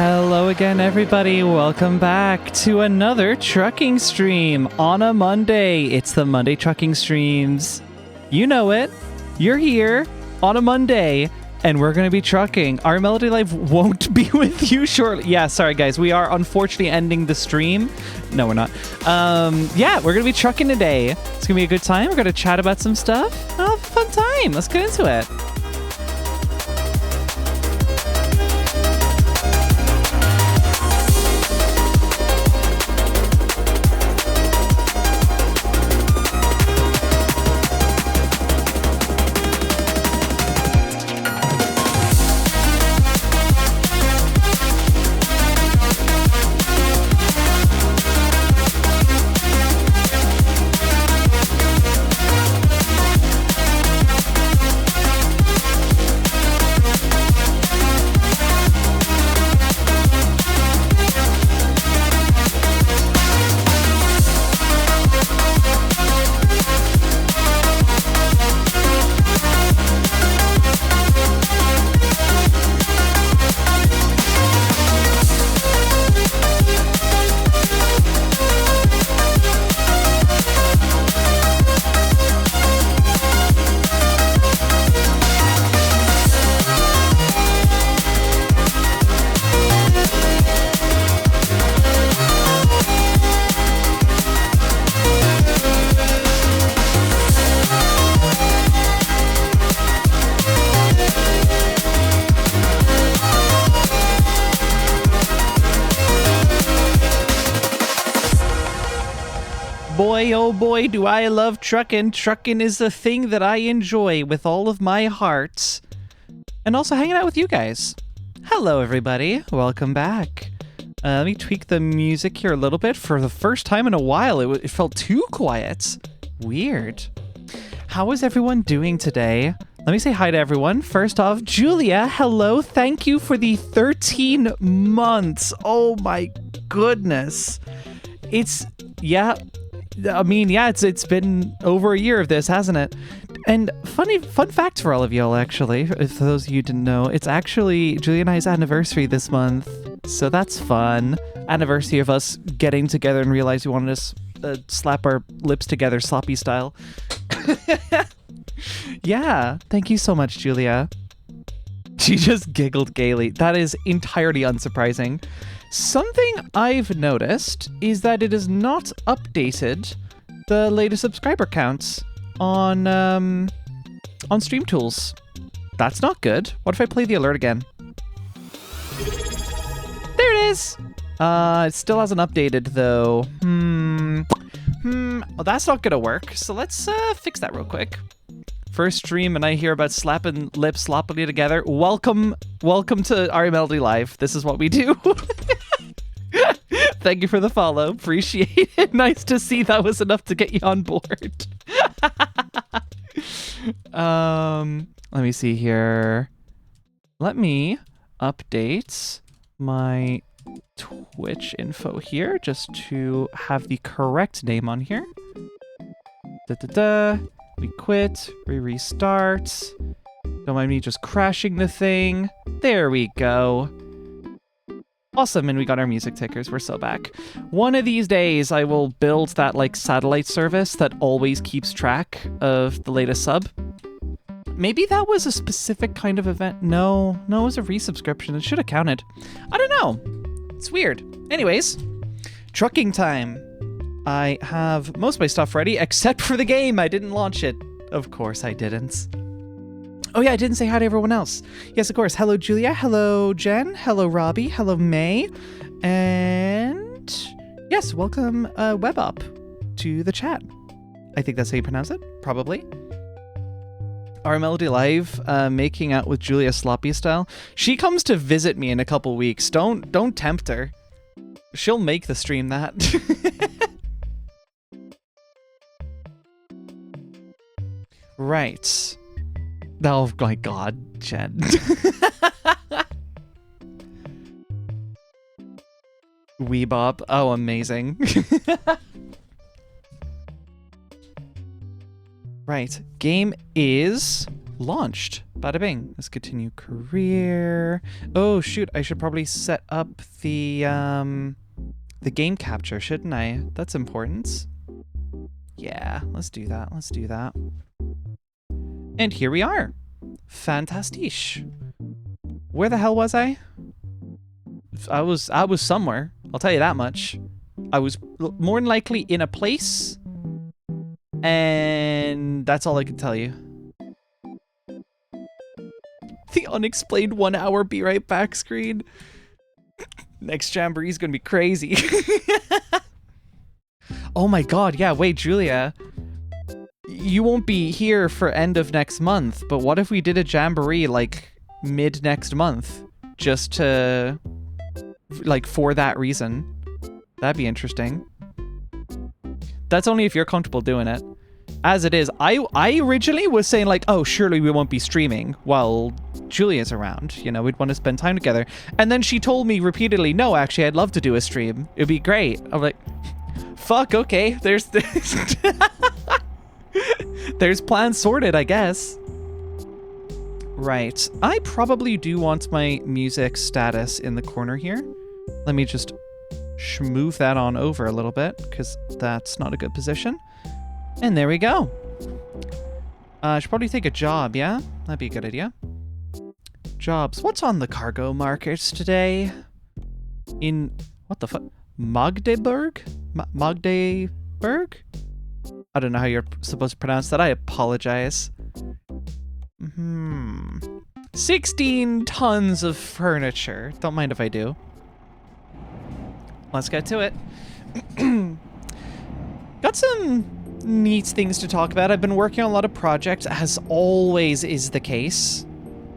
Hello again, everybody. Welcome back to another trucking stream on a Monday. It's the Monday Trucking Streams. You know it. You're here on a Monday, and we're going to be trucking. Our Melody Life won't be with you shortly. Yeah, sorry, guys. We are unfortunately ending the stream. No, we're not. Yeah, we're going to be trucking today. It's going to be a good time. We're going to chat about some stuff. Oh, fun time. Let's get into it. Boy, oh boy, do I love trucking. Trucking is the thing that I enjoy with all of my heart. And also hanging out with you guys. Hello, everybody. Welcome back. Let me tweak the music here a little bit. For the first time in a while, it felt too quiet. Weird. How is everyone doing today? Let me say hi to everyone. First off, Julia, hello. Thank you for the 13 months. Oh my goodness. It's been over a year of this, hasn't it? And fun fact for all of y'all, actually, if those of you didn't know, it's actually Julia and I's anniversary this month. So that's fun. Anniversary of us getting together and realize we wanted to slap our lips together sloppy style. Yeah, thank you so much, Julia. She just giggled gaily. That is entirely unsurprising. Something I've noticed is that it has not updated the latest subscriber counts on Stream Tools. That's not good. What if I play the alert again? There it is. It still hasn't updated though. Well, that's not gonna work. So let's fix that real quick. First stream and I hear about slapping lips sloppily together. Welcome to our Melody Live. This is what we do. Thank you for the follow. Appreciate it. Nice to see that was enough to get you on board. Let me see here. Let me update my Twitch info here just to have the correct name on here. We quit, we restart. Don't mind me just crashing the thing. There we go. Awesome, and we got our music tickers. We're so back. One of these days, I will build that like satellite service that always keeps track of the latest sub. Maybe that was a specific kind of event. No, it was a resubscription. It should have counted. I don't know. It's weird. Anyways, trucking time. I have most of my stuff ready, except for the game. I didn't launch it. Of course I didn't. Oh yeah, I didn't say hi to everyone else. Yes, of course. Hello, Julia. Hello, Jen. Hello, Robbie. Hello, May. And yes, welcome, WebUp to the chat. I think that's how you pronounce it. Probably. Our Melody Live, making out with Julia sloppy style. She comes to visit me in a couple weeks. Don't tempt her. She'll make the stream that. Right. Oh my god, Jen. Weebop. Oh, amazing. Right. Game is launched. Bada bing. Let's continue career. Oh shoot, I should probably set up the game capture, shouldn't I? That's important. Yeah, let's do that. Let's do that. And here we are. Fantastisch. Where the hell was I? I was somewhere. I'll tell you that much. I was more than likely in a place, and that's all I can tell you. The unexplained 1 hour be right back screen. Next Jamboree is gonna be crazy. Oh my god, yeah, wait, Julia. You won't be here for end of next month, but what if we did a Jamboree like mid next month? Just to, like, for that reason. That'd be interesting. That's only if you're comfortable doing it. As it is, I originally was saying like, oh, surely we won't be streaming while Julia's around. You know, we'd want to spend time together. And then she told me repeatedly, no, actually, I'd love to do a stream. It'd be great. I'm like, fuck, okay. There's this. There's plans sorted, I guess. Right. I probably do want my music status in the corner here. Let me just move that on over a little bit, because that's not a good position. And there we go. I should probably take a job, yeah? That'd be a good idea. Jobs. What's on the cargo markets today? In, what the fuck? Magdeburg? Magdeburg? I don't know how you're supposed to pronounce that. I apologize. 16 tons of furniture. Don't mind if I do. Let's get to it. Got some neat things to talk about. I've been working on a lot of projects, as always is the case.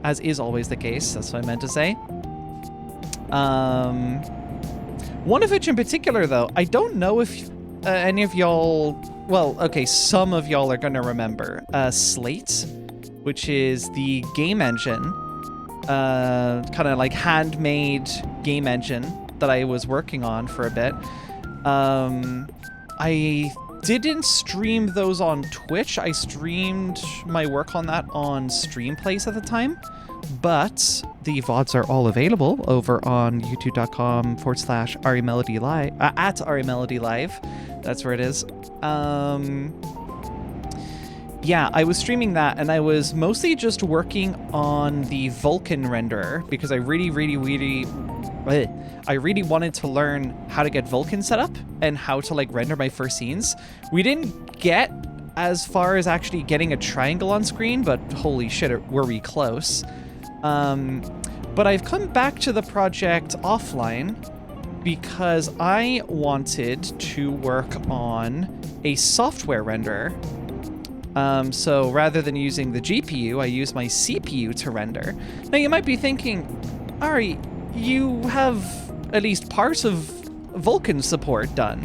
As is always the case, that's what I meant to say. One of which in particular, though, I don't know if any of y'all... Well, okay, some of y'all are going to remember. Slate, which is the game engine. Kind of like handmade game engine that I was working on for a bit. I didn't stream those on Twitch. I streamed my work on that on Streamplace at the time, but the VODs are all available over on youtube.com/REMelodyLive, at REMelodyLive. That's where it is. Yeah, I was streaming that, and I was mostly just working on the Vulkan renderer because I really wanted to learn how to get Vulkan set up and how to like render my first scenes. We didn't get as far as actually getting a triangle on screen, but holy shit, were we close. But I've come back to the project offline because I wanted to work on a software renderer. So rather than using the GPU, I use my CPU to render. Now you might be thinking, Ari, you have at least part of Vulkan support done.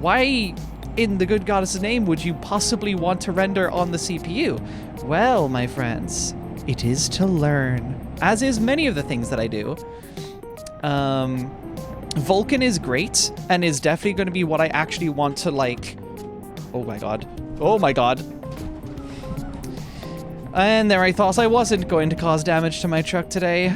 Why, in the good goddess' name, would you possibly want to render on the CPU? Well, my friends, it is to learn, as is many of the things that I do. Vulkan is great, and is definitely going to be what I actually want to, like... Oh my god. Oh my god. And there I thought I wasn't going to cause damage to my truck today.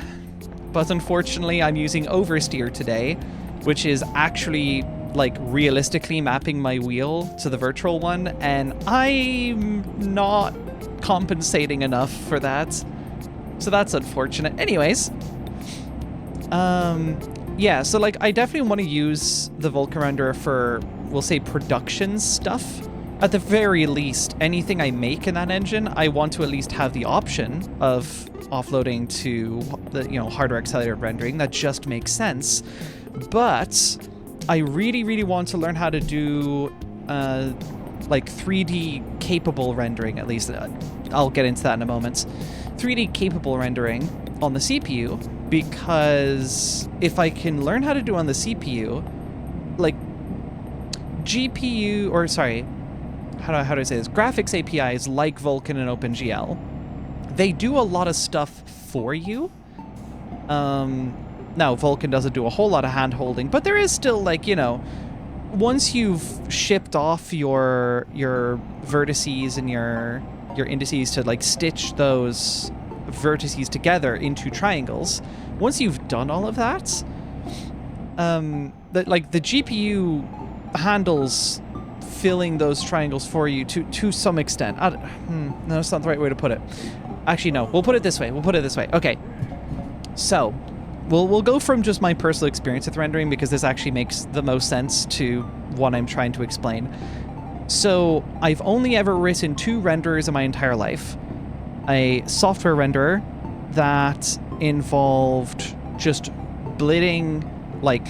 But unfortunately, I'm using oversteer today, which is actually, like, realistically mapping my wheel to the virtual one, and I'm not compensating enough for that. So that's unfortunate. Anyways, yeah, so, like, I definitely want to use the Vulkan renderer for, we'll say, production stuff. At the very least, anything I make in that engine, I want to at least have the option of offloading to the, you know, hardware accelerated rendering. That just makes sense. But I really want to learn how to do like 3D capable rendering, at least. I'll get into that in a moment. 3D capable rendering on the CPU, because if I can learn how to do on the CPU, like GPU, or sorry, how do I say this? Graphics APIs like Vulkan and OpenGL, they do a lot of stuff for you. Now, Vulkan doesn't do a whole lot of hand-holding, but there is still, like, you know, once you've shipped off your vertices and your indices to, like, stitch those vertices together into triangles. Once you've done all of that, the GPU handles filling those triangles for you to some extent. No, that's not the right way to put it. Actually, no. We'll put it this way. Okay. So, we'll go from just my personal experience with rendering, because this actually makes the most sense to what I'm trying to explain. So, I've only ever written 2 renderers in my entire life. A software renderer that involved just blitting, like,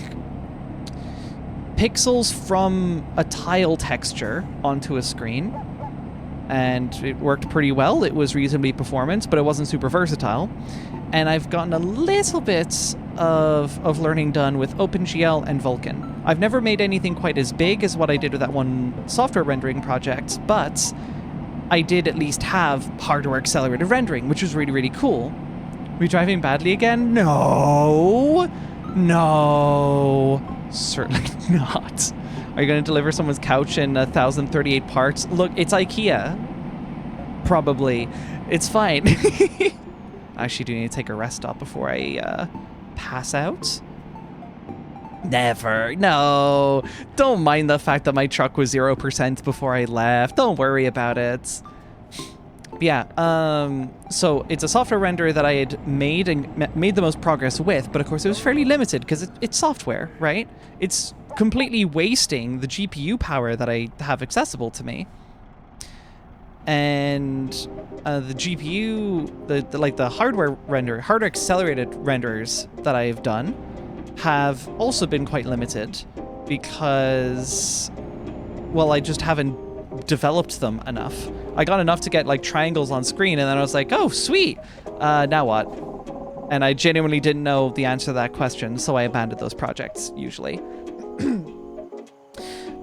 pixels from a tile texture onto a screen. And it worked pretty well. It was reasonably performant, but it wasn't super versatile. And I've gotten a little bit of learning done with OpenGL and Vulkan. I've never made anything quite as big as what I did with that one software rendering project, but I did at least have hardware accelerated rendering, which was really, really cool. Are we driving badly again? No, certainly not. Are you going to deliver someone's couch in 1,038 parts? Look, it's IKEA. Probably. It's fine. Actually, do need to take a rest stop before I pass out? Never. No. Don't mind the fact that my truck was 0% before I left. Don't worry about it. But yeah, so it's a software renderer that I had made and made the most progress with, but of course it was fairly limited because it's software, right? It's completely wasting the GPU power that I have accessible to me. And the GPU, the hardware accelerated renderers that I've done have also been quite limited because, well, I just haven't developed them enough. I got enough to get like triangles on screen, and then I was like, oh, sweet. Now what? And I genuinely didn't know the answer to that question, so I abandoned those projects usually.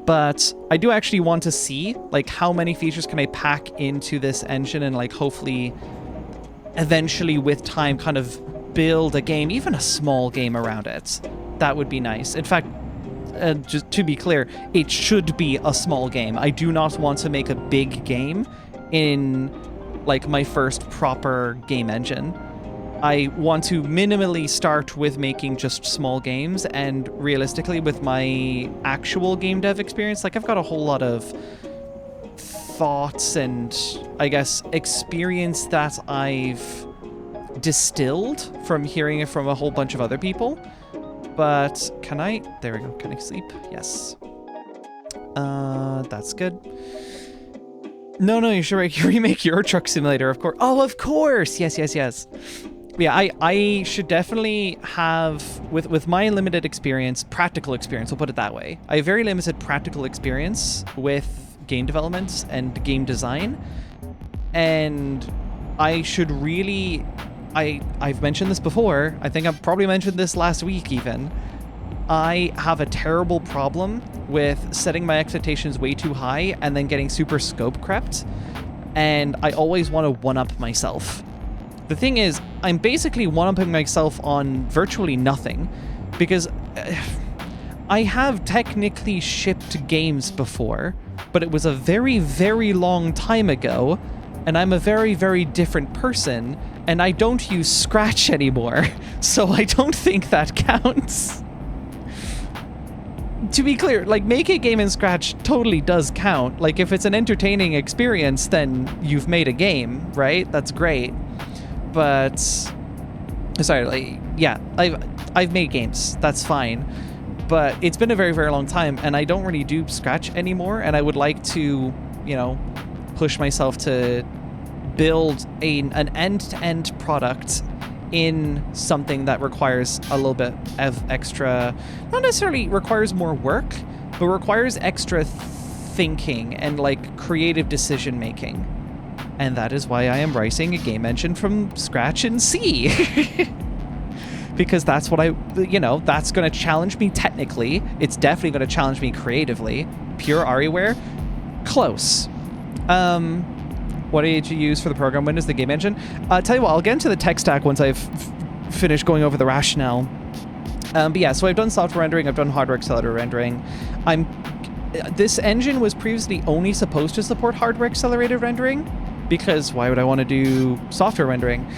But I do actually want to see like how many features can I pack into this engine, and like hopefully eventually with time kind of build a game, even a small game around it. That would be nice. In fact, just to be clear, it should be a small game. I do not want to make a big game in like my first proper game engine. I want to minimally start with making just small games, and realistically with my actual game dev experience, like I've got a whole lot of thoughts and I guess experience that I've distilled from hearing it from a whole bunch of other people. But there we go, can I sleep? Yes. That's good. No, you should remake Euro Truck Simulator, of course. Oh, of course! Yes. Yeah, I should definitely have, with my limited experience, practical experience, we'll put it that way. I have very limited practical experience with game development and game design. And I should really, I've mentioned this before, I think I've probably mentioned this last week even. I have a terrible problem with setting my expectations way too high and then getting super scope crept. And I always want to one-up myself. The thing is, I'm basically one-upping myself on virtually nothing, because I have technically shipped games before, but it was a very, very long time ago, and I'm a very, very different person, and I don't use Scratch anymore, so I don't think that counts. To be clear, like, making a game in Scratch totally does count. Like, if it's an entertaining experience, then you've made a game, right? That's great. But sorry, like, yeah, I've made games. That's fine. But it's been a very, very long time, and I don't really do Scratch anymore, and I would like to, you know, push myself to build an end-to-end product in something that requires a little bit of extra, not necessarily requires more work, but requires extra thinking and like creative decision making. And that is why I am writing a game engine from scratch in C. Because that's what that's going to challenge me technically. It's definitely going to challenge me creatively. Pure AriWare? Close. What did you use for the program windows, the game engine? Tell you what, I'll get into the tech stack once I've finished going over the rationale. But yeah, so I've done software rendering, I've done hardware accelerator rendering. This engine was previously only supposed to support hardware accelerated rendering, because why would I want to do software rendering?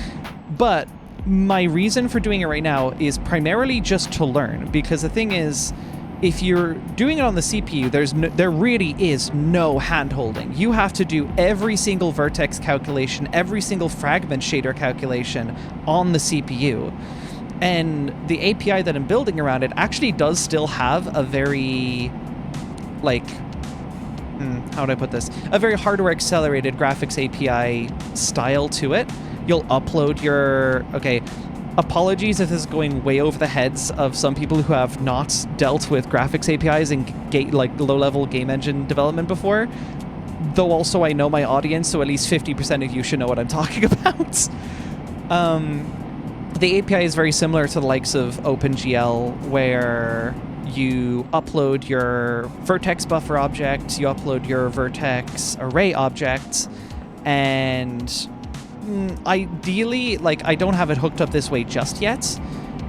But my reason for doing it right now is primarily just to learn, because the thing is, if you're doing it on the CPU, there really is no hand-holding. You have to do every single vertex calculation, every single fragment shader calculation on the CPU. And the API that I'm building around it actually does still have a very, like, how would I put this? A very hardware-accelerated graphics API style to it. You'll upload your... Okay, apologies if this is going way over the heads of some people who have not dealt with graphics APIs and low-level game engine development before. Though also I know my audience, so at least 50% of you should know what I'm talking about. The API is very similar to the likes of OpenGL, where you upload your vertex buffer object, you upload your vertex array object, and ideally, like, I don't have it hooked up this way just yet,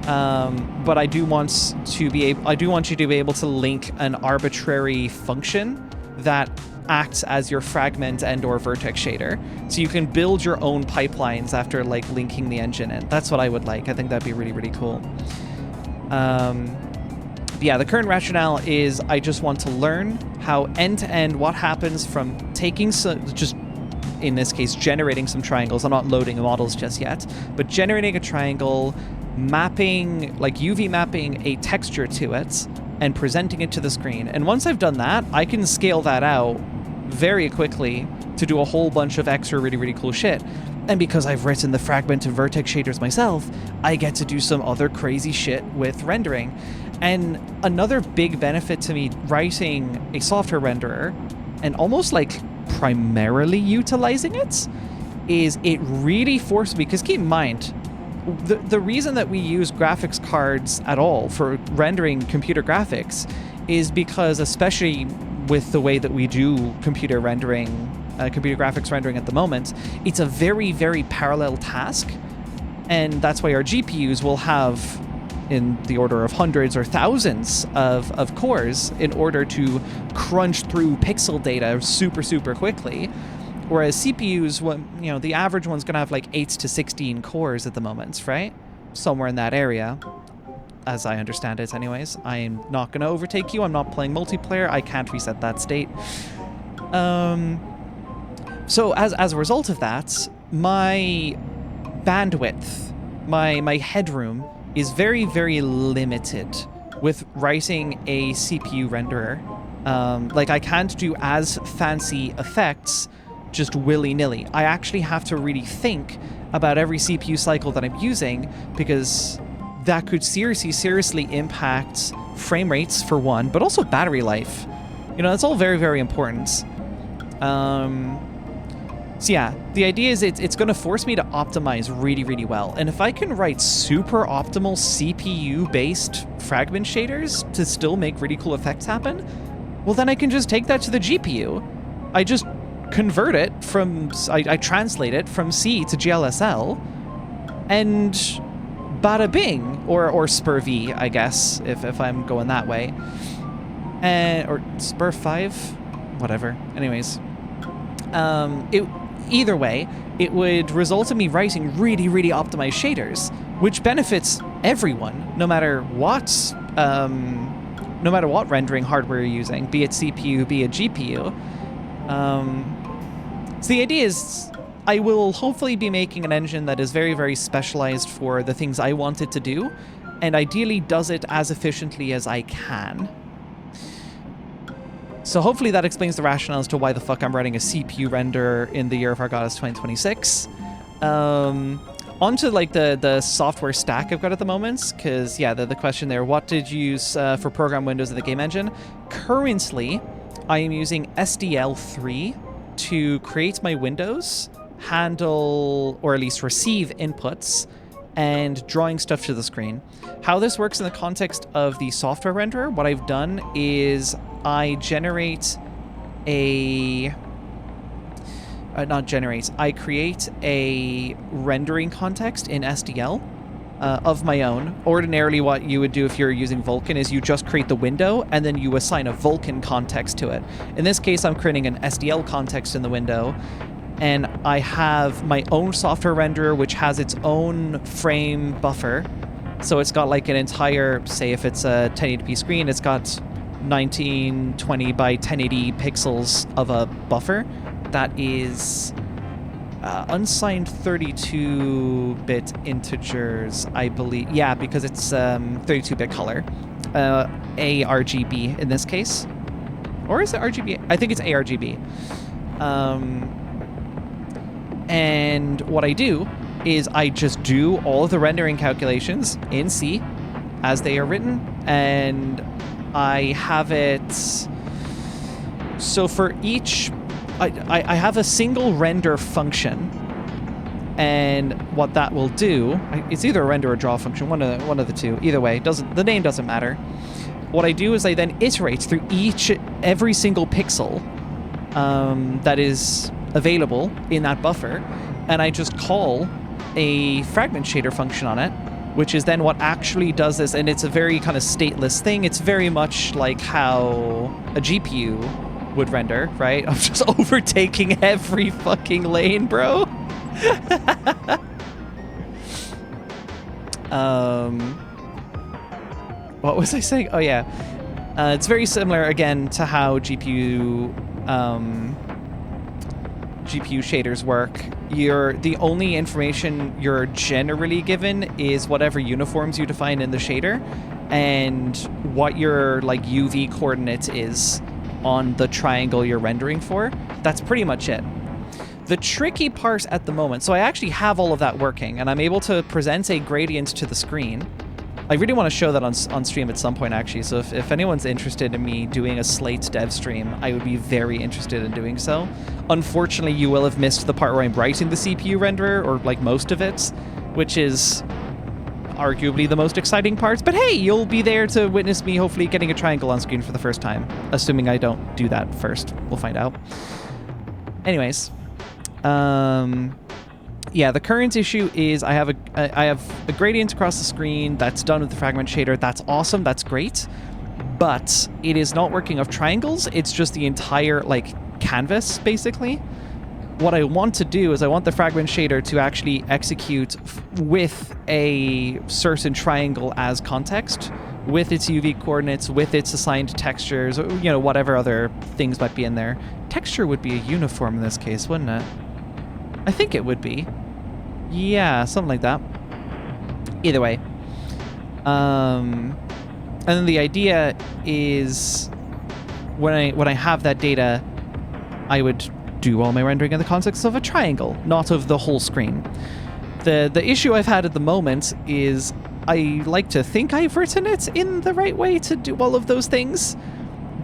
but I do want you to be able to link an arbitrary function that acts as your fragment and or vertex shader, so you can build your own pipelines after like linking the engine in. That's what I would like. I think that'd be really, really cool. Yeah, the current rationale is I just want to learn how end-to-end what happens from taking just, in this case, generating some triangles. I'm not loading models just yet, but generating a triangle, mapping, like UV mapping a texture to it, and presenting it to the screen. And once I've done that, I can scale that out very quickly to do a whole bunch of extra really, really cool shit. And because I've written the fragment and vertex shaders myself, I get to do some other crazy shit with rendering. And another big benefit to me writing a software renderer and almost like primarily utilizing it is it really forced me, because keep in mind, the reason that we use graphics cards at all for rendering computer graphics is because, especially with the way that we do computer graphics rendering at the moment, it's a very, very parallel task. And that's why our GPUs will have in the order of hundreds or thousands of cores in order to crunch through pixel data super, super quickly. Whereas CPUs, the average one's going to have like 8 to 16 cores at the moment, right? Somewhere in that area, as I understand it anyways. I'm not going to overtake you. I'm not playing multiplayer. I can't reset that state. So as a result of that, my bandwidth, my headroom is very, very limited with writing a CPU renderer. Like, I can't do as fancy effects just willy-nilly. I actually have to really think about every CPU cycle that I'm using, because that could seriously impact frame rates for one, but also battery life. That's all very, very important. So yeah, the idea is it's going to force me to optimize really, really well. And if I can write super optimal CPU-based fragment shaders to still make really cool effects happen, well, then I can just take that to the GPU. I just convert it I translate it from C to GLSL, and bada bing, or spur V, I guess, if I'm going that way. Or spur 5, whatever. Anyways, either way, it would result in me writing really, really optimized shaders, which benefits everyone, no matter what rendering hardware you're using, be it CPU, be it GPU. So the idea is I will hopefully be making an engine that is very, very specialized for the things I want it to do, and ideally does it as efficiently as I can. So hopefully that explains the rationale as to why the fuck I'm writing a CPU renderer in the year of our goddess 2026. Onto like the software stack I've got at the moment, because yeah, the question there, what did you use for program windows of the game engine? Currently, I am using SDL3 to create my windows, handle or at least receive inputs, and drawing stuff to the screen. How this works in the context of the software renderer, what I've done is I generate I create a rendering context in SDL of my own. Ordinarily, what you would do if you're using Vulkan is you just create the window and then you assign a Vulkan context to it. In this case, I'm creating an SDL context in the window, and I have my own software renderer, which has its own frame buffer. So it's got like an entire, say if it's a 1080p screen, it's got 1920 by 1080 pixels of a buffer that is unsigned 32-bit integers, I believe. Yeah, because it's 32-bit color. ARGB in this case. Or is it RGB? I think it's ARGB. And what I do is I just do all of the rendering calculations in C as they are written, and I have it... So for each... I have a single render function, and what that will do... It's either a render or draw function, one of the two. Either way, the name doesn't matter. What I do is I then iterate through every single pixel that is available in that buffer, and I just call a fragment shader function on it, which is then what actually does this, and it's a very kind of stateless thing. It's very much like how a GPU would render, right? I'm just overtaking every fucking lane, bro. What was I saying? Oh, yeah. It's very similar, again, to how GPU shaders work. The only information you're generally given is whatever uniforms you define in the shader and what your like UV coordinate is on the triangle you're rendering for. That's pretty much it. The tricky part at the moment, so I actually have all of that working, and I'm able to present a gradient to the screen. I really want to show that on stream at some point, actually, so if anyone's interested in me doing a Slate dev stream, I would be very interested in doing so. Unfortunately, you will have missed the part where I'm writing the CPU renderer, or like most of it, which is arguably the most exciting part. But hey, you'll be there to witness me hopefully getting a triangle on screen for the first time, assuming I don't do that first. We'll find out. Anyways, yeah, the current issue is I have a gradient across the screen that's done with the fragment shader. That's awesome. That's great. But it is not working off triangles. It's just the entire, like, canvas, basically. What I want to do is I want the fragment shader to actually execute with a certain triangle as context, with its UV coordinates, with its assigned textures, you know, whatever other things might be in there. Texture would be a uniform in this case, wouldn't it? I think it would be. Yeah, something like that. Either way. And then the idea is when I have that data, I would do all my rendering in the context of a triangle, not of the whole screen. The issue I've had at the moment is I like to think I've written it in the right way to do all of those things,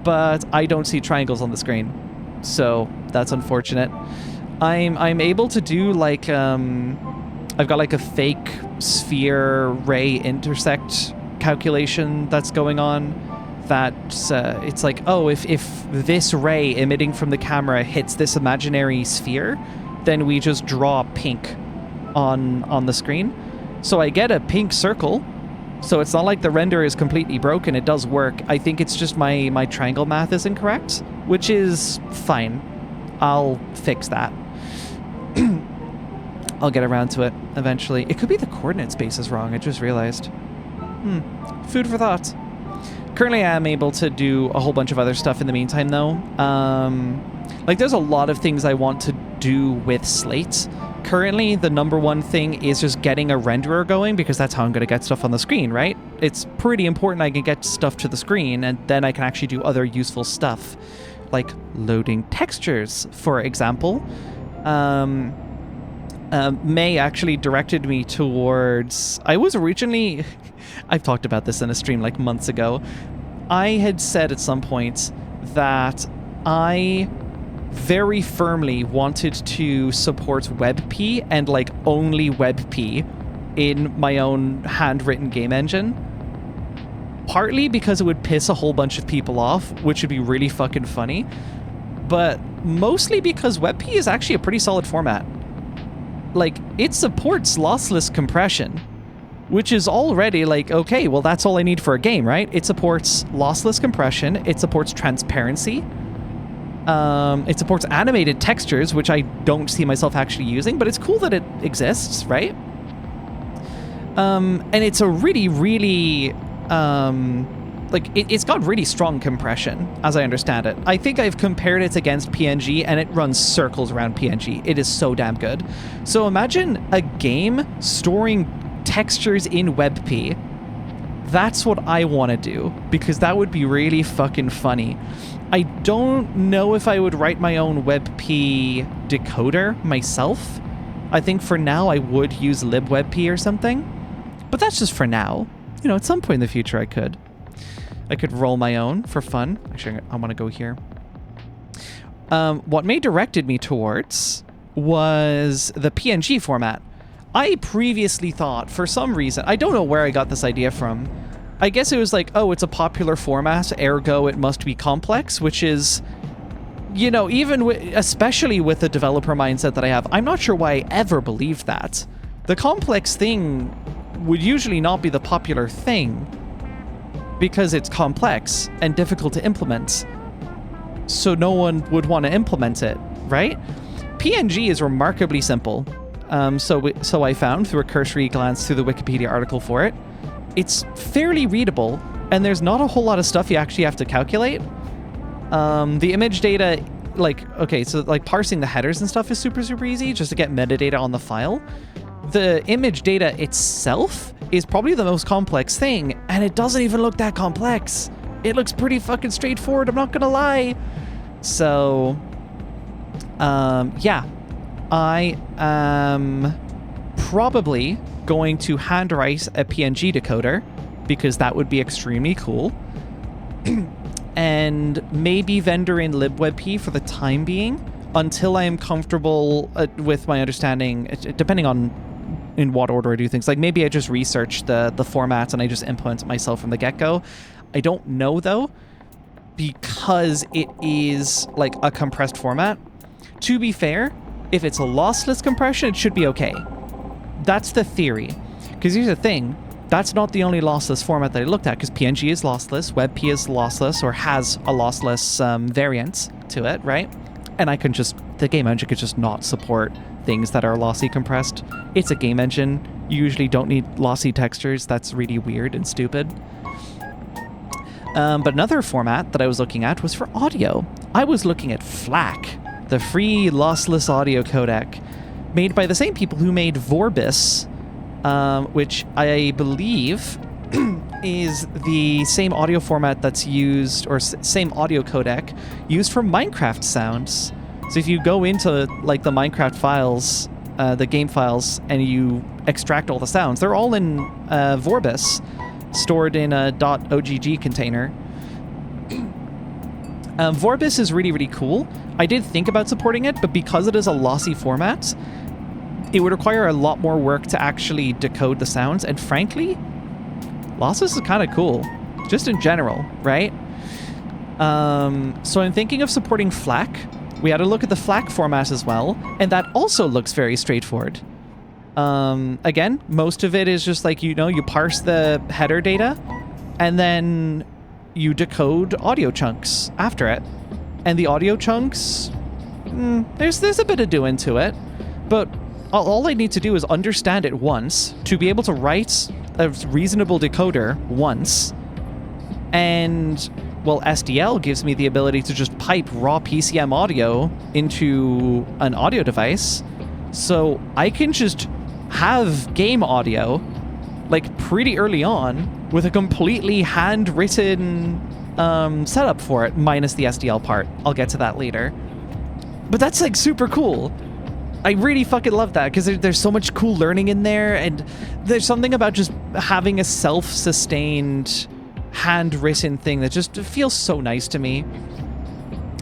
but I don't see triangles on the screen. So that's unfortunate. I'm able to do like I've got like a fake sphere ray intersect calculation that's going on. That it's like, oh, if this ray emitting from the camera hits this imaginary sphere, then we just draw pink on the screen. So I get a pink circle. So it's not like the render is completely broken. It does work. I think it's just my triangle math is incorrect, which is fine. I'll fix that. I'll get around to it eventually. It could be the coordinate space is wrong. I just realized. Food for thought. Currently, I am able to do a whole bunch of other stuff in the meantime, though. Like, there's a lot of things I want to do with Slate. Currently, the number one thing is just getting a renderer going, because that's how I'm going to get stuff on the screen, right? It's pretty important I can get stuff to the screen, and then I can actually do other useful stuff, like loading textures, for example. May actually directed me towards... I was originally... I've talked about this in a stream like months ago. I had said at some point that I very firmly wanted to support WebP and like only WebP in my own handwritten game engine. Partly because it would piss a whole bunch of people off, which would be really fucking funny. But mostly because WebP is actually a pretty solid format. Like, it supports lossless compression, which is already like, okay, well, that's all I need for a game, right? It supports lossless compression. It supports transparency. It supports animated textures, which I don't see myself actually using, but it's cool that it exists, right? And it's a really, really, it's got really strong compression, as I understand it. I think I've compared it against PNG, and it runs circles around PNG. It is so damn good. So imagine a game storing textures in WebP. That's what I want to do, because that would be really fucking funny. I don't know if I would write my own WebP decoder myself. I think for now I would use libwebp or something. But that's just for now. You know, at some point in the future I could roll my own for fun. Actually, I want to go here. What May directed me towards was the PNG format. I previously thought, for some reason, I don't know where I got this idea from. I guess it was like, oh, it's a popular format, ergo it must be complex, which is, you know, especially with the developer mindset that I have, I'm not sure why I ever believed that. The complex thing would usually not be the popular thing because it's complex and difficult to implement. So no one would want to implement it, right? PNG is remarkably simple. So I found through a cursory glance through the Wikipedia article for it. It's fairly readable, and there's not a whole lot of stuff you actually have to calculate. The image data, parsing the headers and stuff is super, super easy just to get metadata on the file. The image data itself is probably the most complex thing, and it doesn't even look that complex. It looks pretty fucking straightforward, I'm not gonna lie. So, yeah. I am probably going to handwrite a PNG decoder because that would be extremely cool. And maybe vendor in libwebp for the time being until I am comfortable with my understanding, depending on in what order I do things. Like maybe I just research the formats and I just implement it myself from the get-go. I don't know though, because it is like a compressed format. To be fair, if it's a lossless compression, it should be okay. That's the theory. Because here's the thing, that's not the only lossless format that I looked at, because PNG is lossless, WebP is lossless, or has a lossless variant to it, right? And the game engine could just not support things that are lossy compressed. It's a game engine. You usually don't need lossy textures. That's really weird and stupid. But another format that I was looking at was for audio. I was looking at FLAC, the free lossless audio codec, made by the same people who made Vorbis, which I believe is the same audio format that's used, or same audio codec used for Minecraft sounds. So if you go into like the Minecraft files, the game files, and you extract all the sounds, they're all in Vorbis, stored in a .ogg container. Vorbis is really, really cool. I did think about supporting it, but because it is a lossy format, it would require a lot more work to actually decode the sounds, and frankly, lossless is kind of cool, just in general, right? So I'm thinking of supporting FLAC. We had a look at the FLAC format as well, and that also looks very straightforward. Again, most of it is just like, you know, you parse the header data, and then you decode audio chunks after it. And the audio chunks, there's a bit of doing to it, but all I need to do is understand it once to be able to write a reasonable decoder once. And, well, SDL gives me the ability to just pipe raw PCM audio into an audio device. So I can just have game audio, like, pretty early on with a completely handwritten setup for it, minus the SDL part. I'll get to that later. But that's, like, super cool. I really fucking love that, because there's so much cool learning in there, and there's something about just having a self-sustained, handwritten thing that just feels so nice to me.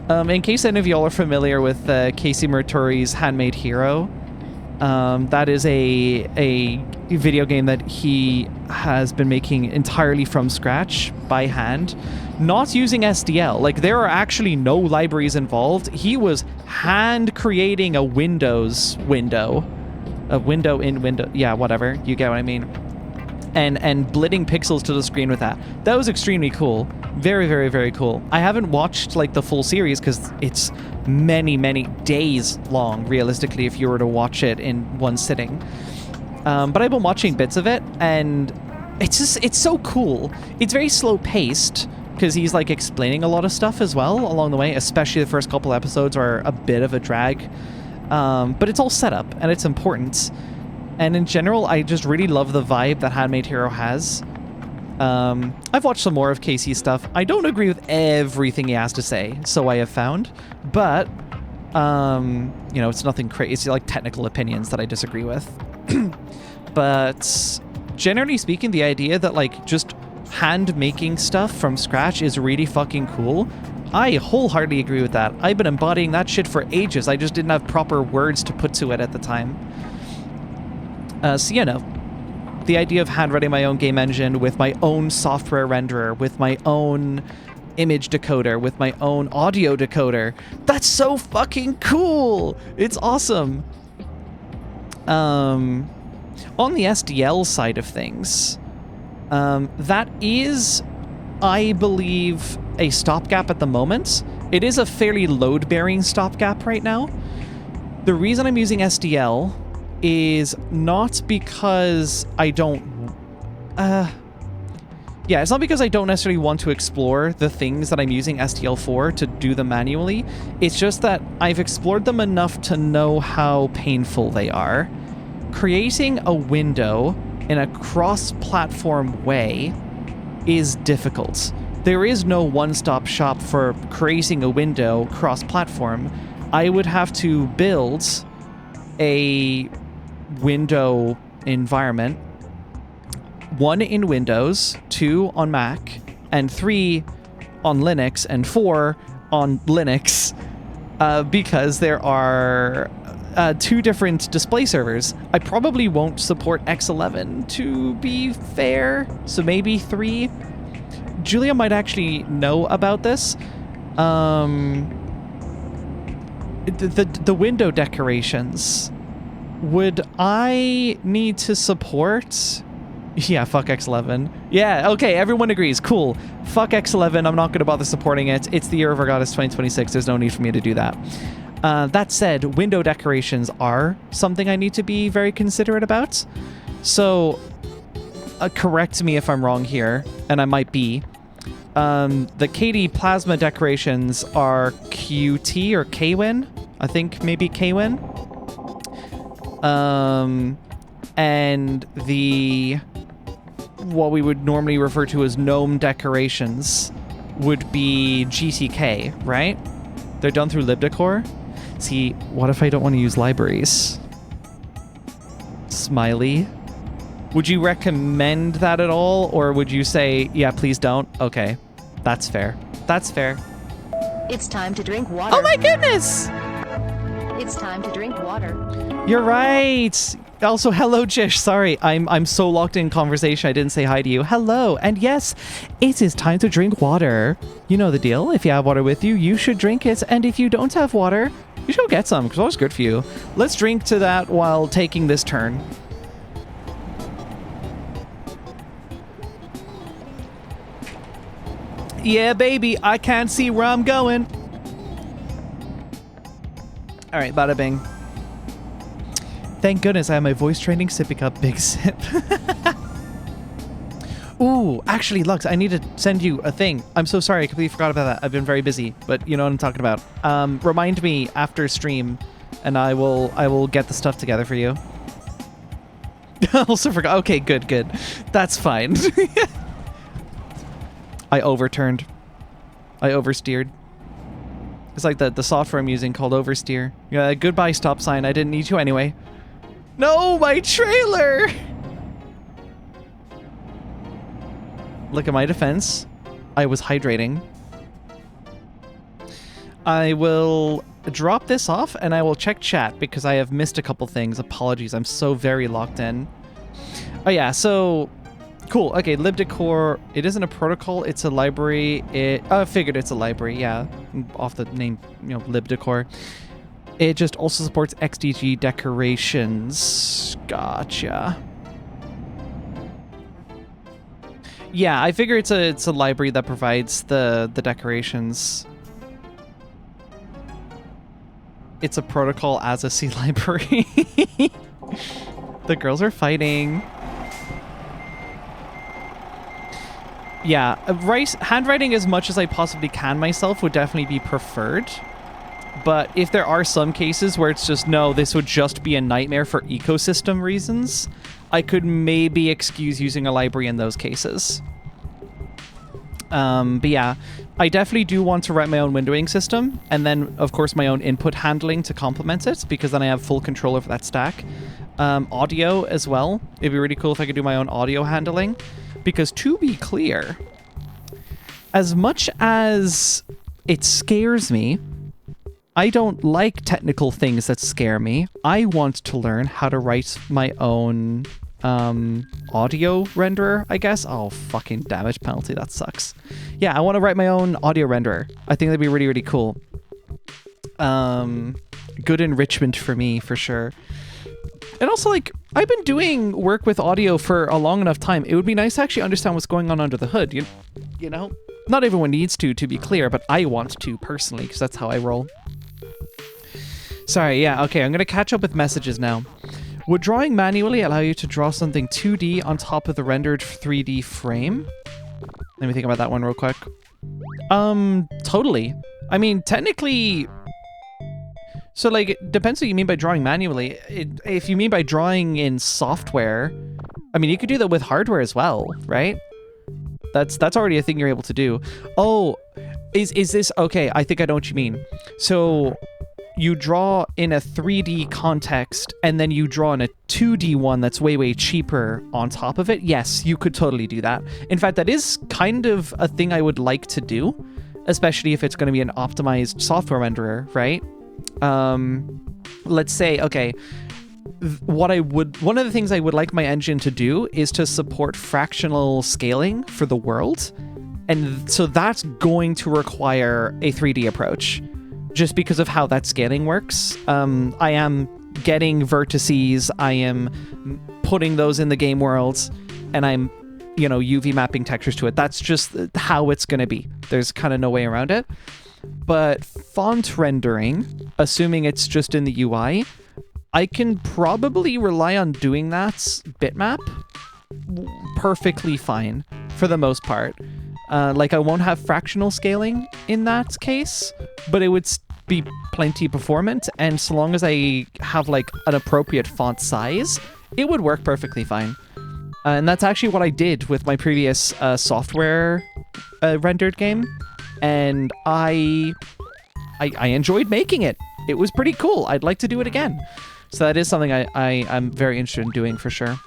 In case any of y'all are familiar with Casey Murturi's Handmade Hero, that is a video game that he has been making entirely from scratch, by hand, not using SDL. Like, there are actually no libraries involved. He was hand creating a Windows window. A window in window. Yeah, whatever. You get what I mean. and blitting pixels to the screen with that. That was extremely cool. Very, very, very cool. I haven't watched like the full series because it's many, many days long, realistically, if you were to watch it in one sitting. But I've been watching bits of it, and it's so cool. It's very slow paced because he's like explaining a lot of stuff as well along the way, especially the first couple episodes are a bit of a drag. But it's all set up and it's important. And in general, I just really love the vibe that Handmaid Hero has. I've watched some more of Casey's stuff. I don't agree with everything he has to say, so I have found. But, you know, it's nothing crazy. It's like technical opinions that I disagree with. But generally speaking, the idea that like just hand making stuff from scratch is really fucking cool. I wholeheartedly agree with that. I've been embodying that shit for ages. I just didn't have proper words to put to it at the time. So, you know, the idea of hand-writing my own game engine with my own software renderer, with my own image decoder, with my own audio decoder, that's so fucking cool! It's awesome! On the SDL side of things, that is, I believe, a stopgap at the moment. It is a fairly load-bearing stopgap right now. The reason I'm using SDL is not because I don't... yeah, it's not because I don't necessarily want to explore the things that I'm using SDL for to do them manually. It's just that I've explored them enough to know how painful they are. Creating a window in a cross-platform way is difficult. There is no one-stop shop for creating a window cross-platform. I would have to build a window environment, 1 in Windows, 2 on Mac, and 3 on Linux, and 4 on Linux, because there are 2 different display servers. I probably won't support X11, to be fair, so maybe 3. Julia might actually know about this. The window decorations, would I need to support... Yeah, fuck X11. Yeah, okay, everyone agrees. Cool. Fuck X11, I'm not going to bother supporting it. It's the year of our goddess 2026. There's no need for me to do that. That said, window decorations are something I need to be very considerate about. So, correct me if I'm wrong here, and I might be. The KD plasma decorations are QT or KWin. I think maybe KWin. And the... what we would normally refer to as GNOME decorations would be GTK, right? They're done through libdecor. See, what if I don't want to use libraries? Smiley. Would you recommend that at all? Or would you say, yeah, please don't? Okay, that's fair. That's fair. It's time to drink water. Oh my goodness! It's time to drink water. You're right. Also, hello, Jish. Sorry, I'm so locked in conversation I didn't say hi to you. Hello, and yes, it is time to drink water. You know the deal. If you have water with you, you should drink it. And if you don't have water, you should go get some, because it's good for you. Let's drink to that while taking this turn. Yeah, baby, I can't see where I'm going. All right, bada bing. Thank goodness I have my voice training sipping up big sip. Ooh, actually, Lux, I need to send you a thing. I'm so sorry, I completely forgot about that. I've been very busy, but you know what I'm talking about. Remind me after stream, and I will get the stuff together for you. Also forgot. Okay, good. That's fine. I overturned. I oversteered. It's like the software I'm using called Oversteer. Yeah, goodbye stop sign. I didn't need to anyway. No, my trailer! Look at my defense. I was hydrating. I will drop this off and I will check chat because I have missed a couple things. Apologies, I'm so very locked in. Oh yeah, so... Cool, okay, libdecor. It isn't a protocol, it's a library. I figured it's a library, yeah. Off the name, you know, libdecor. It just also supports XDG decorations. Gotcha. Yeah, I figure it's a library that provides the decorations. It's a protocol as a C library. The girls are fighting. Yeah, handwriting as much as I possibly can myself would definitely be preferred. But if there are some cases where it's just, no, this would just be a nightmare for ecosystem reasons, I could maybe excuse using a library in those cases. But yeah, I definitely do want to write my own windowing system, and then, of course, my own input handling to complement it, because then I have full control over that stack. Audio as well. It'd be really cool if I could do my own audio handling. Because to be clear, as much as it scares me, I don't like technical things that scare me. I want to learn how to write my own audio renderer, I guess. Oh, fucking damage penalty. That sucks. Yeah, I want to write my own audio renderer. I think that'd be really, really cool. Good enrichment for me, for sure. And also, like, I've been doing work with audio for a long enough time. It would be nice to actually understand what's going on under the hood. You know? Not everyone needs to be clear, but I want to personally, because that's how I roll. Sorry, yeah, okay, I'm going to catch up with messages now. Would drawing manually allow you to draw something 2D on top of the rendered 3D frame? Let me think about that one real quick. Totally. I mean, technically... So, like, it depends what you mean by drawing manually. If you mean by drawing in software, I mean, you could do that with hardware as well, right? That's already a thing you're able to do. Oh, is this... Okay, I think I know what you mean. So, you draw in a 3D context, and then you draw in a 2D one that's way, way cheaper on top of it. Yes, you could totally do that. In fact, that is kind of a thing I would like to do, especially if it's going to be an optimized software renderer, right? Let's say, okay, one of the things I would like my engine to do is to support fractional scaling for the world. And so that's going to require a 3D approach just because of how that scaling works. I am getting vertices, I am putting those in the game worlds, and I'm, UV mapping textures to it. That's just how it's going to be. There's kind of no way around it. But font rendering, assuming it's just in the UI, I can probably rely on doing that bitmap perfectly fine for the most part. Like, I won't have fractional scaling in that case, but it would be plenty performant, and so long as I have, like, an appropriate font size, it would work perfectly fine. And that's actually what I did with my previous software rendered game. And I enjoyed making it. It was pretty cool. I'd like to do it again. So that is something I'm very interested in doing for sure.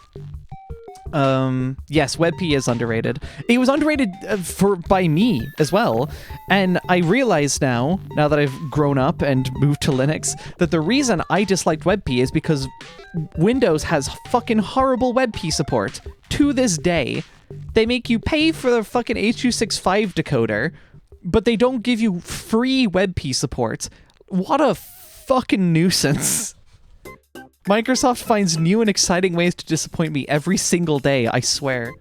Yes, WebP is underrated. It was underrated by me as well. And I realize now that I've grown up and moved to Linux, that the reason I disliked WebP is because Windows has fucking horrible WebP support. To this day, they make you pay for the fucking H.265 decoder, but they don't give you free WebP support. What a fucking nuisance. Microsoft finds new and exciting ways to disappoint me every single day, I swear.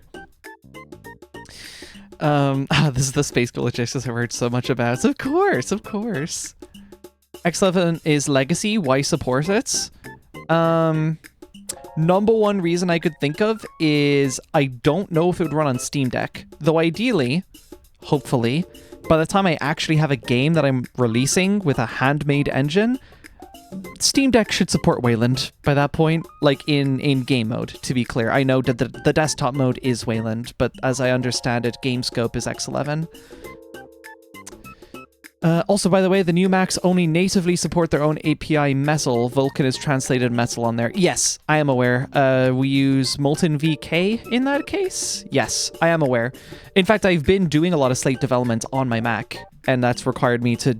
This is the space glitches I've heard so much about. Of course. X11 is legacy. Why support it? Number one reason I could think of is I don't know if it would run on Steam Deck. Though ideally, hopefully, by the time I actually have a game that I'm releasing with a handmade engine, Steam Deck should support Wayland by that point, like in game mode, to be clear. I know that the desktop mode is Wayland, but as I understand it, game scope is X11. Also, by the way, the new Macs only natively support their own API Metal. Vulkan is translated Metal on there. Yes, I am aware. We use Molten VK in that case. Yes, I am aware. In fact, I've been doing a lot of Slate development on my Mac, and that's required me to,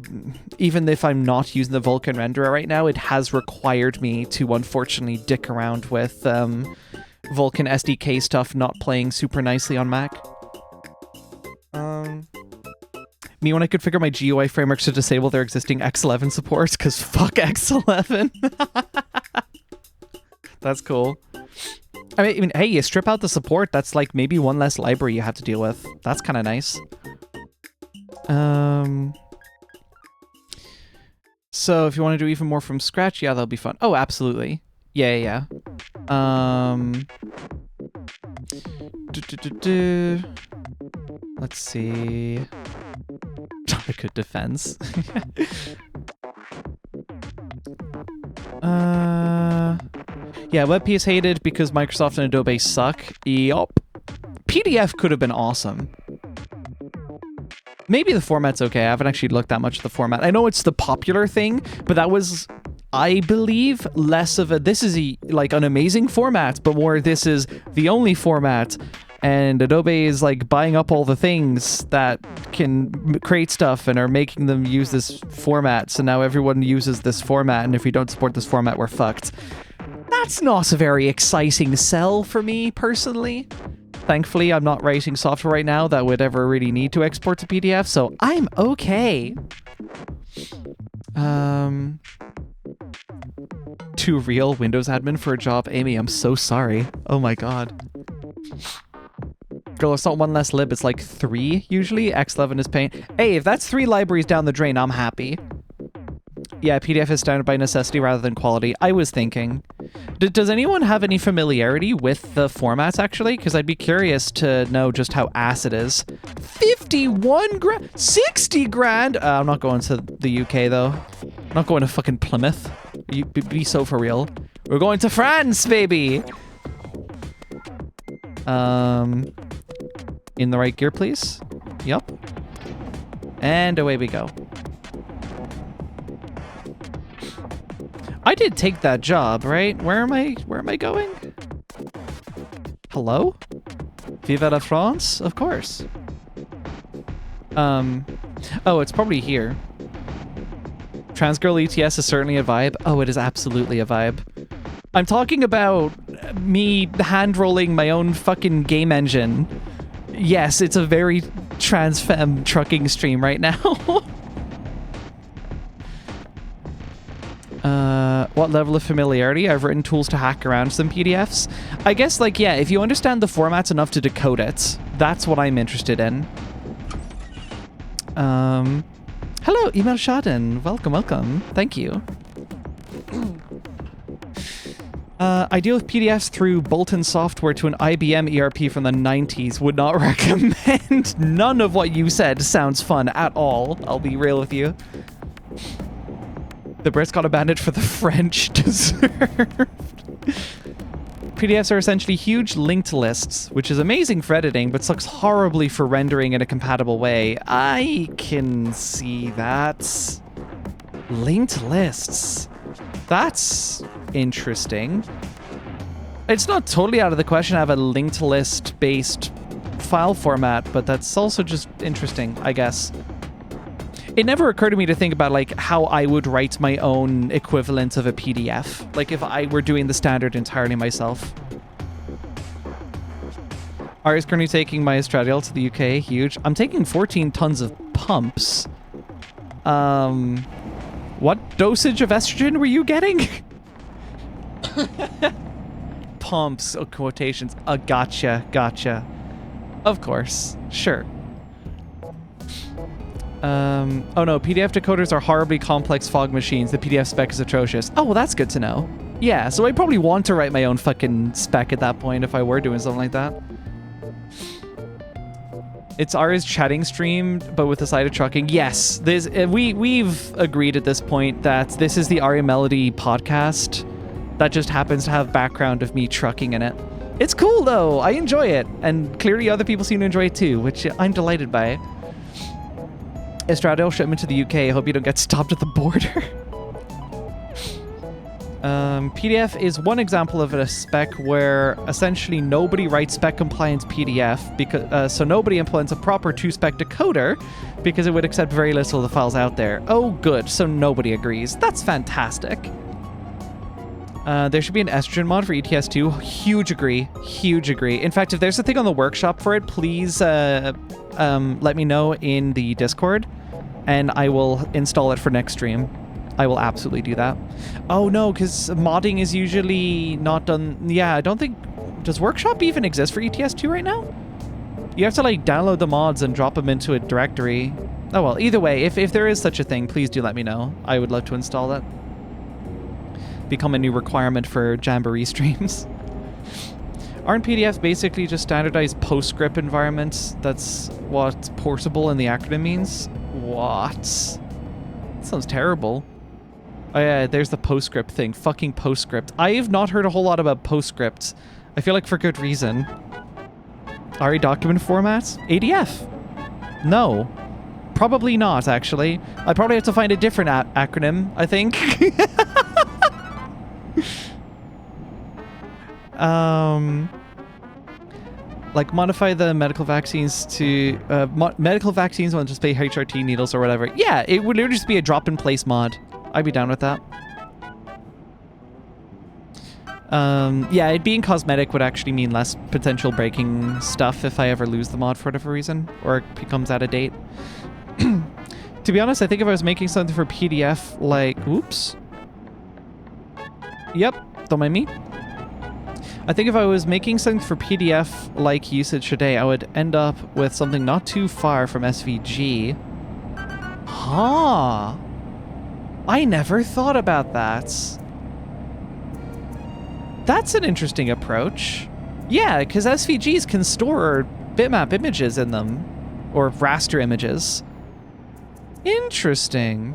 even if I'm not using the Vulkan renderer right now, it has required me to unfortunately dick around with Vulkan SDK stuff not playing super nicely on Mac. Me when I configure my GUI frameworks to disable their existing X11 supports, because fuck X11. That's cool. I mean, hey, you strip out the support, that's like maybe one less library you have to deal with. That's kind of nice. So if you want to do even more from scratch, yeah, that'll be fun. Oh, absolutely. Yeah. Let's see. A good defense. Yeah, WebP is hated because Microsoft and Adobe suck. Yup. PDF could have been awesome. Maybe the format's okay. I haven't actually looked that much at the format. I know it's the popular thing, but that was, I believe, less of a, this is like an amazing format, but more this is the only format. And Adobe is like buying up all the things that can create stuff and are making them use this format. So now everyone uses this format, and if we don't support this format, we're fucked. That's not a very exciting sell for me, personally. Thankfully, I'm not writing software right now that would ever really need to export to PDF, so I'm okay. Too real Windows admin for a job. Amy, I'm so sorry. Oh my god. Girl, it's not one less lib, it's like 3 usually. X11 is pain. Hey, if that's 3 libraries down the drain, I'm happy. Yeah, PDF is standard by necessity rather than quality. I was thinking. Does anyone have any familiarity with the formats, actually? Because I'd be curious to know just how ass it is. 51 grand? 60 grand? I'm not going to the UK, though. I'm not going to fucking Plymouth. You be so for real. We're going to France, baby! In the right gear, please. Yup. And away we go. I did take that job, right? Where am I going? Hello? Vive la France? Of course. Oh, it's probably here. Transgirl ETS is certainly a vibe. Oh, it is absolutely a vibe. I'm talking about me hand-rolling my own fucking game engine. Yes, it's a very trans femme trucking stream right now. What level of familiarity? I've written tools to hack around some PDFs. I guess, like, yeah, if you understand the formats enough to decode it, that's what I'm interested in. Hello, Email Shaden. Welcome. Thank you. I deal with PDFs through Bolton software to an IBM ERP from the 90s. Would not recommend. None of what you said sounds fun at all. I'll be real with you. The Brits got abandoned for the French deserved. PDFs are essentially huge linked lists, which is amazing for editing, but sucks horribly for rendering in a compatible way. I can see that. Linked lists. That's interesting. It's not totally out of the question to have a linked list based file format, but that's also just interesting, I guess. It never occurred to me to think about like how I would write my own equivalent of a PDF, like if I were doing the standard entirely myself. Ari's currently taking my Estradiol to the UK, huge. I'm taking 14 tons of pumps. What dosage of estrogen were you getting? Pumps, oh, quotations. Gotcha. Of course, sure. Oh no, PDF decoders are horribly complex fog machines. The PDF spec is atrocious. Oh, well, that's good to know. Yeah, so I probably want to write my own fucking spec at that point if I were doing something like that. It's Ari's chatting stream, but with a side of trucking. Yes, we've agreed at this point that this is the Aria Melody podcast that just happens to have background of me trucking in it. It's cool though, I enjoy it, and clearly other people seem to enjoy it too, which I'm delighted by. Estradiol shipment to the UK. I hope you don't get stopped at the border. PDF is one example of a spec where essentially nobody writes spec compliant PDF because so nobody implements a proper 2-spec decoder because it would accept very little of the files out there. Oh, good. So nobody agrees. That's fantastic. There should be an estrogen mod for ETS2. Huge agree. In fact, if there's a thing on the workshop for it, please let me know in the Discord, and I will install it for next stream. I will absolutely do that. Oh no, because modding is usually not done. Yeah, I don't think Does Workshop even exist for ETS2 right now? You have to like download the mods and drop them into a directory. Oh well, either way, if there is such a thing, please do let me know. I would love to install that. Become a new requirement for Jamboree streams. Aren't PDFs basically just standardized PostScript environments? That's what portable in the acronym means? What? That sounds terrible. Oh yeah, there's the PostScript thing. Fucking PostScript. I have not heard a whole lot about PostScript. I feel like for good reason. RE document formats? ADF? No. Probably not, actually. I'd probably have to find a different acronym, I think. Like modify the medical vaccines to medical vaccines won't just be HRT needles or whatever. Yeah, it would literally just be a drop-in-place mod. I'd be down with that. Yeah, it being cosmetic would actually mean less potential breaking stuff if I ever lose the mod for whatever reason, or it becomes out of date. To be honest, I think if I was making something for PDF, like, oops. Yep, don't mind me. I think if I was making something for PDF like usage today, I would end up with something not too far from SVG. Huh. I never thought about that. That's an interesting approach. Yeah, because SVGs can store bitmap images in them, or raster images. Interesting.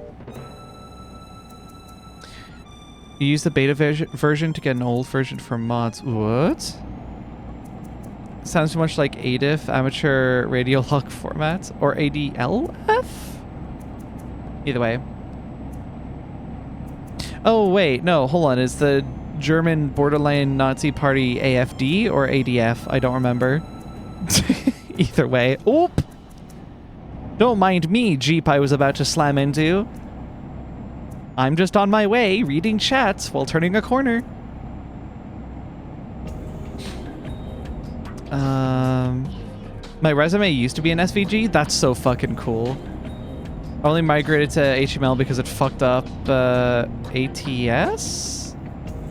You use the beta version to get an old version for mods. What? Sounds too much like ADIF, amateur radio log format, or ADLF? Either way. Oh, wait, no, hold on. Is the German borderline Nazi party AFD or ADF? I don't remember. Either way. Oop! Don't mind me, Jeep I was about to slam into. I'm just on my way, reading chats while turning a corner. My resume used to be an SVG? That's so fucking cool. I only migrated to HTML because it fucked up ATS?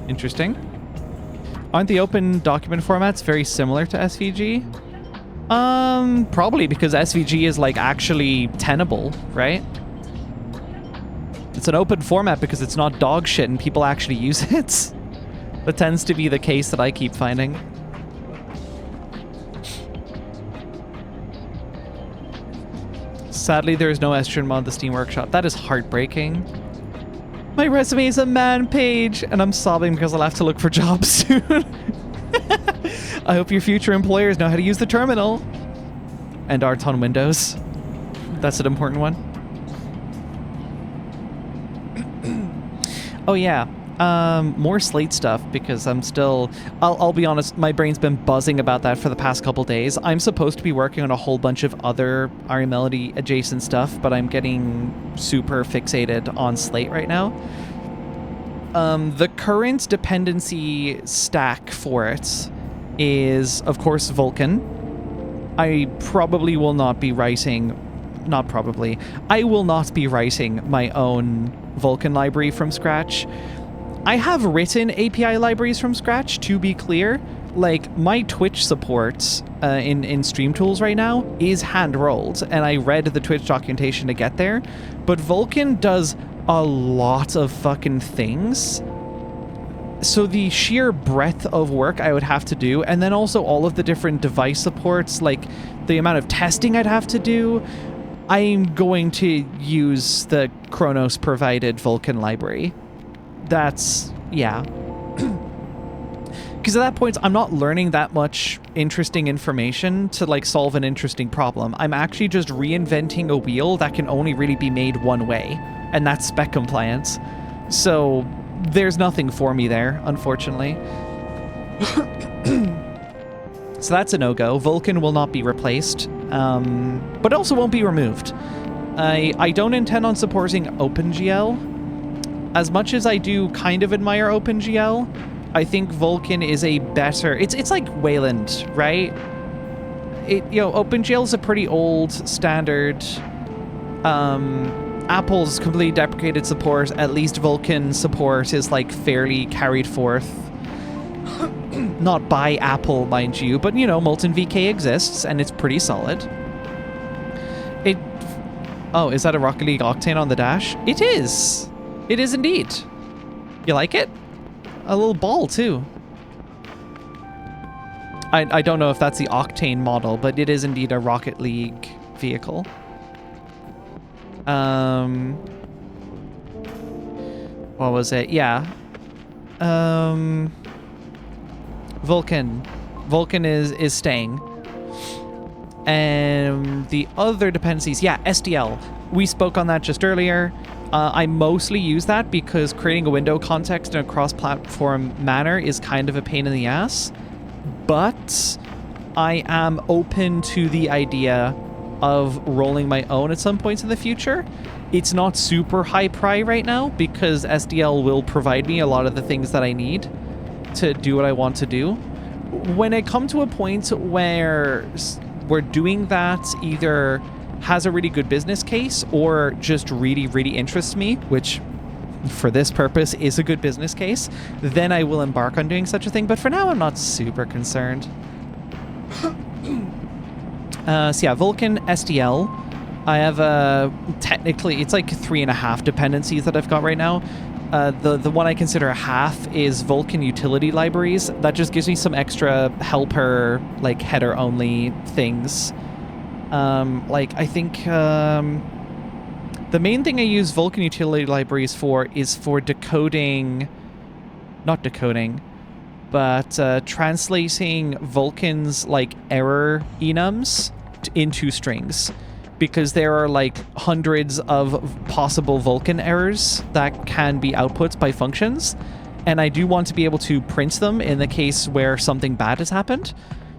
Interesting. Aren't the open document formats very similar to SVG? Probably because SVG is like actually tenable, right? It's an open format because it's not dog shit and people actually use it. That tends to be the case that I keep finding. Sadly, there is no estrogen mod in the Steam Workshop. That is heartbreaking. My resume is a man page, and I'm sobbing because I'll have to look for jobs soon. I hope your future employers know how to use the terminal. And art on Windows. That's an important one. Oh yeah, more Slate stuff because I'm still... I'll be honest, my brain's been buzzing about that for the past couple days. I'm supposed to be working on a whole bunch of other RE Melody adjacent stuff, but I'm getting super fixated on Slate right now. The current dependency stack for it is, of course, Vulkan. I probably will not be writing... Not probably. I will not be writing my own Vulkan library from scratch. I have written API libraries from scratch, to be clear. Like, my Twitch support in Stream Tools right now is hand-rolled, and I read the Twitch documentation to get there. But Vulkan does a lot of fucking things. So the sheer breadth of work I would have to do, and then also all of the different device supports, like the amount of testing I'd have to do, I'm going to use the Kronos provided Vulkan library. That's, yeah. Because at that point, I'm not learning that much interesting information to like solve an interesting problem. I'm actually just reinventing a wheel that can only really be made one way, and that's spec compliance. So there's nothing for me there, unfortunately. So that's a no-go. Vulkan will not be replaced, but also won't be removed. I don't intend on supporting OpenGL. As much as I do kind of admire OpenGL, I think Vulkan is a better... It's like Wayland, right? OpenGL is a pretty old standard. Apple's completely deprecated support. At least Vulkan support is like fairly carried forth. Not by Apple, mind you, but, you know, Molten VK exists, and it's pretty solid. Oh, is that a Rocket League Octane on the dash? It is! It is indeed. You like it? A little ball, too. I don't know if that's the Octane model, but it is indeed a Rocket League vehicle. What was it? Yeah. Vulcan. Vulcan is staying. And the other dependencies, yeah, SDL. We spoke on that just earlier. I mostly use that because creating a window context in a cross-platform manner is kind of a pain in the ass. But I am open to the idea of rolling my own at some points in the future. It's not super high pri right now because SDL will provide me a lot of the things that I need to do what I want to do. When I come to a point where doing that either has a really good business case or just really, really interests me, which for this purpose is a good business case, then I will embark on doing such a thing. But for now, I'm not super concerned. So yeah, Vulkan, SDL. I have technically, it's like 3.5 dependencies that I've got right now. The one I consider a half is Vulkan utility libraries. That just gives me some extra helper, like header only things. Like I think the main thing I use Vulkan utility libraries for is for decoding, not decoding, but translating Vulkan's like error enums into strings. Because there are like hundreds of possible Vulkan errors that can be outputs by functions. And I do want to be able to print them in the case where something bad has happened.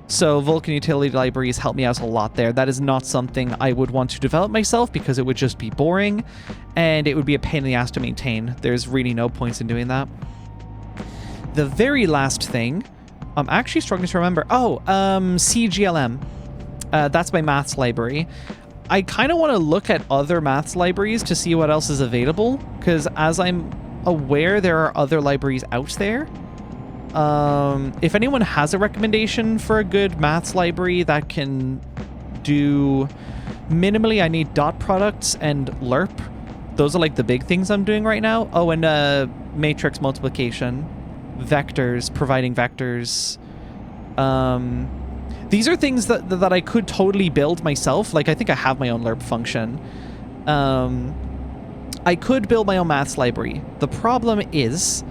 So Vulkan utility libraries help me out a lot there. That is not something I would want to develop myself because it would just be boring and it would be a pain in the ass to maintain. There's really no points in doing that. The very last thing, I'm actually struggling to remember. Oh, CGLM. That's my maths library. I kind of want to look at other maths libraries to see what else is available, because as I'm aware, there are other libraries out there. If anyone has a recommendation for a good maths library that can do minimally, I need dot products and lerp. Those are like the big things I'm doing right now. Oh, and matrix multiplication, vectors, providing vectors. These are things that I could totally build myself. Like, I think I have my own lerp function. I could build my own maths library. The problem is,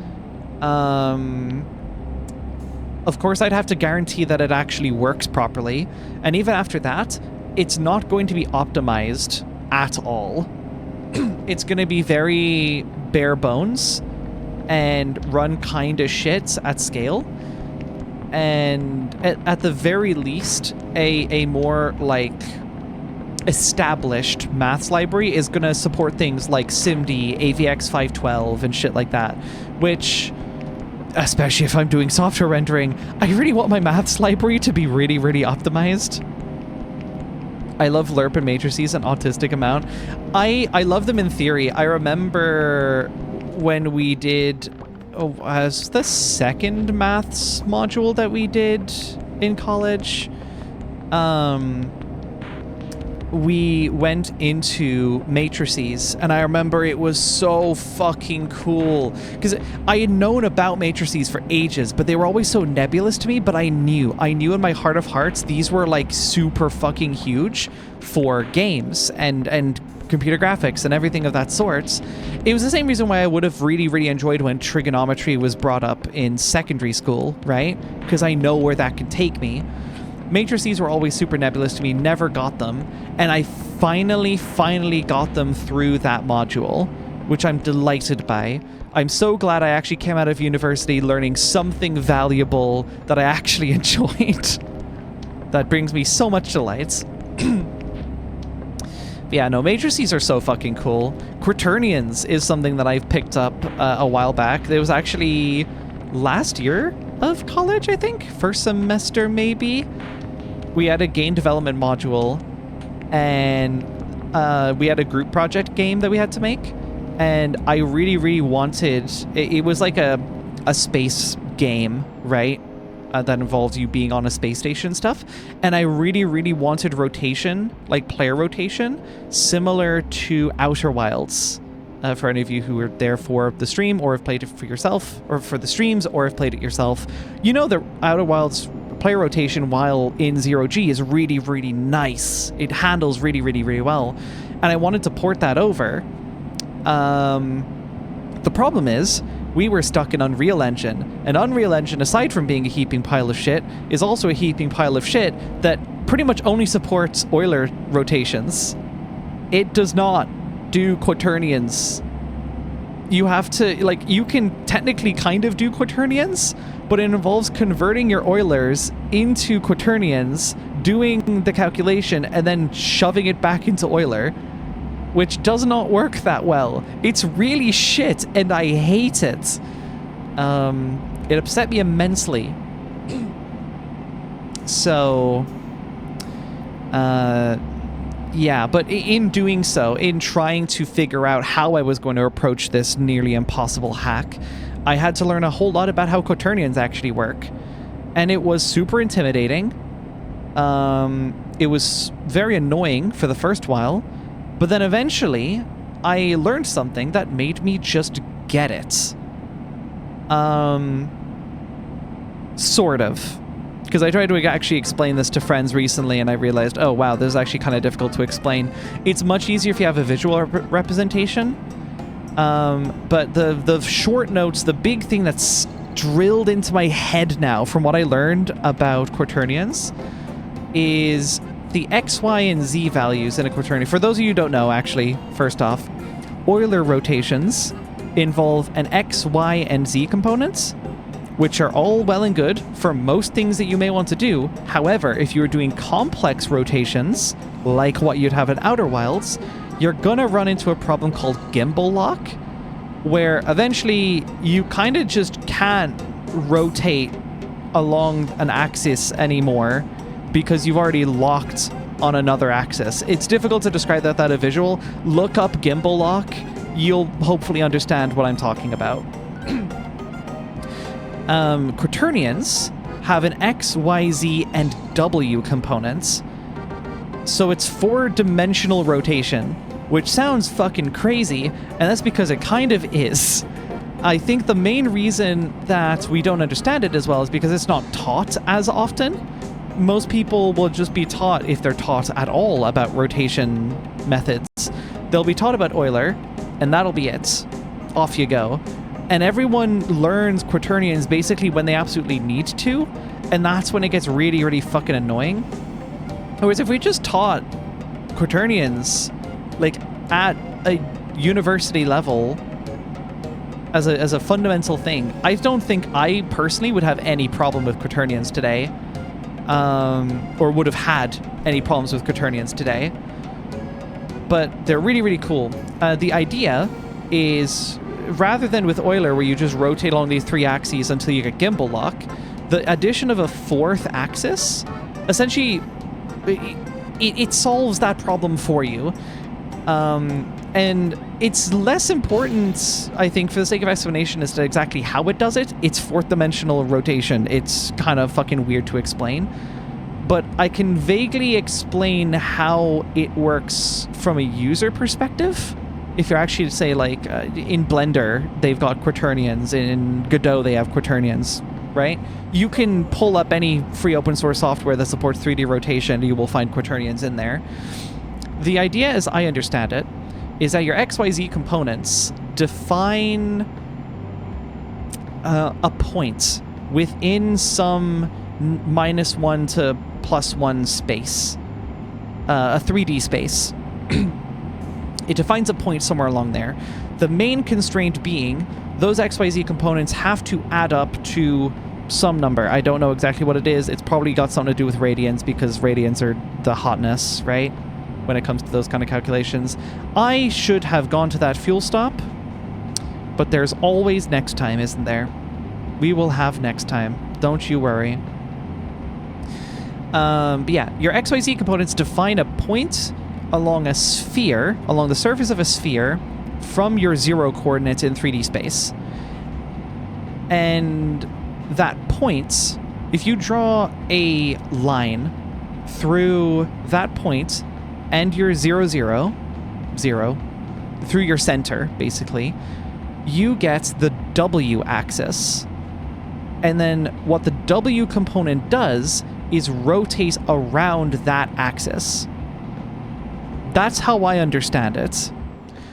of course, I'd have to guarantee that it actually works properly. And even after that, it's not going to be optimized at all. It's going to be very bare bones and run kind of shit at scale. And at the very least, a more like established maths library is going to support things like SIMD, AVX 512, and shit like that, which, especially if I'm doing software rendering, I really want my maths library to be really, really optimized. I love lerp and matrices an autistic amount. I love them in theory. I remember when we did... as the second maths module that we did in college, we went into matrices, and I remember it was so fucking cool because I had known about matrices for ages, but they were always so nebulous to me. But I knew in my heart of hearts these were like super fucking huge for games and computer graphics and everything of that sort. It was the same reason why I would have really, really enjoyed when trigonometry was brought up in secondary school, right? Because I know where that can take me. Matrices were always super nebulous to me, never got them, and I finally got them through that module, which I'm delighted by. I'm so glad I actually came out of university learning something valuable that I actually enjoyed. That brings me so much delight. Yeah, no, matrices are so fucking cool. Quaternions is something that I've picked up a while back. It was actually last year of college, I think? First semester, maybe? We had a game development module, and we had a group project game that we had to make, and I really, really wanted... It was like a space game, right? that involves you being on a space station stuff. And I really, really wanted rotation, like player rotation, similar to Outer Wilds. For any of you who are there for the stream or have played it for yourself, or for the streams, or have played it yourself, you know that Outer Wilds player rotation while in 0G is really, really nice. It handles really, really, really well. And I wanted to port that over. The problem is, we were stuck in Unreal Engine. And Unreal Engine, aside from being a heaping pile of shit, is also a heaping pile of shit that pretty much only supports Euler rotations. It does not do quaternions. You have to, like, you can technically kind of do quaternions, but it involves converting your Eulers into quaternions, doing the calculation, and then shoving it back into Euler, which does not work that well. It's really shit, and I hate it. It upset me immensely. So, yeah, but in doing so, in trying to figure out how I was going to approach this nearly impossible hack, I had to learn a whole lot about how quaternions actually work. And it was super intimidating. It was very annoying for the first while, but then eventually I learned something that made me just get it. Sort of. Because I tried to actually explain this to friends recently, and I realized, oh wow, this is actually kind of difficult to explain. It's much easier if you have a visual representation. But the short notes, the big thing that's drilled into my head now from what I learned about quaternions is the X, Y, and Z values in a quaternion. For those of you who don't know, actually, first off, Euler rotations involve an X, Y, and Z components, which are all well and good for most things that you may want to do. However, if you're doing complex rotations, like what you'd have in Outer Wilds, you're gonna run into a problem called gimbal lock, where eventually you kind of just can't rotate along an axis anymore because you've already locked on another axis. It's difficult to describe that without a visual. Look up gimbal lock. You'll hopefully understand what I'm talking about. Quaternions have an X, Y, Z, and W components. So it's 4-dimensional rotation, which sounds fucking crazy, and that's because it kind of is. I think the main reason that we don't understand it as well is because it's not taught as often. Most people will just be taught, if they're taught at all, about rotation methods. They'll be taught about Euler, and that'll be it. Off you go. And everyone learns quaternions basically when they absolutely need to, and that's when it gets really, really fucking annoying. Whereas if we just taught quaternions, like, at a university level, as a fundamental thing, I don't think I personally would have any problem with quaternions today, or would have had any problems with quaternions today. But they're really, really cool. The idea is, rather than with Euler, where you just rotate along these 3 axes until you get gimbal lock, the addition of a 4th axis, essentially, it solves that problem for you. And it's less important, I think, for the sake of explanation, as to exactly how it does it. It's 4th-dimensional rotation. It's kind of fucking weird to explain. But I can vaguely explain how it works from a user perspective. If you're actually to say, like, in Blender, they've got quaternions. In Godot, they have quaternions, right? You can pull up any free open source software that supports 3D rotation. You will find quaternions in there. The idea, as I understand it, is that your XYZ components define a point within some -1 to +1 space, a 3D space. It defines a point somewhere along there. The main constraint being those XYZ components have to add up to some number. I don't know exactly what it is. It's probably got something to do with radians, because radians are the hotness, right? When it comes to those kind of calculations. I should have gone to that fuel stop, but there's always next time, isn't there? We will have next time. Don't you worry. But yeah, your XYZ components define a point along a sphere, along the surface of a sphere, from your 0 coordinates in 3D space. And that point If you draw a line through that point and your 0, 0, 0, through your center, basically, you get the W axis. And then what the W component does is rotate around that axis. That's how I understand it.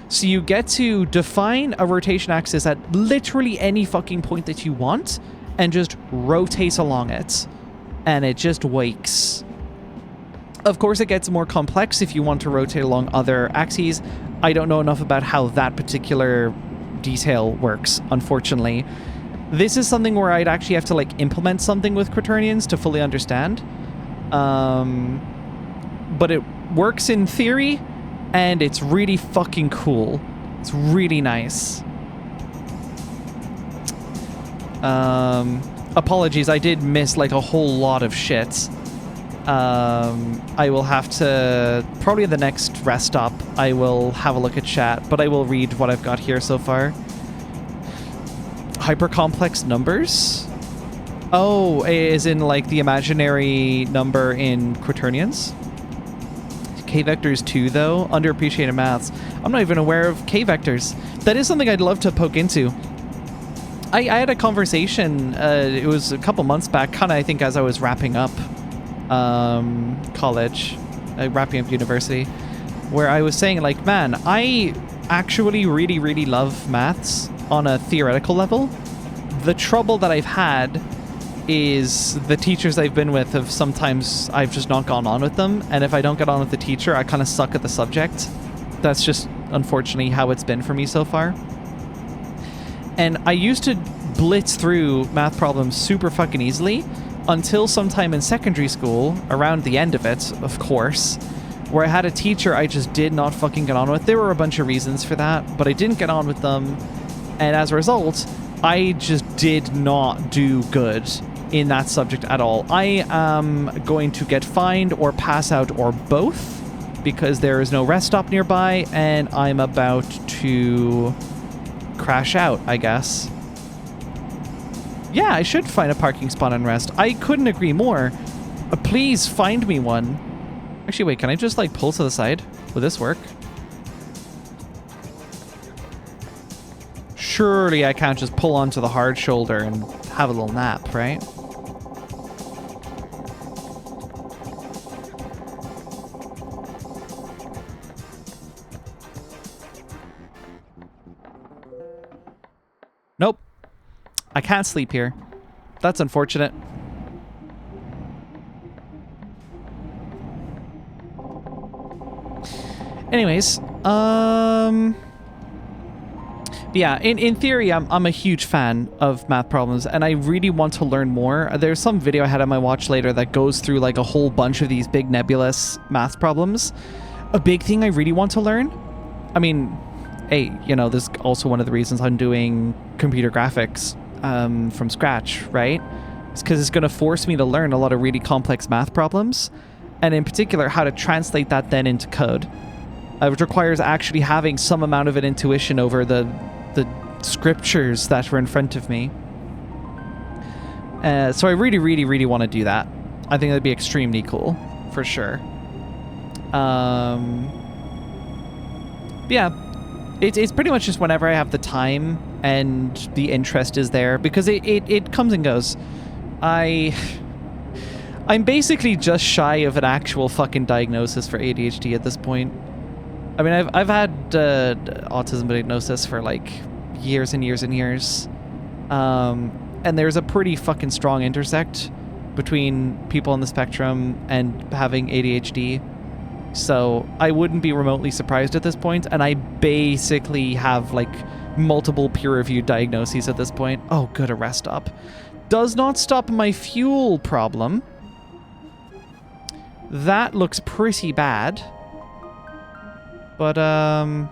So you get to define a rotation axis at literally any fucking point that you want and just rotate along it. And it just wakes. Of course, it gets more complex if you want to rotate along other axes. I don't know enough about how that particular detail works, unfortunately. This is something where I'd actually have to like implement something with quaternions to fully understand. But it works in theory, and it's really fucking cool. It's really nice. Apologies, I did miss like a whole lot of shit. I will have to, probably the next rest stop, I will have a look at chat, but I will read what I've got here so far. Hypercomplex numbers? Oh, is in like the imaginary number in quaternions? K-vectors too, though? Underappreciated maths. I'm not even aware of K-vectors. That is something I'd love to poke into. I had a conversation, it was a couple months back, kind of I think as I was wrapping up college, wrapping up university, where I was saying like, man, I actually really, really love maths on a theoretical level. The trouble that I've had is the teachers I've been with have sometimes I've just not gone on with them, and if I don't get on with the teacher, I kind of suck at the subject. That's just unfortunately how it's been for me so far. And I used to blitz through math problems super fucking easily until sometime in secondary school, around the end of it, of course, where I had a teacher I just did not fucking get on with. There were a bunch of reasons for that, but I didn't get on with them, and as a result, I just did not do good in that subject at all. I am going to get fined or pass out or both because there is no rest stop nearby, and I'm about to crash out, I guess. Yeah, I should find a parking spot and rest. I couldn't agree more. Please find me one. Actually, wait, can I just like pull to the side? Will this work? Surely I can't just pull onto the hard shoulder and have a little nap, right? Nope. I can't sleep here. That's unfortunate. Anyways, yeah, in theory, I'm a huge fan of math problems, and I really want to learn more. There's some video I had on my watch later that goes through like a whole bunch of these big nebulous math problems. A big thing I really want to learn, I mean, hey, you know, this is also one of the reasons I'm doing computer graphics from scratch, right? It's because it's going to force me to learn a lot of really complex math problems, and in particular, how to translate that then into code, which requires actually having some amount of an intuition over the scriptures that were in front of me. So I really, really, really want to do that. I think that'd be extremely cool, for sure. Yeah, it's pretty much just whenever I have the time and the interest is there, because it comes and goes. I'm basically just shy of an actual fucking diagnosis for ADHD at this point. I mean, I've had autism diagnosis for like years and years and years, and there's a pretty fucking strong intersect between people on the spectrum and having ADHD. So I wouldn't be remotely surprised at this point, and I basically have like multiple peer-reviewed diagnoses at this point. Oh, good, a rest stop. Does not stop my fuel problem. That looks pretty bad. But, I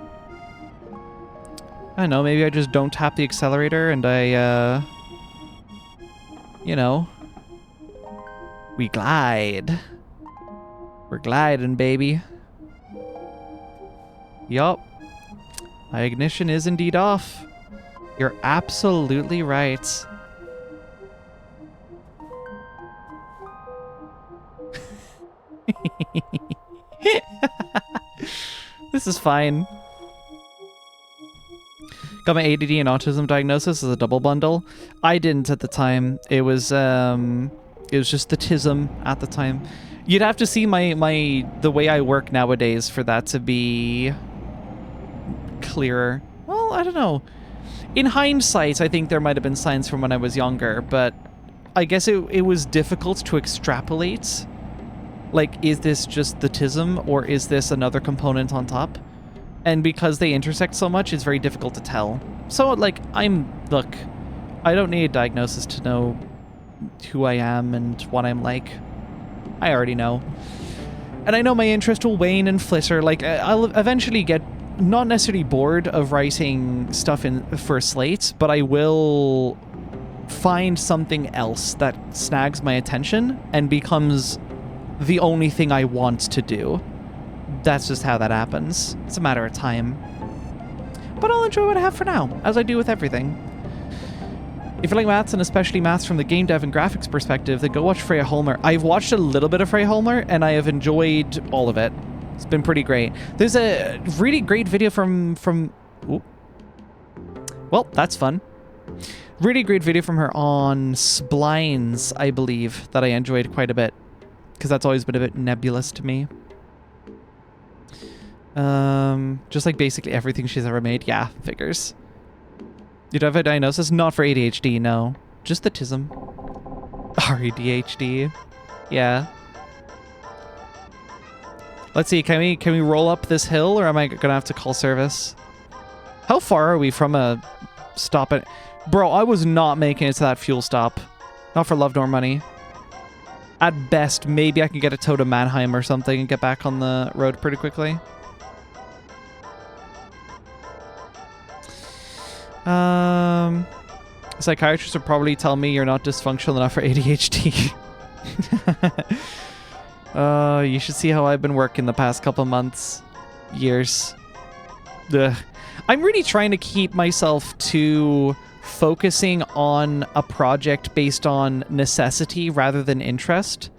don't know, maybe I just don't tap the accelerator and I, you know, we glide. We're gliding, baby. Yup. My ignition is indeed off. You're absolutely right. This is fine. Got my ADD and autism diagnosis as a double bundle. I didn't at the time. It was just the tism at the time. You'd have to see the way I work nowadays for that to be clearer. Well, I don't know. In hindsight, I think there might have been signs from when I was younger, but I guess it was difficult to extrapolate. Like, is this just the tism, or is this another component on top? And because they intersect so much, it's very difficult to tell. So, like, look, I don't need a diagnosis to know who I am and what I'm like. I already know. And I know my interest will wane and flitter. Like, I'll eventually get not necessarily bored of writing stuff for Slate, but I will find something else that snags my attention and becomes the only thing I want to do. That's just how that happens. It's a matter of time. But I'll enjoy what I have for now, as I do with everything. If you like maths, and especially maths from the game dev and graphics perspective, then go watch Freya Holmer. I've watched a little bit of Freya Holmer, and I have enjoyed all of it. It's been pretty great. There's a really great video from ooh. Well, that's fun. Really great video from her on splines, I believe, that I enjoyed quite a bit. Because that's always been a bit nebulous to me. Just like basically everything she's ever made. Yeah, figures. You don't have a diagnosis? Not for ADHD, no. Just the tism. REDHD. Yeah. Let's see, can we roll up this hill, or am I gonna have to call service? How far are we from a stop at... Bro, I was not making it to that fuel stop. Not for love nor money. At best, maybe I can get a tow to Mannheim or something and get back on the road pretty quickly. Psychiatrists would probably tell me you're not dysfunctional enough for ADHD. You should see how I've been working the past couple months. Years. Ugh. I'm really trying to keep myself to focusing on a project based on necessity rather than interest.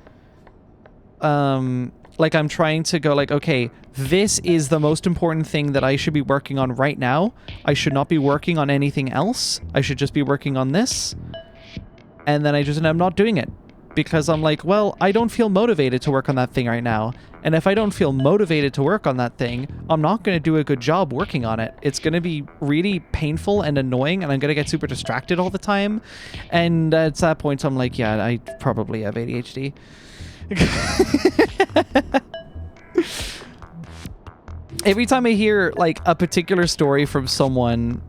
Like, I'm trying to go like, okay, this is the most important thing that I should be working on right now. I should not be working on anything else. I should just be working on this. And then I just end up not doing it. Because I'm like, well, I don't feel motivated to work on that thing right now. And if I don't feel motivated to work on that thing, I'm not going to do a good job working on it. It's going to be really painful and annoying, and I'm going to get super distracted all the time. And at that point, I'm like, yeah, I probably have ADHD. Every time I hear like a particular story from someone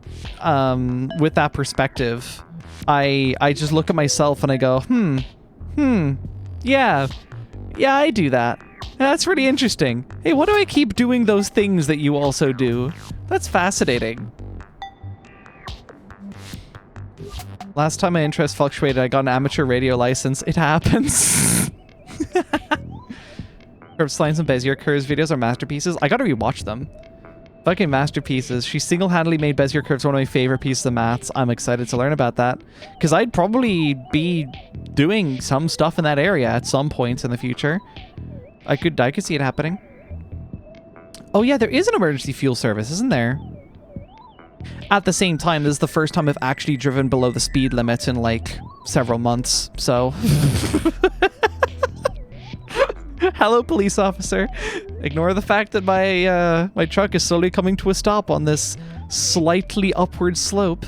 with that perspective, I just look at myself and I go, yeah, I do that. That's really interesting. Hey, why do I keep doing those things that you also do? That's fascinating. Last time my interest fluctuated, I got an amateur radio license. It happens. Slimes and Bezier Curves videos are masterpieces. I gotta rewatch them. Fucking masterpieces. She single-handedly made Bezier Curves one of my favorite pieces of maths. I'm excited to learn about that. Because I'd probably be doing some stuff in that area at some point in the future. I could see it happening. Oh yeah, there is an emergency fuel service, isn't there? At the same time, this is the first time I've actually driven below the speed limit in like several months, so... Hello, police officer. Ignore the fact that my my truck is slowly coming to a stop on this slightly upward slope.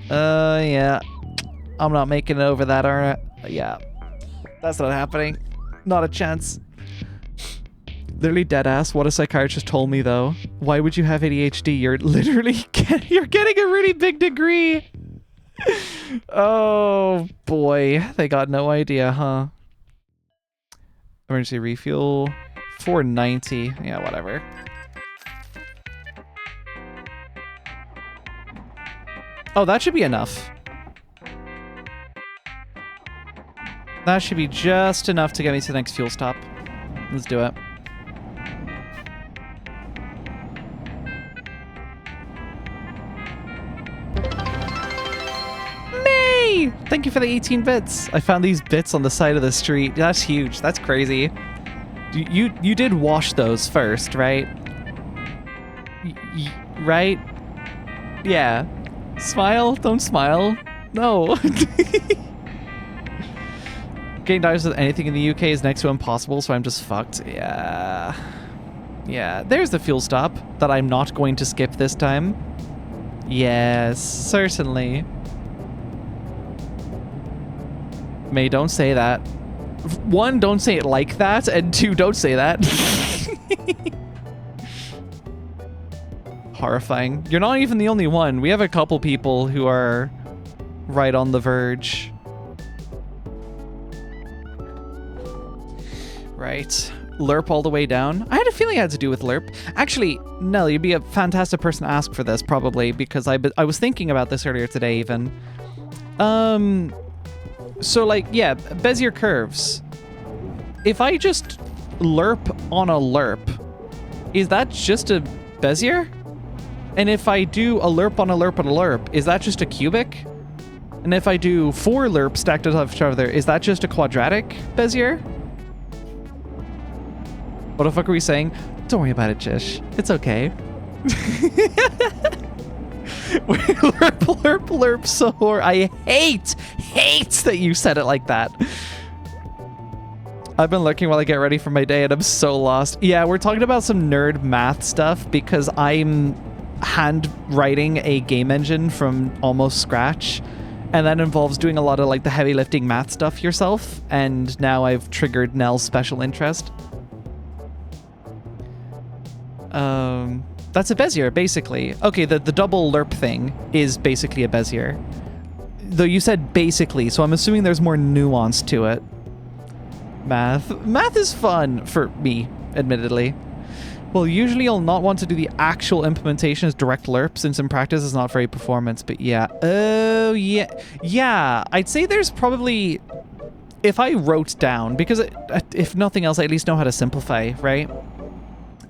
Yeah. I'm not making it over that, aren't I? Yeah. That's not happening. Not a chance. Literally dead ass. What a psychiatrist told me, though. Why would you have ADHD? You're literally you're getting a really big degree. Oh, boy. They got no idea, huh? Emergency refuel, 490. Yeah, whatever. Oh, that should be enough. That should be just enough to get me to the next fuel stop. Let's do it. Thank you for the 18 bits. I found these bits on the side of the street. That's huge. That's crazy. You did wash those first, right? Right? Yeah. Smile? Don't smile. No. Getting dives with anything in the UK is next to impossible, so I'm just fucked. Yeah. Yeah. There's the fuel stop that I'm not going to skip this time. Yes, certainly. May, don't say that. One, don't say it like that, and two, don't say that. Horrifying. You're not even the only one. We have a couple people who are right on the verge. Right. Lerp all the way down. I had a feeling it had to do with Lerp. Actually, Nell, you'd be a fantastic person to ask for this, probably, because I was thinking about this earlier today, even. So, like, yeah, Bezier curves. If I just lerp on a lerp, is that just a Bezier? And if I do a lerp on a lerp on a lerp, is that just a cubic? And if I do 4 lerps stacked on top of each other, is that just a quadratic Bezier? What the fuck are we saying? Don't worry about it, Jish. It's okay. Lerp, lerp, lerp, so I hate that you said it like that. I've been lurking while I get ready for my day and I'm so lost. Yeah, we're talking about some nerd math stuff because I'm handwriting a game engine from almost scratch. And that involves doing a lot of like the heavy lifting math stuff yourself. And now I've triggered Nell's special interest. That's a Bezier, basically. Okay, the double lerp thing is basically a Bezier. Though you said basically, so I'm assuming there's more nuance to it. Math is fun for me, admittedly. Well, usually you'll not want to do the actual implementation as direct lerp, since in practice it's not very performance, but yeah. Oh, yeah. Yeah, I'd say there's probably... If I wrote down, because if nothing else, I at least know how to simplify, right?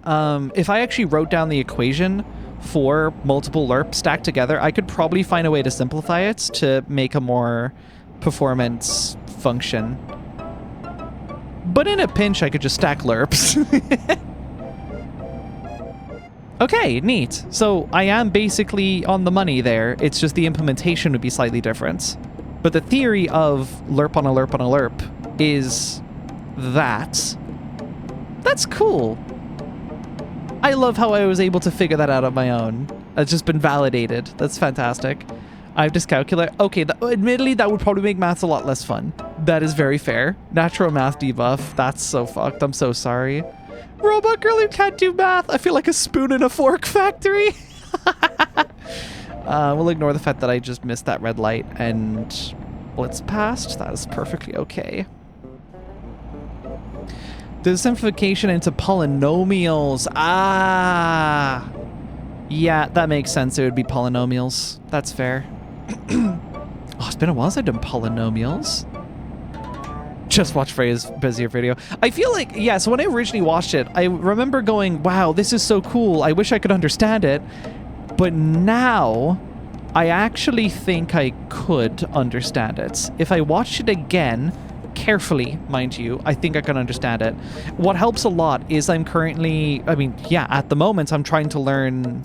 If I actually wrote down the equation for multiple lerps stacked together, I could probably find a way to simplify it to make a more performance function. But in a pinch, I could just stack lerps. Okay, neat. So I am basically on the money there. It's just the implementation would be slightly different. But the theory of lerp on a lerp on a lerp is that. That's cool. I love how I was able to figure that out on my own. It's just been validated. That's fantastic. I've discalculated. Okay, admittedly, that would probably make maths a lot less fun. That is very fair. Natural math debuff. That's so fucked. I'm so sorry. Robot girl who can't do math. I feel like a spoon in a fork factory. We'll ignore the fact that I just missed that red light and blitz past. That is perfectly okay. The simplification into polynomials. Ah. Yeah, that makes sense. It would be polynomials. That's fair. Oh, it's been a while since I've done polynomials. Just watch Freya's Bezier video. I feel like, yeah, so when I originally watched it, I remember going, wow, this is so cool. I wish I could understand it. But now, I actually think I could understand it. If I watched it again... carefully, mind you, I think I can understand it. What helps a lot is I'm currently, I mean, yeah, at the moment I'm trying to learn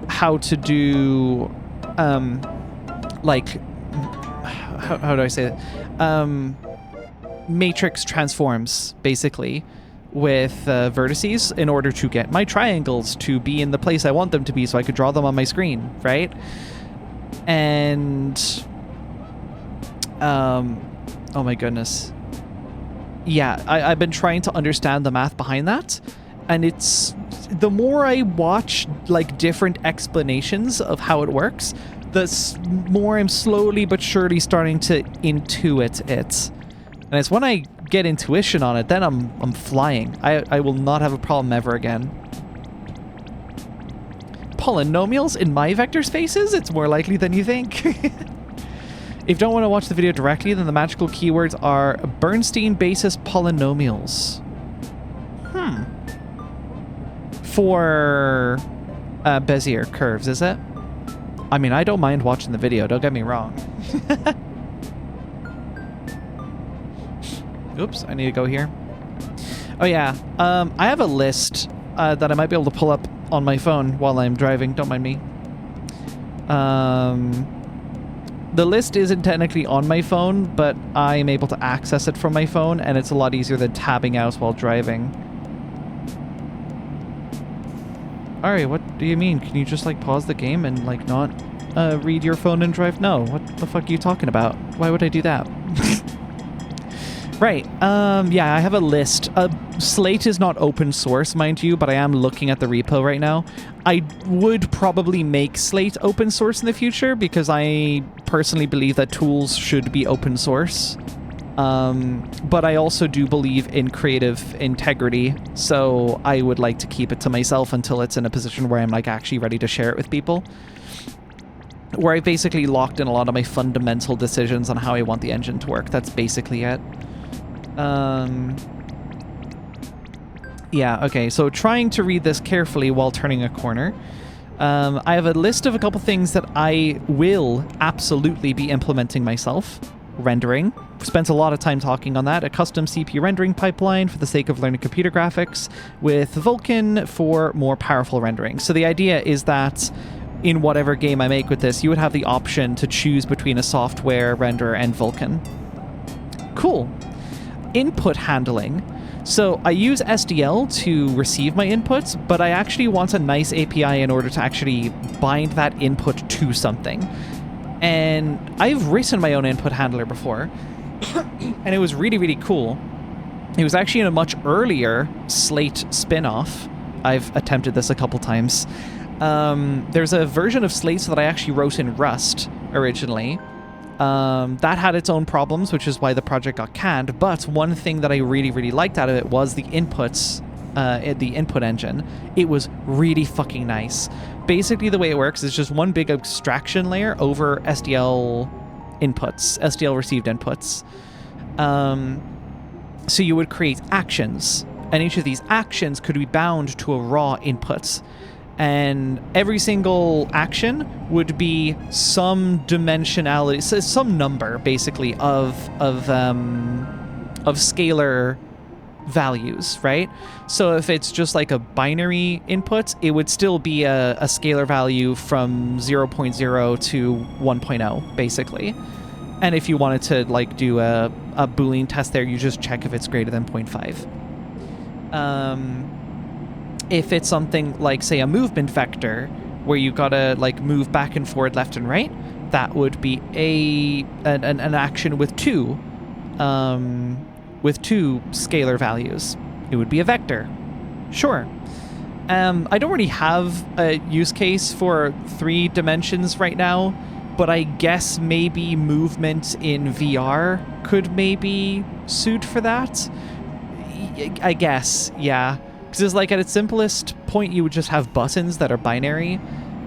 how to do like how do I say it? Matrix transforms, basically, with vertices in order to get my triangles to be in the place I want them to be so I could draw them on my screen, right? And oh my goodness. Yeah, I've been trying to understand the math behind that, and it's the more I watch like different explanations of how it works, the more I'm slowly but surely starting to intuit it. And it's when I get intuition on it, then I'm flying. I will not have a problem ever again. Polynomials in my vector spaces? It's more likely than you think. If you don't want to watch the video directly, then the magical keywords are Bernstein basis polynomials. For Bezier curves, is it? I mean, I don't mind watching the video, don't get me wrong. Oops, I need to go here. Oh yeah, I have a list that I might be able to pull up on my phone while I'm driving. Don't mind me. The list isn't technically on my phone, but I'm able to access it from my phone, and it's a lot easier than tabbing out while driving. Alright, what do you mean? Can you just, like, pause the game and, like, not read your phone and drive? No, what the fuck are you talking about? Why would I do that? Right, yeah, I have a list. Slate is not open source, mind you, but I am looking at the repo right now. I would probably make Slate open source in the future because I personally believe that tools should be open source. But I also do believe in creative integrity, so I would like to keep it to myself until it's in a position where I'm like actually ready to share it with people. Where I basically locked in a lot of my fundamental decisions on how I want the engine to work. That's basically it. Yeah, okay, so trying to read this carefully while turning a corner. I have a list of a couple things that I will absolutely be implementing myself. Rendering. Spent a lot of time talking on that. A custom CPU rendering pipeline for the sake of learning computer graphics with Vulkan for more powerful rendering. So the idea is that in whatever game I make with this, you would have the option to choose between a software renderer and Vulkan. Cool. Input handling. So I use SDL to receive my inputs, but I actually want a nice API in order to actually bind that input to something. And I've written my own input handler before, and it was really, really cool. It was actually in a much earlier Slate spin-off. I've attempted this a couple times. There's a version of Slate that I actually wrote in Rust originally. That had its own problems, which is why the project got canned. But one thing that I really, really liked out of it was the inputs, the input engine. It was really fucking nice. Basically, the way it works is just one big abstraction layer over SDL inputs, SDL received inputs. So you would create actions, and each of these actions could be bound to a raw input. And every single action would be some dimensionality, so some number basically of scalar values, right? So if it's just like a binary input, it would still be a scalar value from 0.0 to 1.0 basically. And if you wanted to like do a Boolean test there, you just check if it's greater than 0.5. If it's something like, say, a movement vector, where you gotta like move back and forward, left and right, that would be an action with two scalar values. It would be a vector. Sure. I don't really have a use case for 3 dimensions right now, but I guess maybe movement in VR could maybe suit for that. I guess, yeah. Because it's like at its simplest point, you would just have buttons that are binary,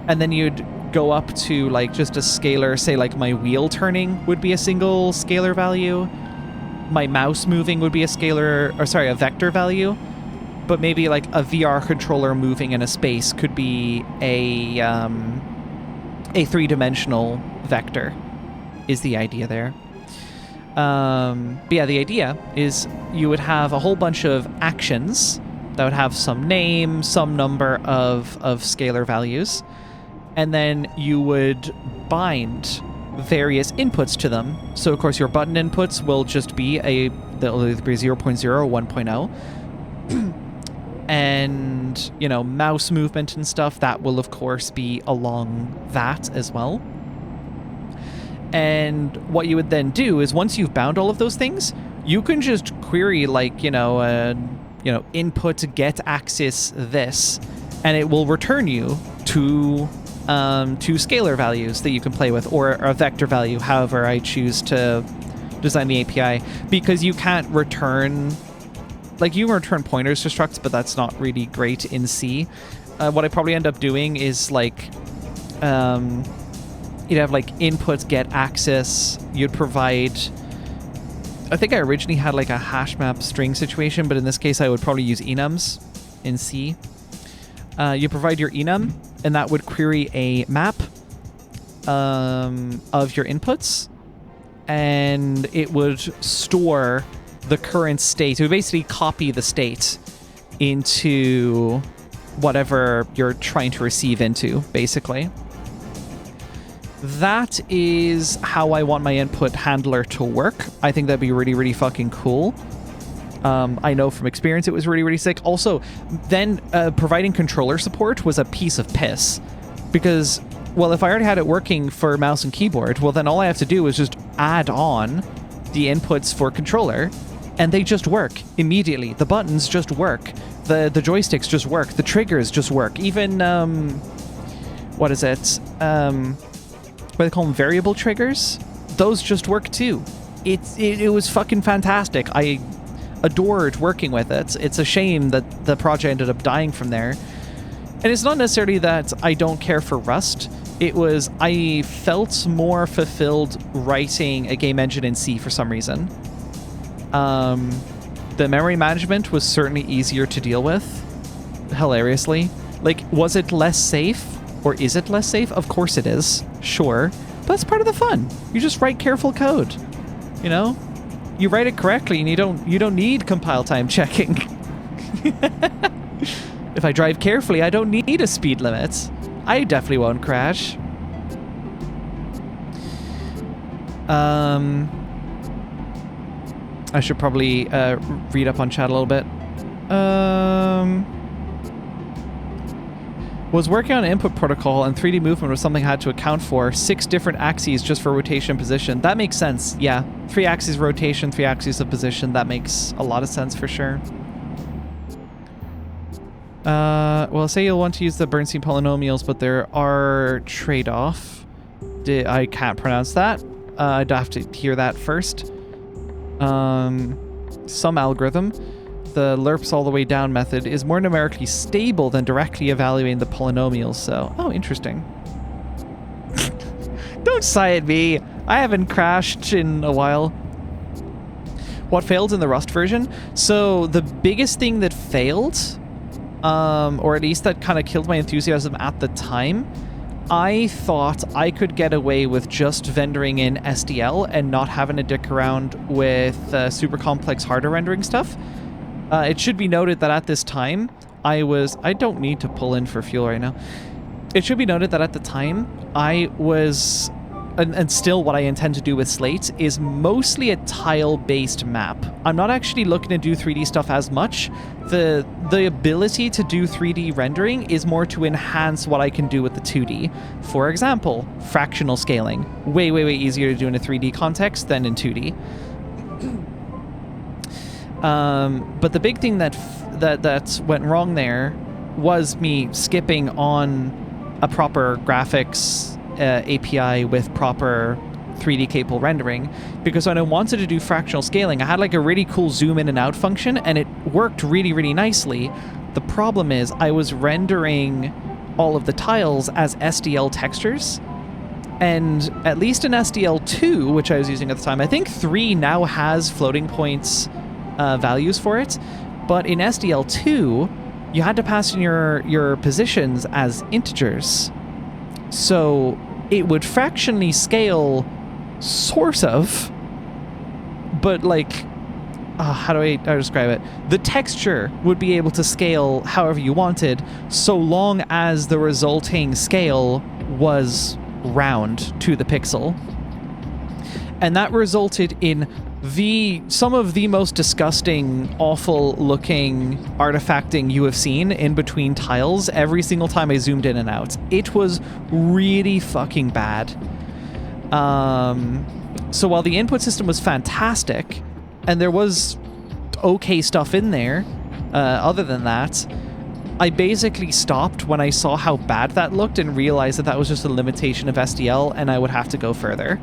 and then you'd go up to like just a scalar, say like my wheel turning would be a single scalar value, my mouse moving would be a vector value, but maybe like a VR controller moving in a space could be a 3-dimensional vector, is the idea there. But yeah, the idea is you would have a whole bunch of actions that would have some name, some number of scalar values, and then you would bind various inputs to them. So of course your button inputs will just be they'll either be 0.0 or 1.0. And, you know, mouse movement and stuff, that will of course be along that as well. And what you would then do is once you've bound all of those things, you can just query like, input get axis this, and it will return you to scalar values that you can play with, or a vector value, however I choose to design the API, because you can't return, like you can return pointers to structs, but that's not really great in C. What I probably end up doing is like, you'd have like input get axis, you'd provide, I think I originally had like a hash map string situation, but in this case I would probably use enums in C. You provide your enum, and that would query a map of your inputs, and it would store the current state. It would basically copy the state into whatever you're trying to receive into, basically. That is how I want my input handler to work. I think that'd be really, really fucking cool. I know from experience it was really, really sick. Also, then providing controller support was a piece of piss. Because, well, if I already had it working for mouse and keyboard, well, then all I have to do is just add on the inputs for controller, and they just work immediately. The buttons just work. The joysticks just work. The triggers just work. Even, what is it? What they call them, variable triggers? Those just work too. It was fucking fantastic. I adored working with it. It's a shame that the project ended up dying from there. And it's not necessarily that I don't care for Rust. It was, I felt more fulfilled writing a game engine in C for some reason. The memory management was certainly easier to deal with, hilariously. Like, was it less safe? Or is it less safe? Of course it is. Sure. But that's part of the fun. You just write careful code. You know? You write it correctly and you don't need compile time checking. If I drive carefully, I don't need a speed limit. I definitely won't crash. I should probably read up on chat a little bit. Was working on an input protocol, and 3D movement was something I had to account for. 6 different axes just for rotation and position. That makes sense, yeah. 3 axes rotation, 3 axes of position. That makes a lot of sense for sure. Well, say you'll want to use the Bernstein polynomials, but there are trade-off. I can't pronounce that. I'd have to hear that first. Some algorithm, the lerps all the way down method, is more numerically stable than directly evaluating the polynomials, so... Oh, interesting. Don't sigh at me. I haven't crashed in a while. What failed in the Rust version? So, the biggest thing that failed... or at least that kind of killed my enthusiasm at the time, I thought I could get away with just vendoring in SDL and not having to dick around with super complex hardware rendering stuff. It should be noted that at this time, I don't need to pull in for fuel right now. It should be noted that at the time, I was... And still what I intend to do with Slate is mostly a tile-based map. I'm not actually looking to do 3D stuff as much. The ability to do 3D rendering is more to enhance what I can do with the 2D. For example, fractional scaling. Way, way, way easier to do in a 3D context than in 2D. But the big thing that went wrong there was me skipping on a proper graphics API with proper 3D capable rendering, because when I wanted to do fractional scaling, I had like a really cool zoom in and out function, and it worked really, really nicely. The problem is I was rendering all of the tiles as SDL textures, and at least in SDL2, which I was using at the time, I think 3 now has floating points values for it, but in SDL2, you had to pass in your positions as integers. So it would fractionally scale, sort of, but like, how do I describe it? The texture would be able to scale however you wanted, so long as the resulting scale was round to the pixel. And that resulted in some of the most disgusting, awful looking artifacting you have seen in between tiles every single time I zoomed in and out. It was really fucking bad. So while the input system was fantastic, and there was okay stuff in there, other than that, I basically stopped when I saw how bad that looked and realized that was just a limitation of SDL and I would have to go further.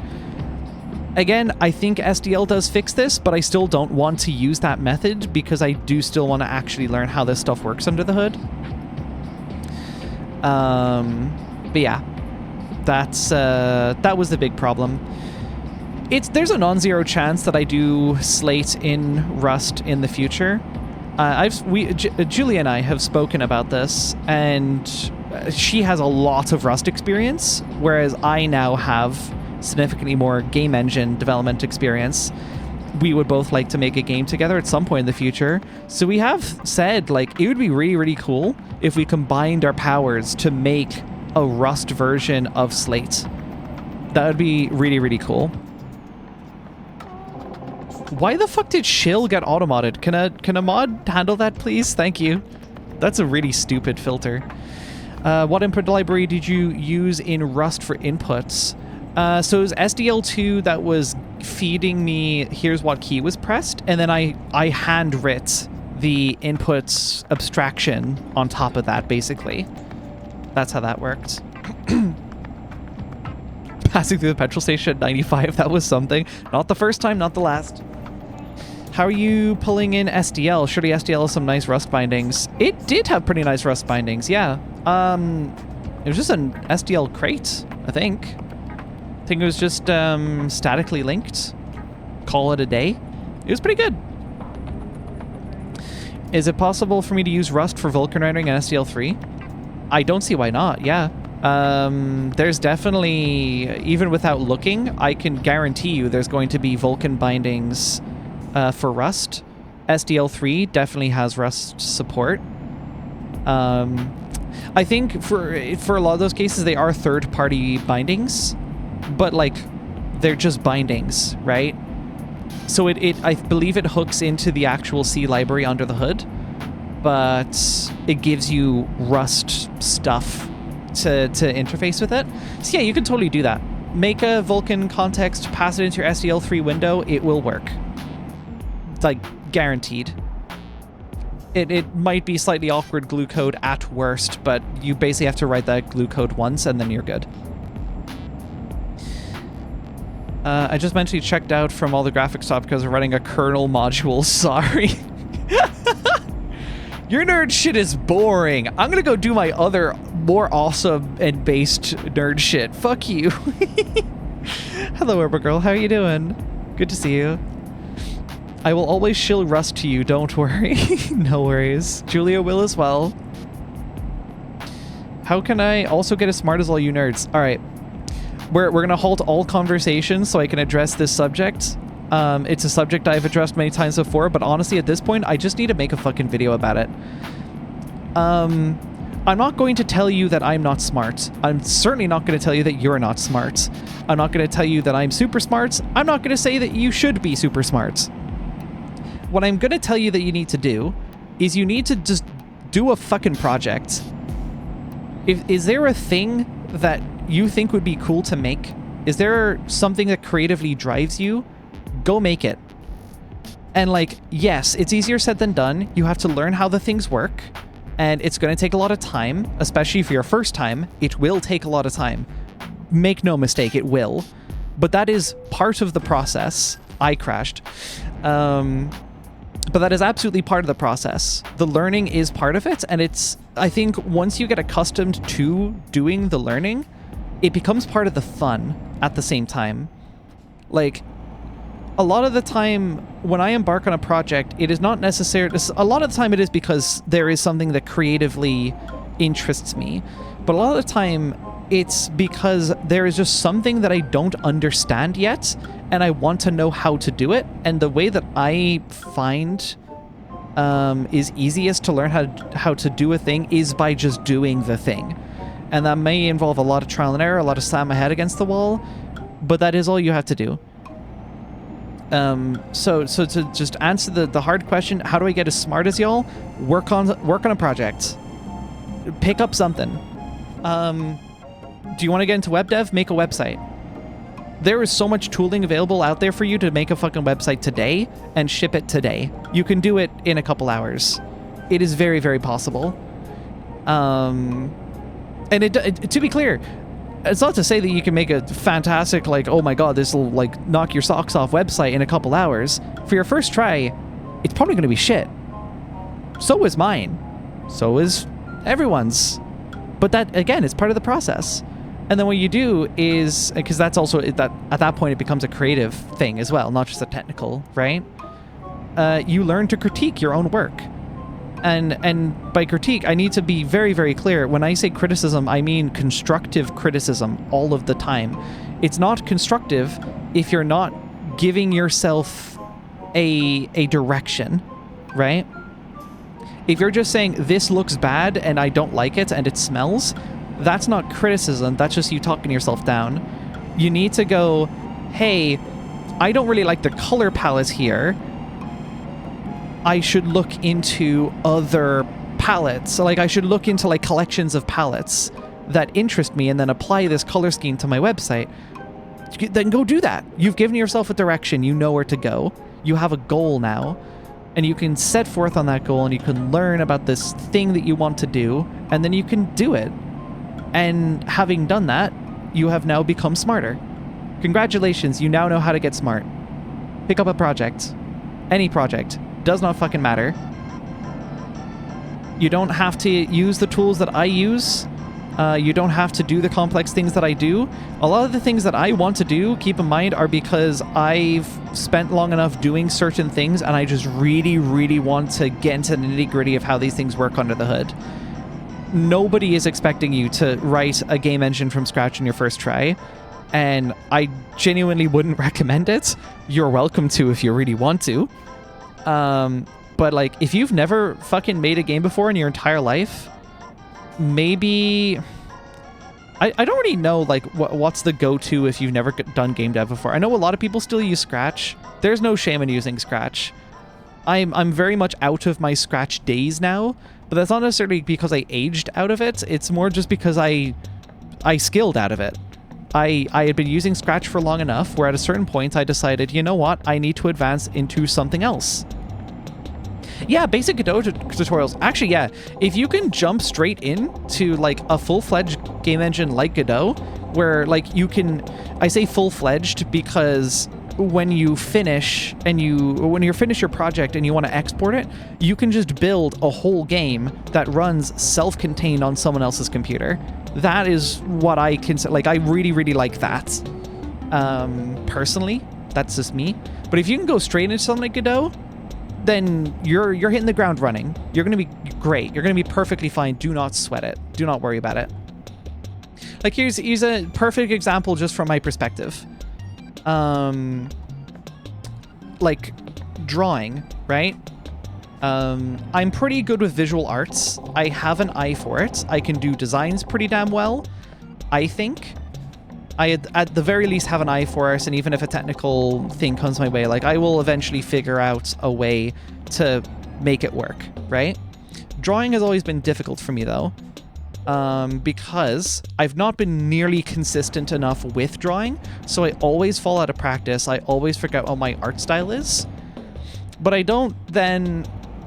Again, I think SDL does fix this, but I still don't want to use that method because I do still want to actually learn how this stuff works under the hood. But yeah, that was the big problem. There's a non-zero chance that I do Slate in Rust in the future. Julia and I have spoken about this, and she has a lot of Rust experience, whereas I now have significantly more game engine development experience. we would both like to make a game together at some point in the future. So we have said, like, it would be really, really cool if we combined our powers to make a Rust version of Slate. That would be really, really cool. Why the fuck did Shill get automodded? Can a mod handle that, please? Thank you. That's a really stupid filter. What input library did you use in Rust for inputs? So it was SDL2 that was feeding me, here's what key was pressed, and then I handwrit the inputs abstraction on top of that, basically. That's how that worked. Passing through the petrol station at 95, that was something. Not the first time, not the last. How are you pulling in SDL? Surely SDL has some nice Rust bindings. It did have pretty nice Rust bindings, yeah. It was just an SDL crate, I think. I think it was just statically linked. Call it a day. It was pretty good. Is it possible for me to use Rust for Vulkan rendering and SDL3? I don't see why not, yeah. There's definitely, even without looking, I can guarantee you there's going to be Vulkan bindings for Rust. SDL3 definitely has Rust support. I think for a lot of those cases, they are third-party bindings, but like they're just bindings, right? So I believe it hooks into the actual C library under the hood, but it gives you Rust stuff to interface with it. So yeah, you can totally do that. Make a Vulkan context, pass it into your SDL3 window, it will work. It's like guaranteed. It might be slightly awkward glue code at worst, but you basically have to write that glue code once and then you're good. I just mentally checked out from all the graphics stuff because we're running a kernel module. Sorry. Your nerd shit is boring. I'm gonna go do my other more awesome and based nerd shit. Fuck you. Hello, Urba Girl. How are you doing? Good to see you. I will always shill Rust to you. Don't worry. No worries. Julia will as well. How can I also get as smart as all you nerds? All right. We're going to halt all conversations so I can address this subject. It's a subject I've addressed many times before, but honestly, at this point, I just need to make a fucking video about it. I'm not going to tell you that I'm not smart. I'm certainly not going to tell you that you're not smart. I'm not going to tell you that I'm super smart. I'm not going to say that you should be super smart. What I'm going to tell you that you need to do is you need to just do a fucking project. Is there a thing that you think would be cool to make? Is there something that creatively drives you? Go make it. And like, yes, it's easier said than done. You have to learn how the things work, and it's going to take a lot of time, especially for your first time. It will take a lot of time. Make no mistake, it will. But that is part of the process. I crashed. But that is absolutely part of the process. The learning is part of it, and it's, I think, once you get accustomed to doing the learning, it becomes part of the fun at the same time. Like, a lot of the time when I embark on a project, it is not necessarily, a lot of the time it is because there is something that creatively interests me. But a lot of the time it's because there is just something that I don't understand yet, and I want to know how to do it. And the way that I find is easiest to learn how to do a thing is by just doing the thing. And that may involve a lot of trial and error, a lot of slam my head against the wall, but that is all you have to do. So to just answer the hard question, how do I get as smart as y'all? Work on a project. Pick up something. Do you want to get into web dev? Make a website. There is so much tooling available out there for you to make a fucking website today and ship it today. You can do it in a couple hours. It is very, very possible. And to be clear, it's not to say that you can make a fantastic, like, oh my god, this will, like, knock your socks off website in a couple hours. For your first try, it's probably going to be shit. So is mine. So is everyone's. But that, again, is part of the process. And then what you do is, because that's also, that at that point it becomes a creative thing as well, not just a technical, right? You learn to critique your own work. And by critique, I need to be very, very clear. When I say criticism, I mean constructive criticism all of the time. It's not constructive if you're not giving yourself a direction, right? If you're just saying, this looks bad and I don't like it and it smells, that's not criticism, that's just you talking yourself down. You need to go, hey, I don't really like the color palette here. I should look into other palettes. So, like, I should look into, like, collections of palettes that interest me and then apply this color scheme to my website. Then go do that. You've given yourself a direction. You know where to go. You have a goal now. And you can set forth on that goal and you can learn about this thing that you want to do, and then you can do it. And having done that, you have now become smarter. Congratulations, you now know how to get smart. Pick up a project. Any project. Does not fucking matter. You don't have to use the tools that I use. You don't have to do the complex things that I do. A lot of the things that I want to do, keep in mind, are because I've spent long enough doing certain things and I just really, really want to get into the nitty-gritty of how these things work under the hood. Nobody is expecting you to write a game engine from scratch in your first try, and I genuinely wouldn't recommend it. You're welcome to if you really want to. But, like, if you've never fucking made a game before in your entire life, maybe... I don't really know, like, what's the go-to if you've never done game dev before. I know a lot of people still use Scratch. There's no shame in using Scratch. I'm very much out of my Scratch days now, but that's not necessarily because I aged out of it. It's more just because I skilled out of it. I had been using Scratch for long enough where at a certain point I decided, you know what, I need to advance into something else. Yeah, basic Godot tutorials. Actually, yeah, if you can jump straight in to, like, a full-fledged game engine like Godot, where, like, you can... I say full-fledged because when you finish when you finish your project and you want to export it, you can just build a whole game that runs self-contained on someone else's computer. That is what I consider... Like, I really, really like that. Personally, that's just me. But if you can go straight into something like Godot, then you're hitting the ground running. You're going to be great. You're going to be perfectly fine. Do not sweat it. Do not worry about it. Like, here's a perfect example just from my perspective. Like, drawing, right? I'm pretty good with visual arts. I have an eye for it. I can do designs pretty damn well, I think. I, at the very least, have an eye for it, and even if a technical thing comes my way, like, I will eventually figure out a way to make it work, right? Drawing has always been difficult for me, though, because I've not been nearly consistent enough with drawing, so I always fall out of practice. I always forget what my art style is, but I don't then...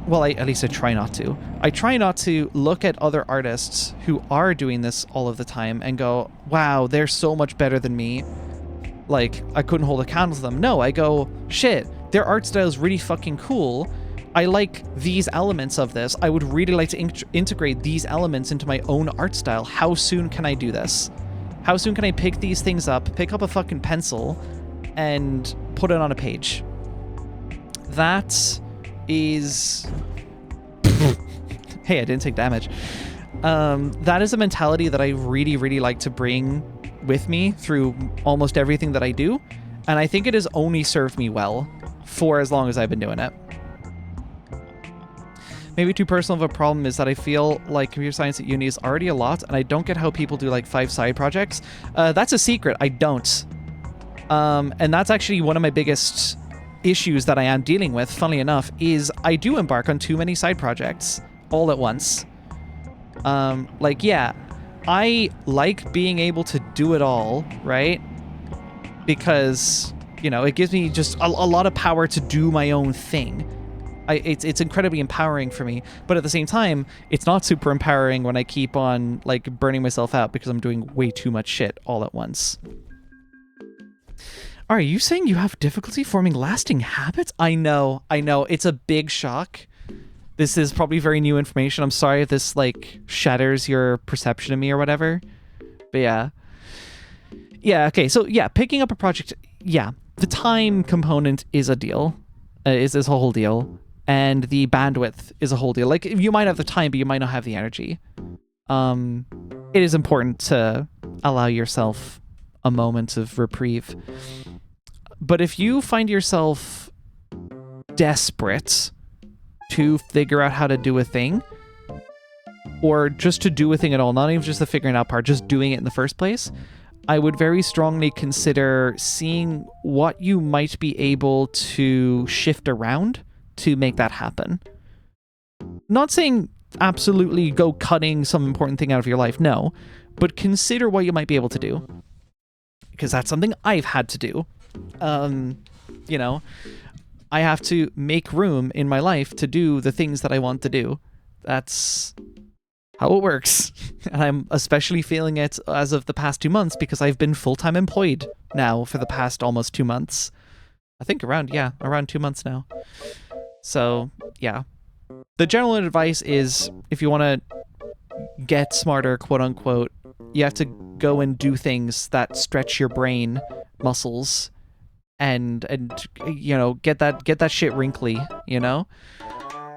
Well, at least I try not to. I try not to look at other artists who are doing this all of the time and go, wow, they're so much better than me. Like, I couldn't hold a candle to them. No, I go, shit, their art style is really fucking cool. I like these elements of this. I would really like to integrate these elements into my own art style. How soon can I do this? How soon can I pick these things up, pick up a fucking pencil, and put it on a page? That is... Hey, I didn't take damage. That is a mentality that I really, really like to bring with me through almost everything that I do, and I think it has only served me well for as long as I've been doing it. Maybe too personal of a problem is that I feel like computer science at uni is already a lot, and I don't get how people do like 5 side projects. That's a secret. I don't. And that's actually one of my biggest issues that I am dealing with, funnily enough, is I do embark on too many side projects all at once. Like, yeah, I like being able to do it all, right? Because, you know, it gives me just a lot of power to do my own thing. It's incredibly empowering for me, but at the same time, it's not super empowering when I keep on, like, burning myself out because I'm doing way too much shit all at once. Are you saying you have difficulty forming lasting habits? I know. It's a big shock. This is probably very new information. I'm sorry if this, like, shatters your perception of me or whatever. But yeah. Yeah, okay. So, yeah, picking up a project, yeah. The time component is a deal. Is a whole deal. And the bandwidth is a whole deal. Like, you might have the time, but you might not have the energy. It is important to allow yourself a moment of reprieve. But if you find yourself desperate to figure out how to do a thing, or just to do a thing at all, not even just the figuring out part, just doing it in the first place, I would very strongly consider seeing what you might be able to shift around to make that happen. Not saying absolutely go cutting some important thing out of your life, no, but consider what you might be able to do. Because that's something I've had to do. You know, I have to make room in my life to do the things that I want to do. That's how it works. And I'm especially feeling it as of the past 2 months because I've been full-time employed now for the past almost 2 months. I think around 2 months now. So, yeah. The general advice is if you want to get smarter, quote unquote, you have to go and do things that stretch your brain muscles and you know, get that shit wrinkly, you know?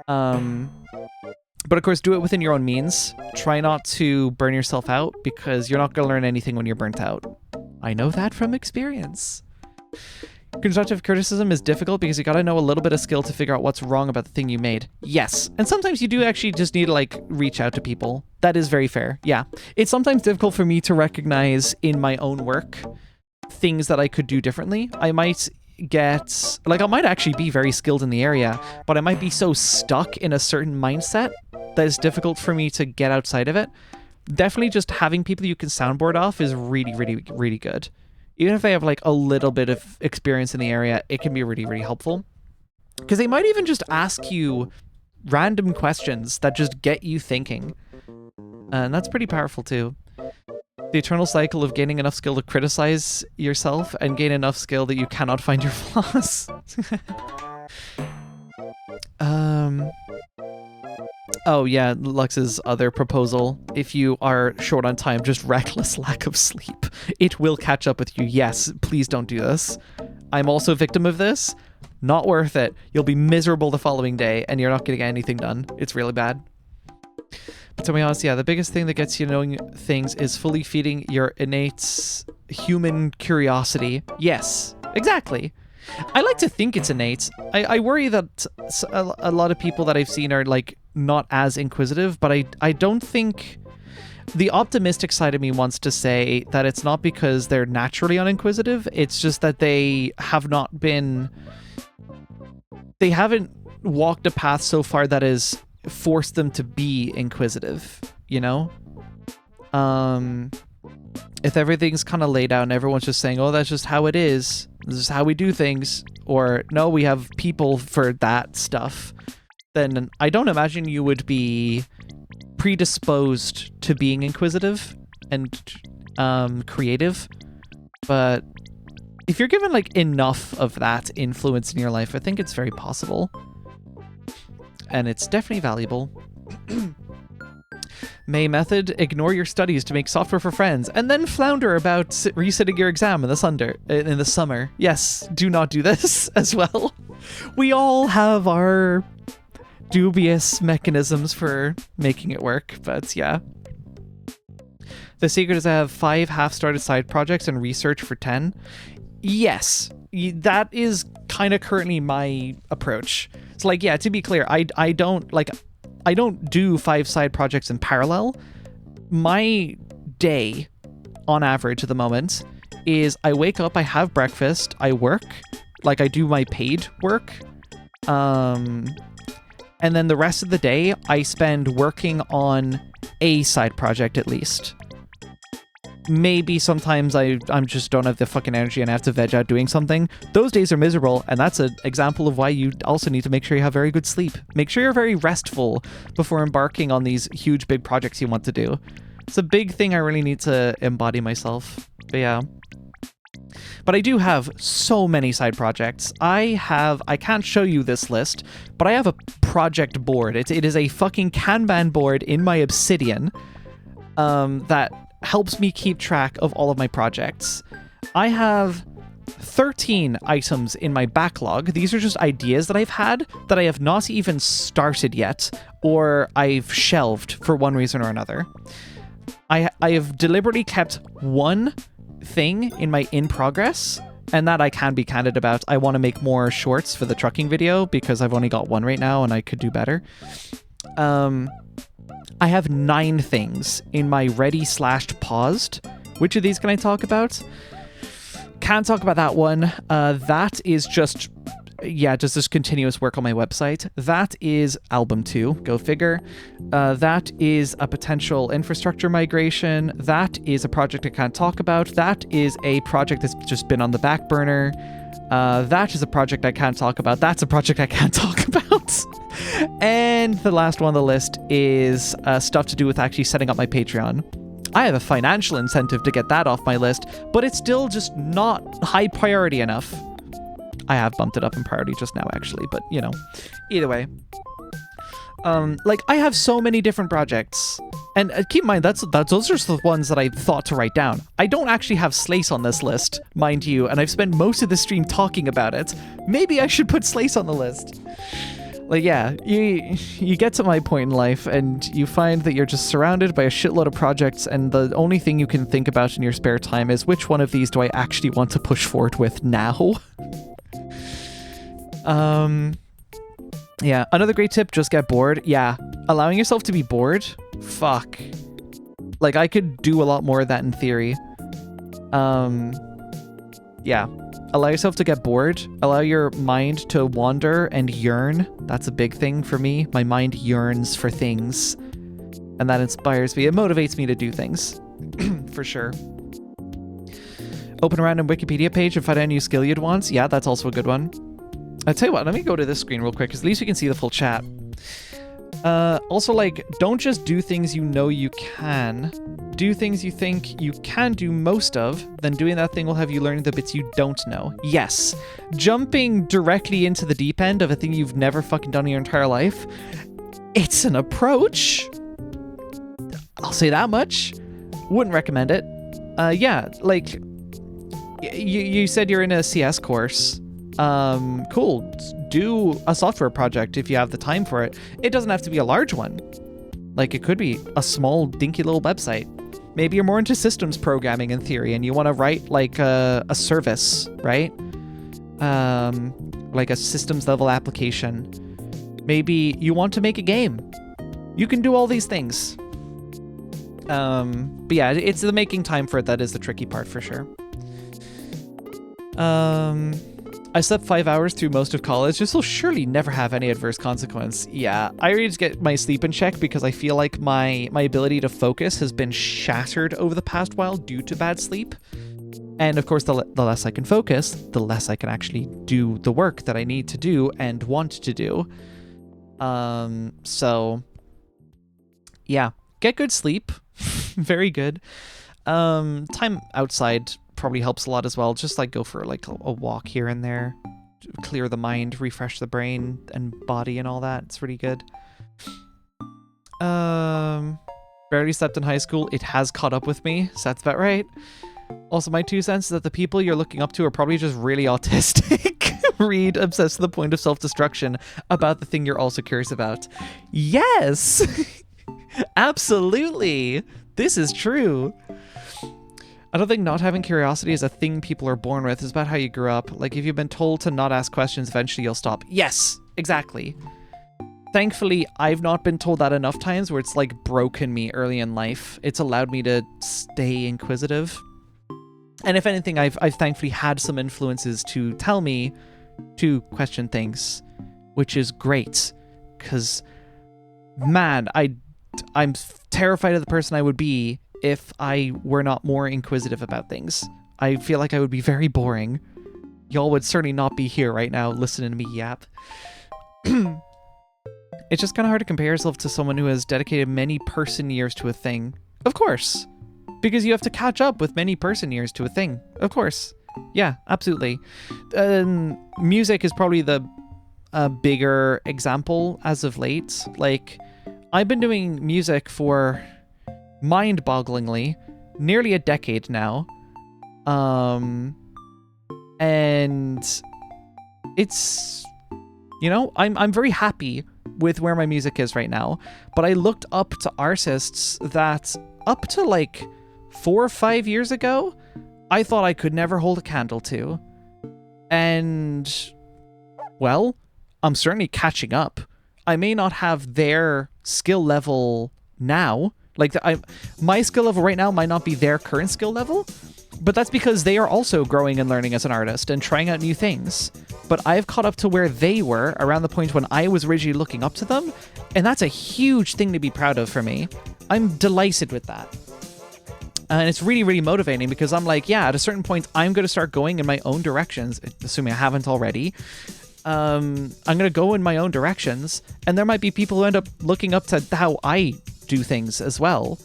But of course, do it within your own means. Try not to burn yourself out because you're not going to learn anything when you're burnt out. I know that from experience. Constructive criticism is difficult because you got to know a little bit of skill to figure out what's wrong about the thing you made. Yes. And sometimes you do actually just need to like reach out to people. That is very fair. Yeah. It's sometimes difficult for me to recognize in my own work things that I could do differently. I might actually be very skilled in the area, but I might be so stuck in a certain mindset that it's difficult for me to get outside of it. Definitely just having people you can soundboard off is really, really, really good. Even if they have like a little bit of experience in the area, it can be really, really helpful. Because they might even just ask you random questions that just get you thinking. And that's pretty powerful too. The eternal cycle of gaining enough skill to criticize yourself and gain enough skill that you cannot find your flaws. Oh yeah, Lux's other proposal. If you are short on time, just reckless lack of sleep. It will catch up with you. Yes, please don't do this. I'm also a victim of this. Not worth it. You'll be miserable the following day and you're not going to get anything done. It's really bad. But to be honest, yeah, the biggest thing that gets you knowing things is fully feeding your innate human curiosity. Yes, exactly. I like to think it's innate. I worry that a lot of people that I've seen are like not as inquisitive, but I don't think... The optimistic side of me wants to say that it's not because they're naturally uninquisitive, it's just that they have not been... They haven't walked a path so far that has forced them to be inquisitive, you know? If everything's kind of laid out and everyone's just saying, oh, that's just how it is, this is how we do things, or no, we have people for that stuff, then I don't imagine you would be predisposed to being inquisitive and creative. But if you're given like enough of that influence in your life, I think it's very possible. And it's definitely valuable. May method, ignore your studies to make software for friends, and then flounder about resitting your exam in the summer. Yes, do not do this as well. We all have our dubious mechanisms for making it work, but yeah. The secret is to have 5 half-started side projects and research for 10. Yes, that is kind of currently my approach. So like, yeah, to be clear, I don't do 5 side projects in parallel. My day, on average at the moment, is I wake up, I have breakfast, I work, like I do my paid work, and then the rest of the day I spend working on a side project at least. Maybe sometimes I'm just don't have the fucking energy and I have to veg out doing something. Those days are miserable, and that's an example of why you also need to make sure you have very good sleep. Make sure you're very restful before embarking on these huge big projects you want to do. It's a big thing I really need to embody myself. But yeah. But I do have so many side projects. I can't show you this list, but I have a project board. It is a fucking Kanban board in my Obsidian that helps me keep track of all of my projects. I have 13 items in my backlog. These are just ideas that I've had that I have not even started yet, or I've shelved for one reason or another. I have deliberately kept one thing in my in progress And that I can be candid about. I want to make more shorts for the trucking video because I've only got one right now and I could do better. I have 9 things in my ready/paused. Which of these can I talk about? Can't talk about that one. That is just this continuous work on my website. That is album 2, go figure. That is a potential infrastructure migration. That is a project I can't talk about. That is a project that's just been on the back burner. That is a project I can't talk about. That's a project I can't talk about. And the last one on the list is stuff to do with actually setting up my Patreon. I have a financial incentive to get that off my list, but it's still just not high priority enough. I have bumped it up in priority just now, actually, but, you know, either way. I have so many different projects, and keep in mind, those are just the ones that I thought to write down. I don't actually have Slace on this list, mind you, and I've spent most of the stream talking about it. Maybe I should put Slace on the list. You get to my point in life and you find that you're just surrounded by a shitload of projects, and the only thing you can think about in your spare time is which one of these do I actually want to push forward with now? Yeah, another great tip, just get bored. Yeah, allowing yourself to be bored? Fuck. Like, I could do a lot more of that in theory. Yeah. Allow yourself to get bored. Allow your mind to wander and yearn. That's a big thing for me. My mind yearns for things. And that inspires me. It motivates me to do things. For sure. Open a random Wikipedia page and find a new skill you'd want. Yeah, that's also a good one. I'll tell you what, let me go to this screen real quick, because at least we can see the full chat. Also, don't just do things you know you can. Do things you think you can do most of, then doing that thing will have you learning the bits you don't know. Yes. Jumping directly into the deep end of a thing you've never fucking done in your entire life, it's an approach. I'll say that much. Wouldn't recommend it. You said you're in a CS course. Cool. Do a software project if you have the time for it. It doesn't have to be a large one. It could be a small, dinky little website. Maybe you're more into systems programming in theory and you want to write a service, right? Like a systems level application. Maybe you want to make a game. You can do all these things. But yeah, it's the making time for it that is the tricky part for sure. I slept 5 hours through most of college. This will surely never have any adverse consequence. Yeah, I need to get my sleep in check because I feel like my ability to focus has been shattered over the past while due to bad sleep. And of course, the less I can focus, the less I can actually do the work that I need to do and want to do. So yeah, get good sleep. Very good. Time outside probably helps a lot as well. Just go for a walk here and there, clear the mind, refresh the brain and body and all that. It's pretty good. Barely slept in high school. It has caught up with me, so that's about right. Also, my 2 cents is that the people you're looking up to are probably just really autistic. Read obsessed to the point of self-destruction about the thing you're also curious about. Yes! Absolutely! This is true. I don't think not having curiosity is a thing people are born with. It's about how you grew up. If you've been told to not ask questions, eventually you'll stop. Yes, exactly. Thankfully, I've not been told that enough times where it's broken me early in life. It's allowed me to stay inquisitive. And if anything, I've thankfully had some influences to tell me to question things, which is great. Because, man, I'm terrified of the person I would be if I were not more inquisitive about things. I feel like I would be very boring. Y'all would certainly not be here right now listening to me yap. It's just kind of hard to compare yourself to someone who has dedicated many person years to a thing. Of course. Because you have to catch up with many person years to a thing. Of course. Yeah, absolutely. Music is probably the bigger example as of late. I've been doing music for mind-bogglingly nearly a decade now. And it's, I'm very happy with where my music is right now, but I looked up to artists that up to 4 or 5 years ago I thought I could never hold a candle to. And, well, I'm certainly catching up. I may not have their skill level now. Like, my skill level right now might not be their current skill level, but that's because they are also growing and learning as an artist and trying out new things. But I've caught up to where they were around the point when I was originally looking up to them, and that's a huge thing to be proud of for me. I'm delighted with that. And it's really, really motivating because I'm like, yeah, at a certain point, I'm going to start going in my own directions, assuming I haven't already. I'm going to go in my own directions, and there might be people who end up looking up to how I do things as well.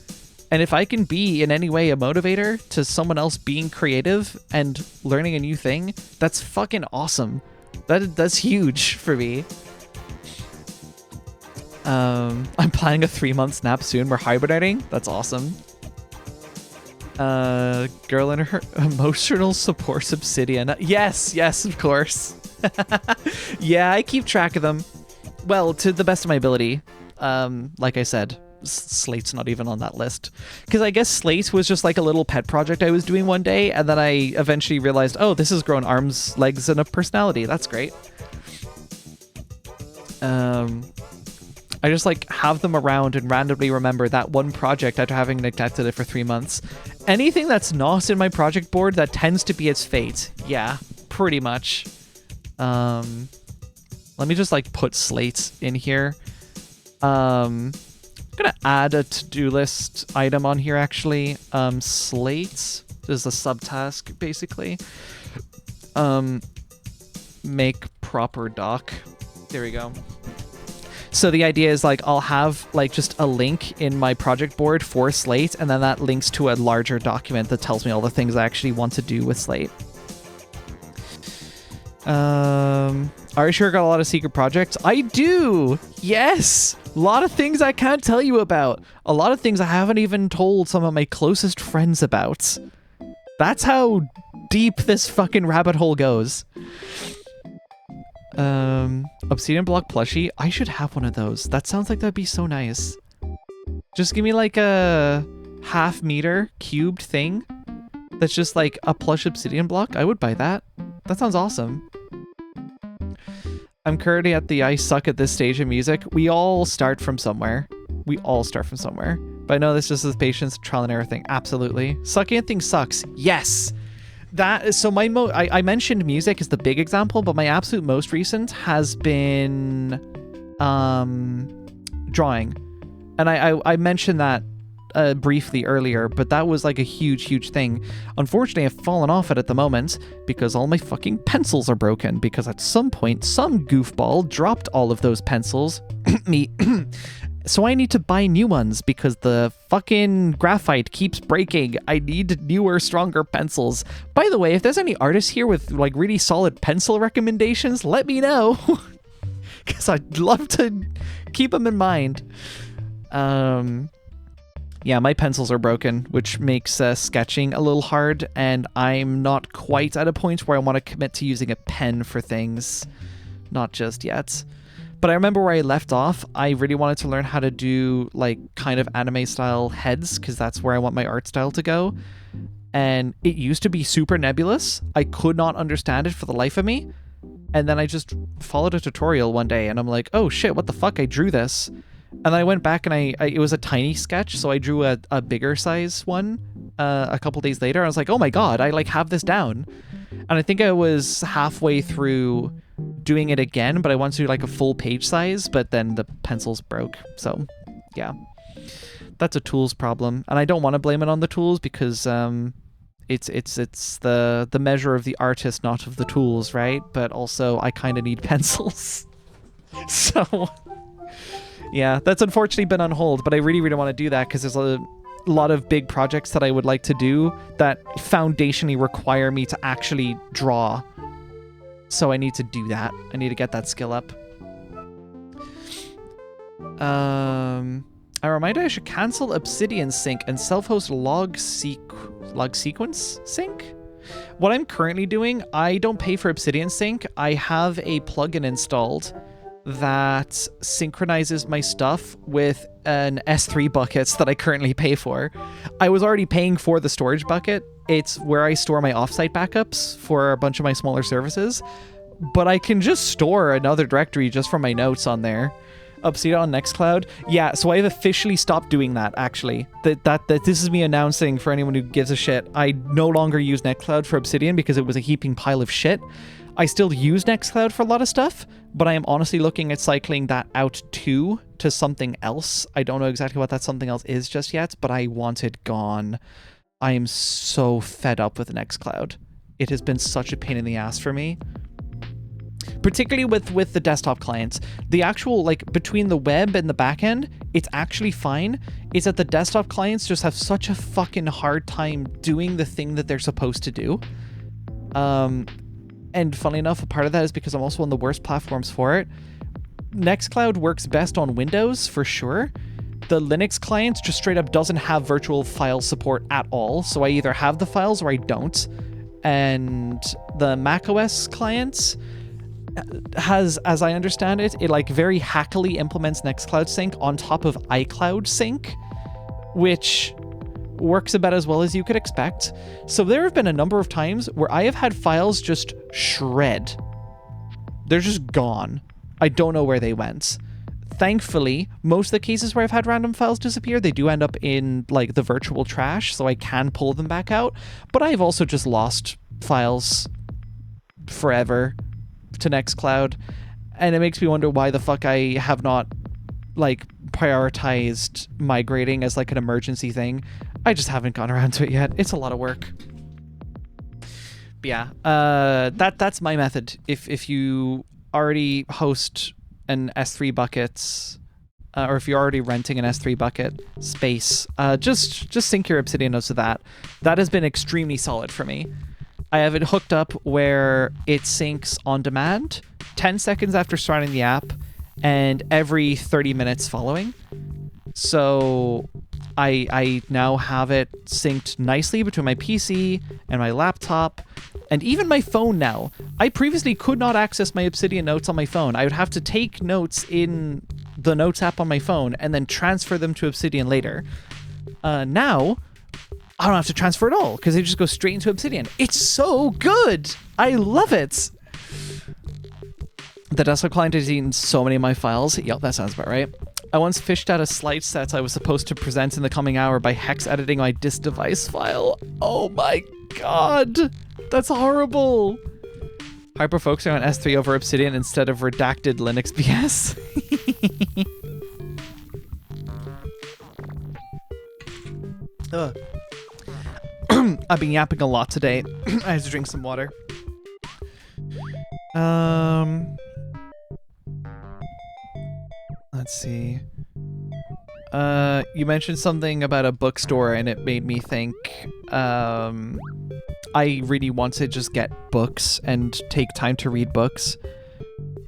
And if I can be in any way a motivator to someone else being creative and learning a new thing, that's fucking awesome. That's huge for me. I'm planning a 3-month nap soon. We're hibernating. That's awesome. Girl in her emotional support obsidian. Yes, of course. Yeah, I keep track of them. Well, to the best of my ability. Like I said, Slate's not even on that list. Because I guess Slate was just like a little pet project I was doing one day, and then I eventually realized, oh, this has grown arms, legs, and a personality. That's great. I just like have them around and randomly remember that one project after having neglected it for 3 months. Anything that's not in my project board, that tends to be its fate. Yeah, pretty much. Let me just like put slates in here. I'm gonna add a to-do list item on here actually. Slates is the subtask basically. Make proper doc. There we go. So the idea is like I'll have like just a link in my project board for Slate, and then that links to a larger document that tells me all the things I actually want to do with Slate. Are you sure got a lot of secret projects? I do! Yes! A lot of things I can't tell you about. A lot of things I haven't even told some of my closest friends about. That's how deep this fucking rabbit hole goes. Obsidian block plushie. I should have one of those. That sounds like that'd be so nice. Just give me like a half-meter cubed thing that's just like a plush obsidian block. I would buy that. That sounds awesome. I'm currently at the I suck at this stage of music. We all start from somewhere. We all start from somewhere. But I know this just is patience, trial and error thing. Absolutely. Sucking at things sucks. Yes! That is, so my I mentioned music is the big example, but my absolute most recent has been drawing. And I mentioned that briefly earlier, but that was like a huge thing. Unfortunately, I've fallen off it at the moment because all my fucking pencils are broken, because at some point some goofball dropped all of those pencils. Me. So I need to buy new ones because the fucking graphite keeps breaking. I need newer, stronger pencils. By the way, if there's any artists here with like really solid pencil recommendations, let me know. Because I'd love to keep them in mind. Yeah, my pencils are broken, which makes sketching a little hard, and I'm not quite at a point where I want to commit to using a pen for things. Not just yet. But I remember where I left off. I really wanted to learn how to do like kind of anime style heads, because that's where I want my art style to go. And it used to be super nebulous. I could not understand it for the life of me. And then I just followed a tutorial one day and I'm like, oh shit, what the fuck? I drew this. And then I went back and I it was a tiny sketch, so I drew a bigger size one a couple days later. I was like, oh my god, I like have this down. And I think I was halfway through doing it again, but I wanted to do like a full page size, but then the pencils broke. So yeah, that's a tools problem, and I don't want to blame it on the tools because it's the measure of the artist, not of the tools, right? But also I kind of need pencils. So yeah, that's unfortunately been on hold, but I really want to do that because there's a lot of big projects that I would like to do that foundationally require me to actually draw. So I need to do that. I need to get that skill up. A reminder I should cancel Obsidian Sync and self-host log sequence sync. What I'm currently doing, I don't pay for Obsidian Sync. I have a plugin installed that synchronizes my stuff with an S3 bucket that I currently pay for. I was already paying for the storage bucket. It's where I store my offsite backups for a bunch of my smaller services, but I can just store another directory just from my notes on there. Obsidian on Nextcloud. Yeah, so I've officially stopped doing that, actually. That this is me announcing for anyone who gives a shit. I no longer use Nextcloud for Obsidian because it was a heaping pile of shit. I still use Nextcloud for a lot of stuff, but I am honestly looking at cycling that out to something else. I don't know exactly what that something else is just yet, but I want it gone. I am so fed up with Nextcloud. It has been such a pain in the ass for me. Particularly with the desktop clients. The actual, like, between the web and the backend, it's actually fine. It's that the desktop clients just have such a fucking hard time doing the thing that they're supposed to do. And funnily enough, a part of that is because I'm also on the worst platforms for it. Nextcloud works best on Windows, for sure. The Linux client just straight up doesn't have virtual file support at all, so I either have the files or I don't. And the macOS clients has, as I understand it, it like very hackily implements Nextcloud Sync on top of iCloud Sync, which works about as well as you could expect. So there have been a number of times where I have had files just shred. They're just gone. I don't know where they went. Thankfully, most of the cases where I've had random files disappear, they do end up in like the virtual trash, so I can pull them back out. But I've also just lost files forever to Nextcloud, and it makes me wonder why the fuck I have not like prioritized migrating as like an emergency thing. I just haven't gone around to it yet. It's a lot of work. But yeah, that's my method. If you already host an S3 bucket, or if you're already renting an S3 bucket space, just sync your Obsidian notes to that. That has been extremely solid for me. I have it hooked up where it syncs on demand, 10 seconds after starting the app, and every 30 minutes following. So I now have it synced nicely between my PC and my laptop, and even my phone now. I previously could not access my Obsidian notes on my phone. I would have to take notes in the Notes app on my phone and then transfer them to Obsidian later. Now, I don't have to transfer at all because they just go straight into Obsidian. It's so good! I love it! The desktop client has eaten so many of my files. Yep, that sounds about right. I once fished out a slide set I was supposed to present in the coming hour by hex editing my disk device file. Oh my god! That's horrible! Hyper focusing on S3 over Obsidian instead of redacted Linux BS. I've been yapping a lot today. I have to drink some water. Let's see. You mentioned something about a bookstore and it made me think, I really want to just get books and take time to read books.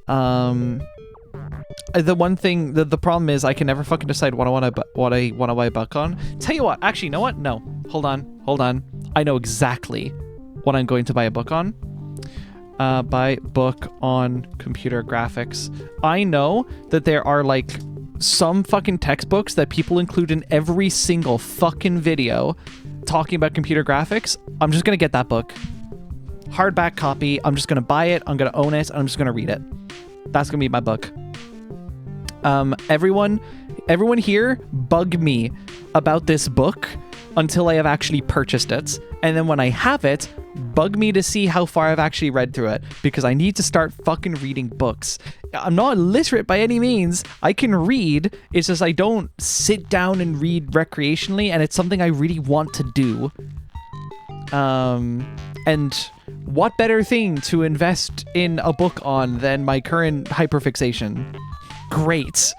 The one thing, the problem is I can never fucking decide what I want to buy a book on. Tell you what, actually, you know what? No, hold on. I know exactly what I'm going to buy a book on. Buy book on computer graphics. I know that there are like some fucking textbooks that people include in every single fucking video talking about computer graphics. I'm just gonna get that book. Hardback copy. I'm just gonna buy it. I'm gonna own it. And I'm just gonna read it. That's gonna be my book. Everyone here bug me about this book until I have actually purchased it. And then when I have it, bug me to see how far I've actually read through it, because I need to start fucking reading books. I'm not illiterate by any means. I can read. It's just I don't sit down and read recreationally, and it's something I really want to do. And what better thing to invest in a book on than my current hyperfixation? Great.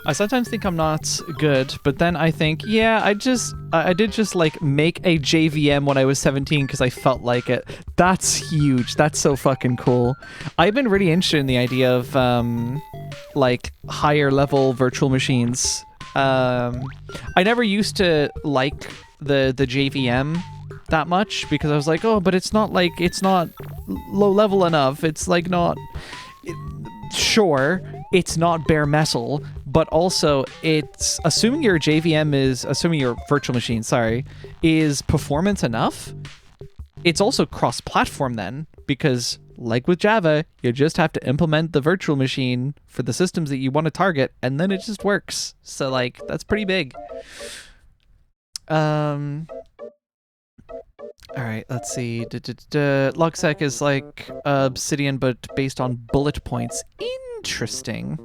I sometimes think I'm not good, but then I think, yeah, I did just like make a JVM when I was 17 because I felt like it. That's huge. That's so fucking cool. I've been really interested in the idea of like higher level virtual machines. I never used to like the JVM that much because I was like, oh, but it's not low level enough. It's like not. sure, it's not bare metal, but also it's assuming your virtual machine, is performance enough. It's also cross-platform then, because like with Java, you just have to implement the virtual machine for the systems that you want to target, and then it just works. So like, that's pretty big. All right, let's see. Logsec is like Obsidian, but based on bullet points. Interesting.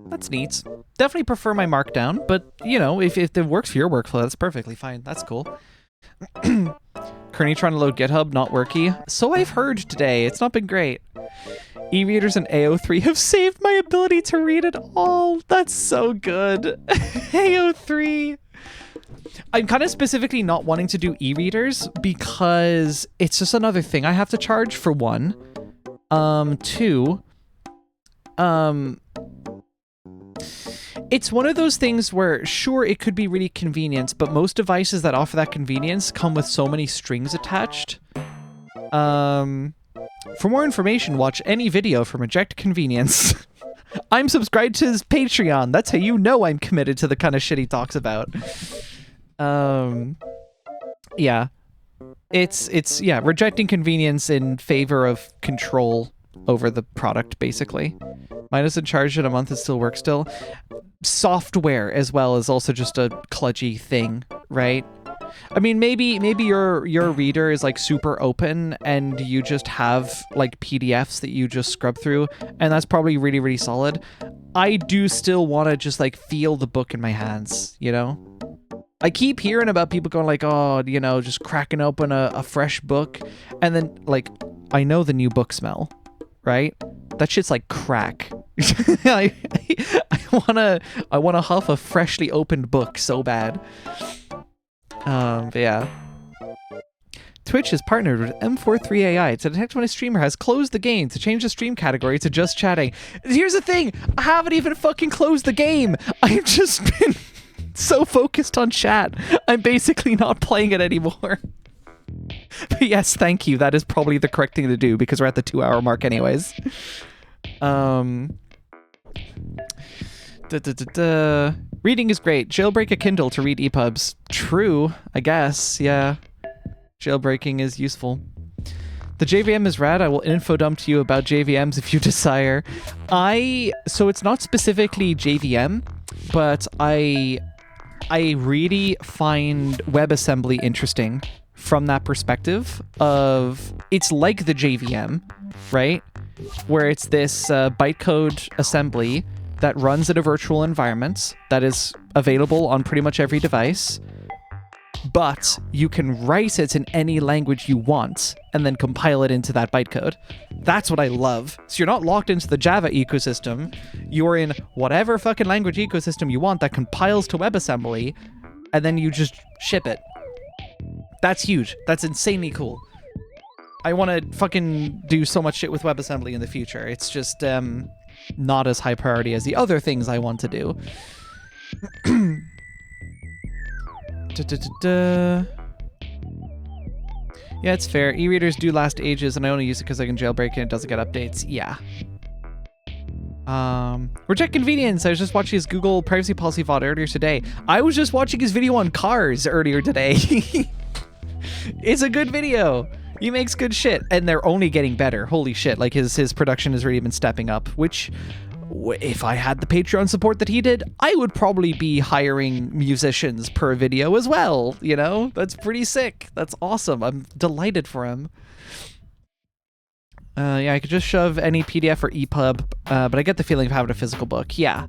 That's neat. Definitely prefer my Markdown, but you know, if it works for your workflow, that's perfectly fine. That's cool. Currently trying to load GitHub, not worky. So I've heard today. It's not been great. E-readers and AO3 have saved my ability to read it all. That's so good. AO3. I'm kind of specifically not wanting to do e-readers because it's just another thing I have to charge, for one. Two, it's one of those things where, sure, it could be really convenient, but most devices that offer that convenience come with so many strings attached. For more information, watch any video from Reject Convenience. I'm subscribed to his Patreon. That's how you know I'm committed to the kind of shit he talks about. Yeah. It's rejecting convenience in favor of control over the product, basically. Mine isn't charged in a month, it still works still. Software as well is also just a kludgy thing, right? I mean, maybe your reader is like super open and you just have like PDFs that you just scrub through, and that's probably really, really solid. I do still want to just like feel the book in my hands, you know? I keep hearing about people going like, oh, you know, just cracking open a fresh book, and then like, I know the new book smell, right? That shit's like crack. I wanna huff a freshly opened book so bad. But yeah. Twitch has partnered with M43AI to detect when a streamer has closed the game to change the stream category to just chatting. Here's the thing, I haven't even fucking closed the game. I've just been so focused on chat, I'm basically not playing it anymore. But yes, thank you. That is probably the correct thing to do because we're at the 2-hour mark anyways. Reading is great. Jailbreak a Kindle to read EPUBs. True, I guess. Yeah. Jailbreaking is useful. The JVM is rad. I will info dump to you about JVMs if you desire. So it's not specifically JVM, but I really find WebAssembly interesting from that perspective of, it's like the JVM, right? Where it's this bytecode assembly that runs in a virtual environment that is available on pretty much every device, but you can write it in any language you want and then compile it into that bytecode. That's what I love. So you're not locked into the Java ecosystem. You're in whatever fucking language ecosystem you want that compiles to WebAssembly, and then you just ship it. That's huge. That's insanely cool. I want to fucking do so much shit with WebAssembly in the future. It's just not as high priority as the other things I want to do. Yeah, it's fair. E-readers do last ages, and I only use it because I can jailbreak and it doesn't get updates. Yeah. Reject Convenience. I was just watching his Google privacy policy VOD earlier today. I was just watching his video on cars earlier today. It's a good video. He makes good shit, and they're only getting better. Holy shit, like his production has really been stepping up, which, if I had the Patreon support that he did, I would probably be hiring musicians per video as well, you know? That's pretty sick. That's awesome. I'm delighted for him. Yeah, I could just shove any PDF or EPUB, but I get the feeling of having a physical book. Yeah,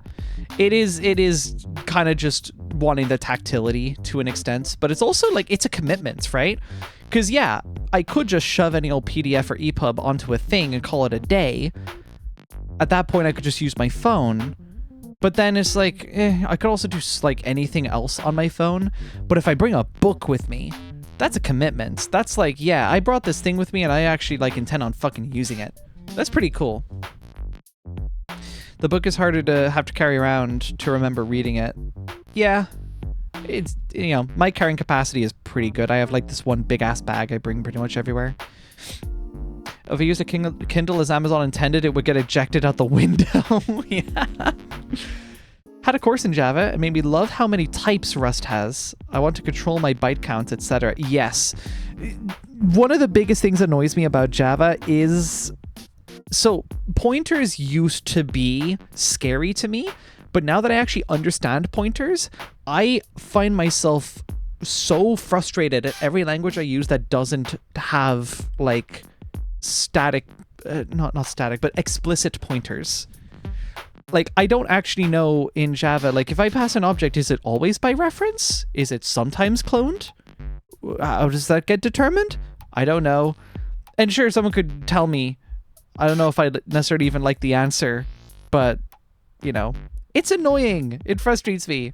it is kind of just wanting the tactility to an extent, but it's also like, it's a commitment, right? Because yeah, I could just shove any old PDF or EPUB onto a thing and call it a day. At that point, I could just use my phone. But then it's like, I could also do like anything else on my phone. But if I bring a book with me, that's a commitment. That's like, yeah, I brought this thing with me and I actually like intend on fucking using it. That's pretty cool. The book is harder to have to carry around to remember reading it. Yeah. It's, you know, my carrying capacity is pretty good. I have like this one big ass bag I bring pretty much everywhere. If I used a Kindle as Amazon intended, it would get ejected out the window. Yeah. Had a course in Java. It made me love how many types Rust has. I want to control my byte count, etc. Yes. One of the biggest things that annoys me about Java is... So, pointers used to be scary to me, but now that I actually understand pointers, I find myself so frustrated at every language I use that doesn't have, like, static... not static, but explicit pointers. Like, I don't actually know in Java, like, if I pass an object, is it always by reference? Is it sometimes cloned? How does that get determined? I don't know. And sure, someone could tell me. I don't know if I necessarily even like the answer, but, you know, it's annoying. It frustrates me.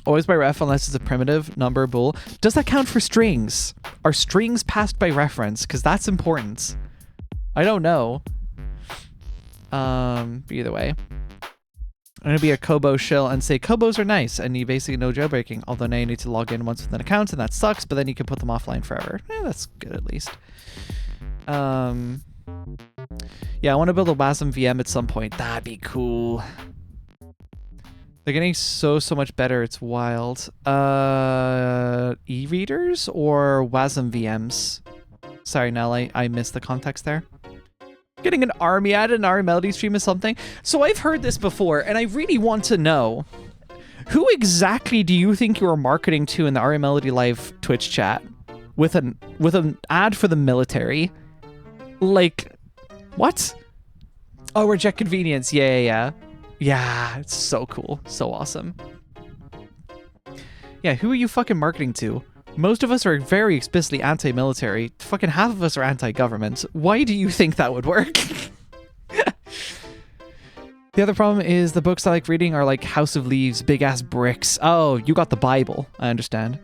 Always by ref unless it's a primitive, number, bool. Does that count for strings? Are strings passed by reference? Because that's important. I don't know. But either way, I'm going to be a Kobo shill and say Kobos are nice and you basically know jailbreaking, although now you need to log in once with an account and that sucks, but then you can put them offline forever. That's good at least. Yeah, I want to build a WASM VM at some point. That'd be cool. They're getting so much better, it's wild. E-readers or WASM VMs? Sorry, Nell, I missed the context there. Getting an army at an RE Melody stream or something. So I've heard this before, and I really want to know, who exactly do you think you are marketing to in the RE Melody Live Twitch chat with an ad for the military? Like, what? Oh, reject convenience. Yeah. Yeah, it's so cool. So awesome. Yeah, who are you fucking marketing to? Most of us are very explicitly anti-military. Fucking half of us are anti-government. Why do you think that would work? The other problem is the books I like reading are like House of Leaves, big-ass bricks. Oh, you got the Bible. I understand.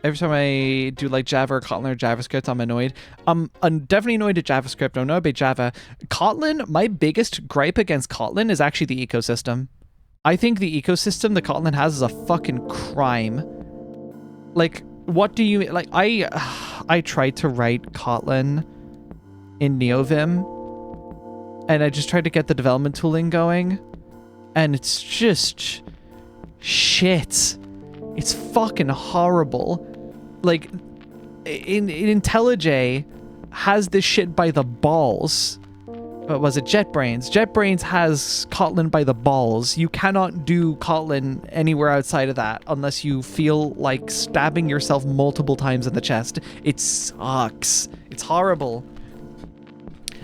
Every time I do like Java or Kotlin or JavaScript, I'm annoyed. I'm definitely annoyed at JavaScript. I'm annoyed by Java. Kotlin, my biggest gripe against Kotlin is actually the ecosystem. I think the ecosystem that Kotlin has is a fucking crime. Like, what do you... Like, I tried to write Kotlin in NeoVim, and I just tried to get the development tooling going, and it's just... shit. It's fucking horrible. Like, in IntelliJ has this shit by the balls. What was it? JetBrains. JetBrains has Kotlin by the balls. You cannot do Kotlin anywhere outside of that unless you feel like stabbing yourself multiple times in the chest. It sucks. It's horrible.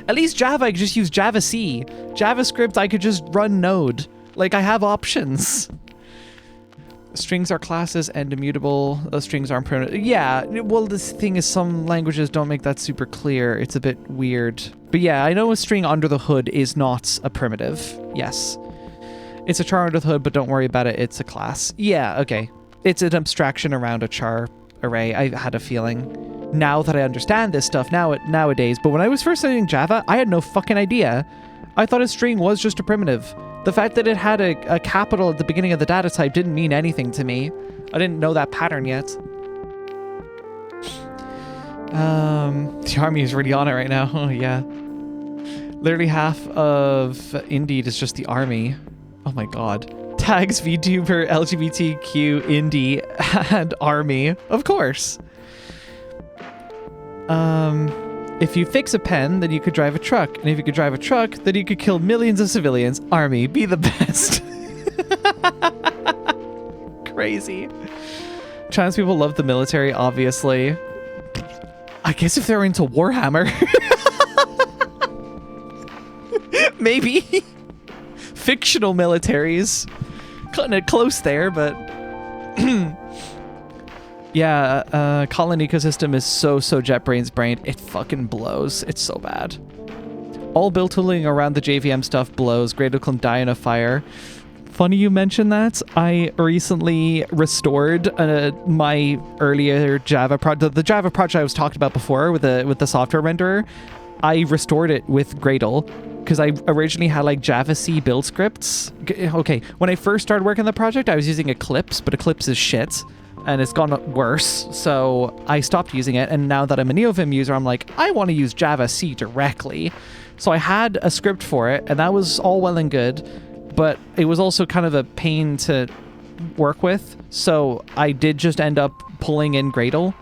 At least Java, I could just use Java-C. JavaScript, I could just run Node. Like, I have options. Strings are classes and immutable. Those strings aren't primitive. Yeah, well, this thing is some languages don't make that super clear. It's a bit weird. But yeah, I know a string under the hood is not a primitive. Yes. It's a char under the hood, but don't worry about it. It's a class. Yeah, okay. It's an abstraction around a char array. I had a feeling. Now that I understand this stuff nowadays, but when I was first studying Java, I had no fucking idea. I thought a string was just a primitive. The fact that it had a capital at the beginning of the data type didn't mean anything to me. I didn't know that pattern yet. The army is really on it right now. Oh, yeah. Literally half of Indeed is just the army. Oh my god. Tags, VTuber, LGBTQ, Indie, and army. Of course. If you fix a pen, then you could drive a truck. And if you could drive a truck, then you could kill millions of civilians. Army, be the best. Crazy. Trans people love the military, obviously. I guess if they're into Warhammer. Maybe. Fictional militaries. Cutting it close there, but... Yeah, Kotlin ecosystem is so JetBrains brained. It fucking blows. It's so bad. All build tooling around the JVM stuff blows. Gradle can die in a fire. Funny you mention that. I recently restored my earlier Java project, the Java project I was talking about before with the software renderer. I restored it with Gradle, because I originally had like Java C build scripts. Okay, when I first started working on the project, I was using Eclipse, but Eclipse is shit, and it's gone worse, so I stopped using it, and now that I'm a NeoVim user, I'm like, I want to use Java C directly. So I had a script for it, and that was all well and good, but it was also kind of a pain to work with, so I did just end up pulling in Gradle,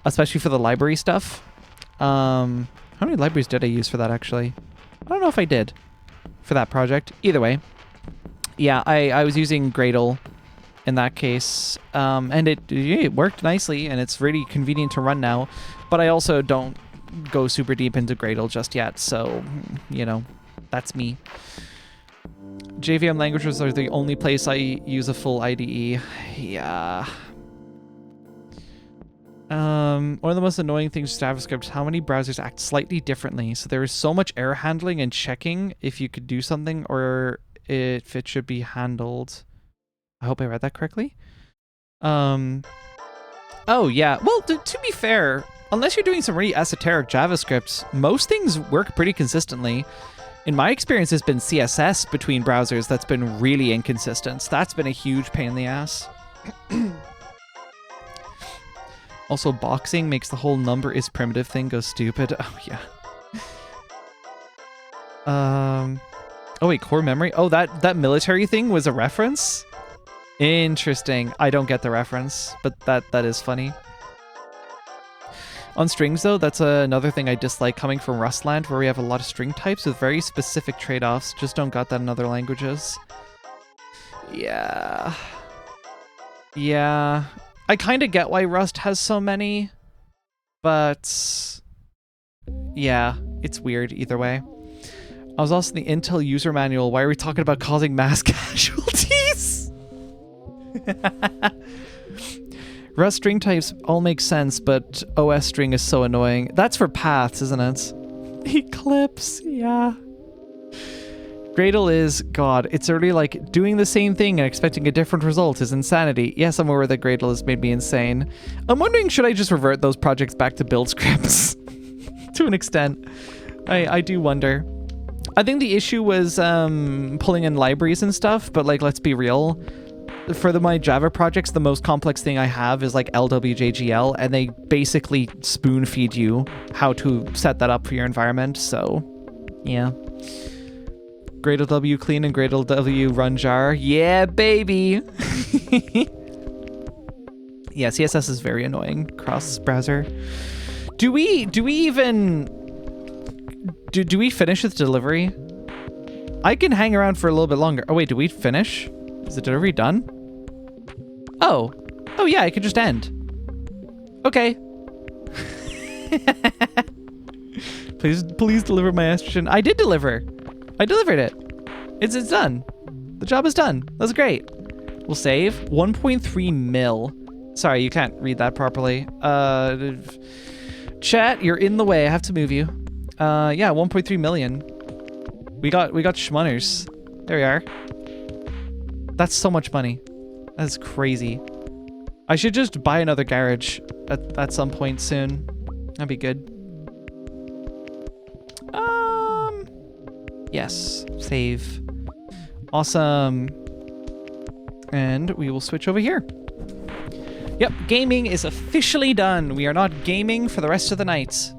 especially for the library stuff. How many libraries did I use for that, actually? I don't know if I did for that project. Either way, yeah, I was using Gradle in that case, and it worked nicely, and it's really convenient to run now, but I also don't go super deep into Gradle just yet, so, you know, that's me. JVM languages are the only place I use a full IDE. Yeah. One of the most annoying things with JavaScript is how many browsers act slightly differently. So there is so much error handling and checking if you could do something or if it should be handled. I hope I read that correctly. Oh, yeah. Well, to be fair, unless you're doing some really esoteric JavaScript, most things work pretty consistently. In my experience, it's been CSS between browsers that's been really inconsistent. That's been a huge pain in the ass. Also, boxing makes the whole number is primitive thing go stupid. Oh, yeah. Oh, wait, core memory? Oh, that military thing was a reference? Interesting. I don't get the reference, but that is funny. On strings, though, that's another thing I dislike coming from Rustland, where we have a lot of string types with very specific trade-offs. Just don't got that in other languages. Yeah. Yeah. I kind of get why Rust has so many, but yeah, it's weird either way. I was also in the Intel user manual. Why are we talking about causing mass casualties? Rust string types all make sense, but OS string is so annoying. That's for paths, isn't it? Eclipse, yeah. Gradle is, God, it's already like doing the same thing and expecting a different result is insanity. Yes, I'm aware that Gradle has made me insane. I'm wondering, should I just revert those projects back to build scripts? To an extent. I do wonder. I think the issue was pulling in libraries and stuff, but like, let's be real. For my Java projects, the most complex thing I have is like LWJGL, and they basically spoon feed you how to set that up for your environment, so yeah. Gradle W clean and Gradle W run jar. Yeah, baby! Yeah, CSS is very annoying cross-browser. Do we even... Do we finish with delivery? I can hang around for a little bit longer. Oh wait, do we finish? Is the delivery done? Oh. Oh yeah, it could just end. Okay. Please deliver my estrogen. I did deliver. I delivered it. It's done. The job is done. That's great. We'll save 1.3 mil. Sorry, you can't read that properly. Chat, you're in the way. I have to move you. Yeah, 1.3 million. We got schmunners. There we are. That's so much money. That's crazy. I should just buy another garage at some point soon. That'd be good. Yes. Save. Awesome. And we will switch over here. Yep, gaming is officially done. We are not gaming for the rest of the night.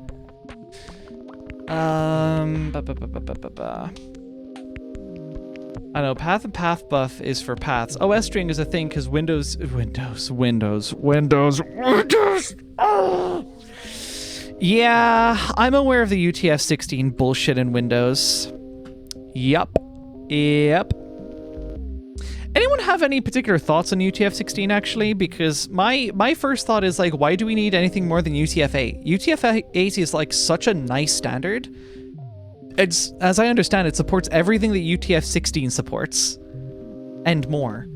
I know, path and path buff is for paths. OS string is a thing because Windows. Oh! Yeah, I'm aware of the UTF-16 bullshit in Windows. Yep. Anyone have any particular thoughts on UTF-16 actually? Because my first thought is like, why do we need anything more than UTF-8? UTF-8 is like such a nice standard. It's, as I understand, it supports everything that UTF-16 supports. And more.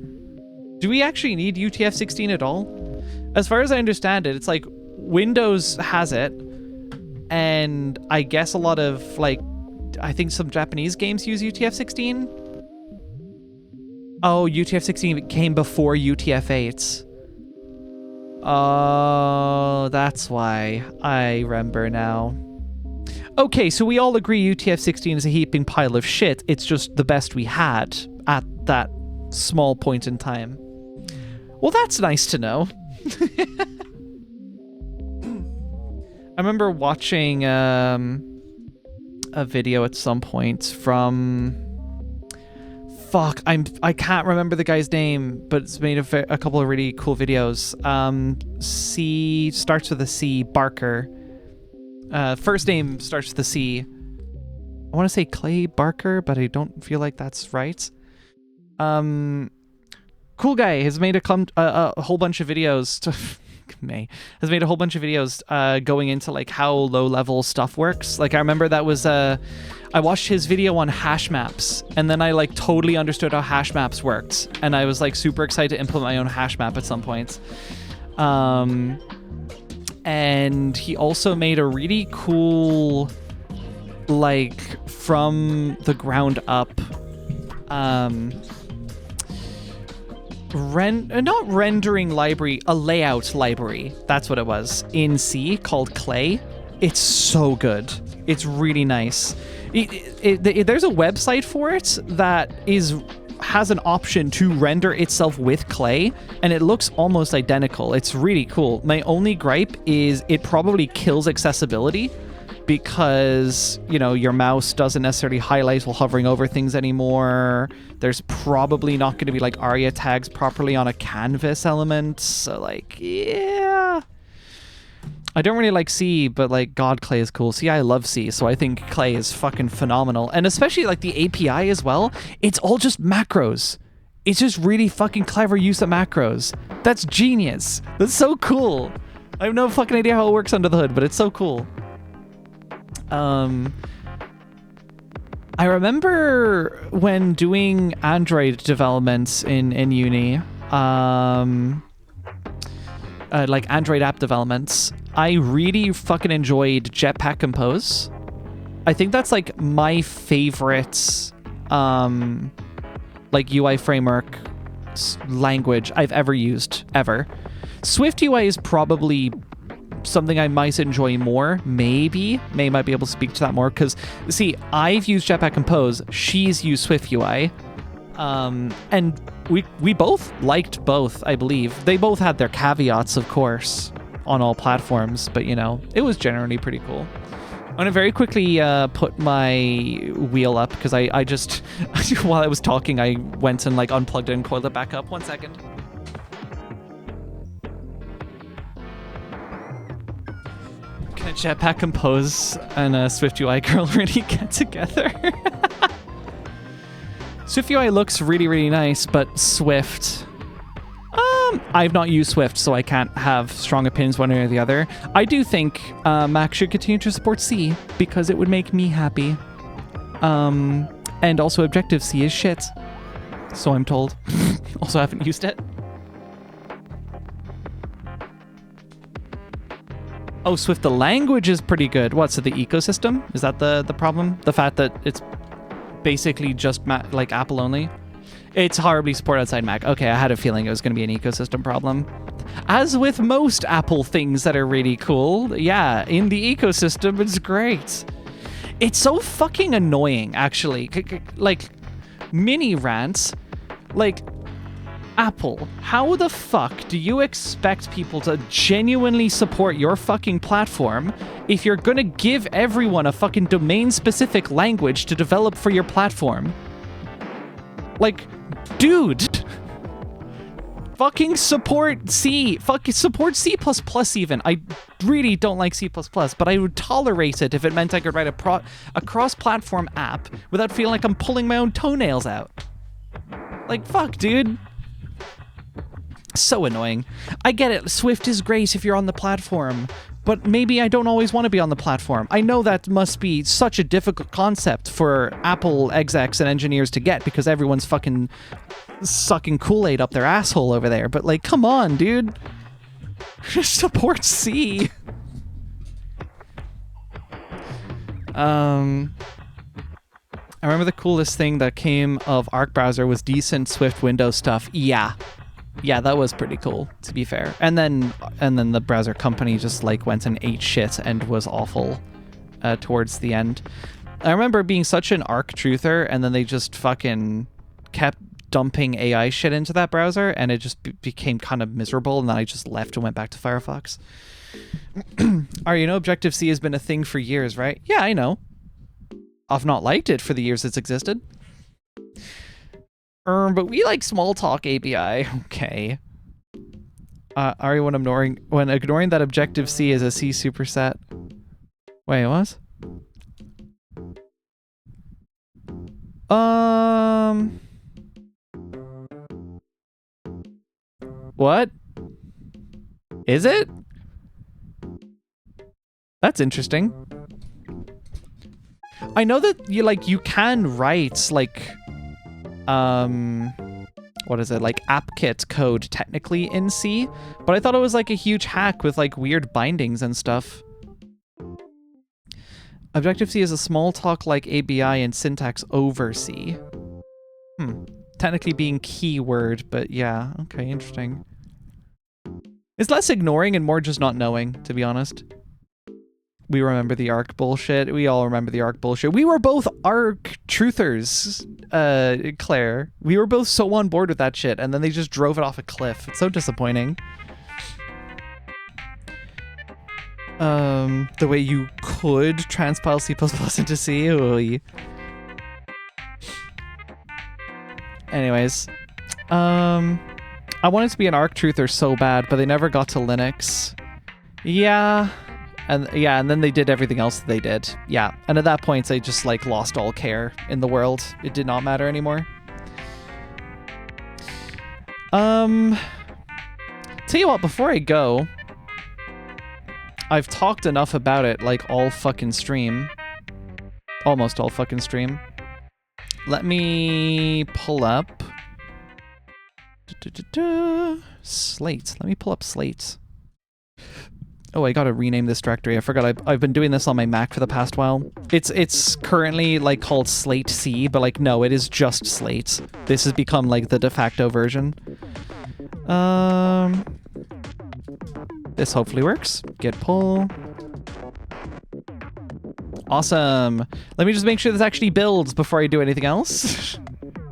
Do we actually need UTF-16 at all? As far as I understand it, it's like Windows has it. And I guess a lot of like, I think some Japanese games use UTF-16. Oh, UTF-16 came before UTF-8. Oh, that's why. I remember now. Okay, so we all agree UTF-16 is a heaping pile of shit. It's just the best we had at that small point in time. Well, that's nice to know. I remember watching a video at some point from... Fuck, I can't remember the guy's name, but it's made a couple of really cool videos. C starts with a C, Barker. First name starts with a C. I want to say Clay Barker, but I don't feel like that's right. Cool guy has made a whole bunch of videos. Has made a whole bunch of videos going into like how low level stuff works. Like I remember that was I watched his video on hash maps, and then I like totally understood how hash maps worked, and I was like super excited to implement my own hash map at some point. And he also made a really cool, like, from the ground up, not rendering library, a layout library. That's what it was, in C, called Clay. It's so good. It's really nice. There's a website for it that has an option to render itself with Clay, and it looks almost identical. It's really cool. My only gripe is it probably kills accessibility because, you know, your mouse doesn't necessarily highlight while hovering over things anymore. There's probably not going to be like ARIA tags properly on a canvas element. So like, yeah. I don't really like C, but like, God, Clay is cool. See, I love C, so I think Clay is fucking phenomenal. And especially like the API as well, it's all just macros. It's just really fucking clever use of macros. That's genius. That's so cool. I have no fucking idea how it works under the hood, but it's so cool. I remember when doing Android developments in uni, like Android app developments, I really fucking enjoyed Jetpack Compose. I think that's like my favorite like UI framework language I've ever used, ever. Swift UI is probably something I might enjoy more, maybe. May might be able to speak to that more, because, see, I've used Jetpack Compose, she's used Swift UI, and we both liked both, I believe. They both had their caveats, of course, on all platforms, but, you know, it was generally pretty cool. I'm going to very quickly put my wheel up, because I just, while I was talking, I went and, like, unplugged it and coiled it back up. 1 second. Can a Jetpack Compose and a Swift UI girl really get together? Swift UI looks really, really nice, but Swift... I've not used Swift, so I can't have strong opinions one way or the other. I do think Mac should continue to support C, because it would make me happy. And also Objective-C is shit. So I'm told. Also haven't used it. Oh, Swift the language is pretty good. What, so the ecosystem? Is that the problem? The fact that it's basically just like Apple only? It's horribly supported outside Mac. Okay, I had a feeling it was going to be an ecosystem problem. As with most Apple things that are really cool, yeah, in the ecosystem, it's great. It's so fucking annoying, actually. Like, mini rants. Like, Apple, how the fuck do you expect people to genuinely support your fucking platform if you're gonna give everyone a fucking domain-specific language to develop for your platform? Like, dude, fucking support C. Fucking support C++ even. I really don't like C++, but I would tolerate it if it meant I could write a cross-platform app without feeling like I'm pulling my own toenails out. Like, fuck, dude. So annoying. I get it. Swift is great if you're on the platform, but maybe I don't always want to be on the platform. I know that must be such a difficult concept for Apple execs and engineers to get because everyone's fucking sucking Kool-Aid up their asshole over there. But like, come on, dude. Just support C. I remember the coolest thing that came of Arc Browser was decent Swift Windows stuff. Yeah, that was pretty cool, to be fair. And then the browser company just like went and ate shit and was awful. towards the end. I remember being such an ARC truther, and then they just fucking kept dumping AI shit into that browser, and it just became kind of miserable, and then I just left and went back to Firefox. You know Objective-C has been a thing for years, right? Yeah, I know. I've not liked it for the years it's existed. But we like small talk API. Okay. Ari, when ignoring that Objective-C is a C superset. Wait, what? What? Is it? That's interesting. I know that you can write like what is it, like AppKit code technically in C, but I thought it was like a huge hack with like weird bindings and stuff. Objective-C is a small talk like ABI and syntax over C. Technically being keyword, but yeah, okay, interesting. It's less ignoring and more just not knowing, to be honest. We remember the ARC bullshit. We all remember the ARC bullshit. We were both ARC truthers, Claire. We were both so on board with that shit, and then they just drove it off a cliff. It's so disappointing. The way you could transpile C++ into C. Oy. Anyways, I wanted to be an ARC truther so bad, but they never got to Linux. Yeah. And then they did everything else that they did. Yeah. And at that point, they just like lost all care in the world. It did not matter anymore. Tell you what, before I go, I've talked enough about it like all fucking stream. Almost all fucking stream. Let me pull up Slate. Let me pull up Slate. Oh, I gotta rename this directory. I forgot I've been doing this on my Mac for the past while. It's currently like called Slate C, but like no, it is just Slate. This has become like the de facto version. This hopefully works. Git pull. Awesome. Let me just make sure this actually builds before I do anything else.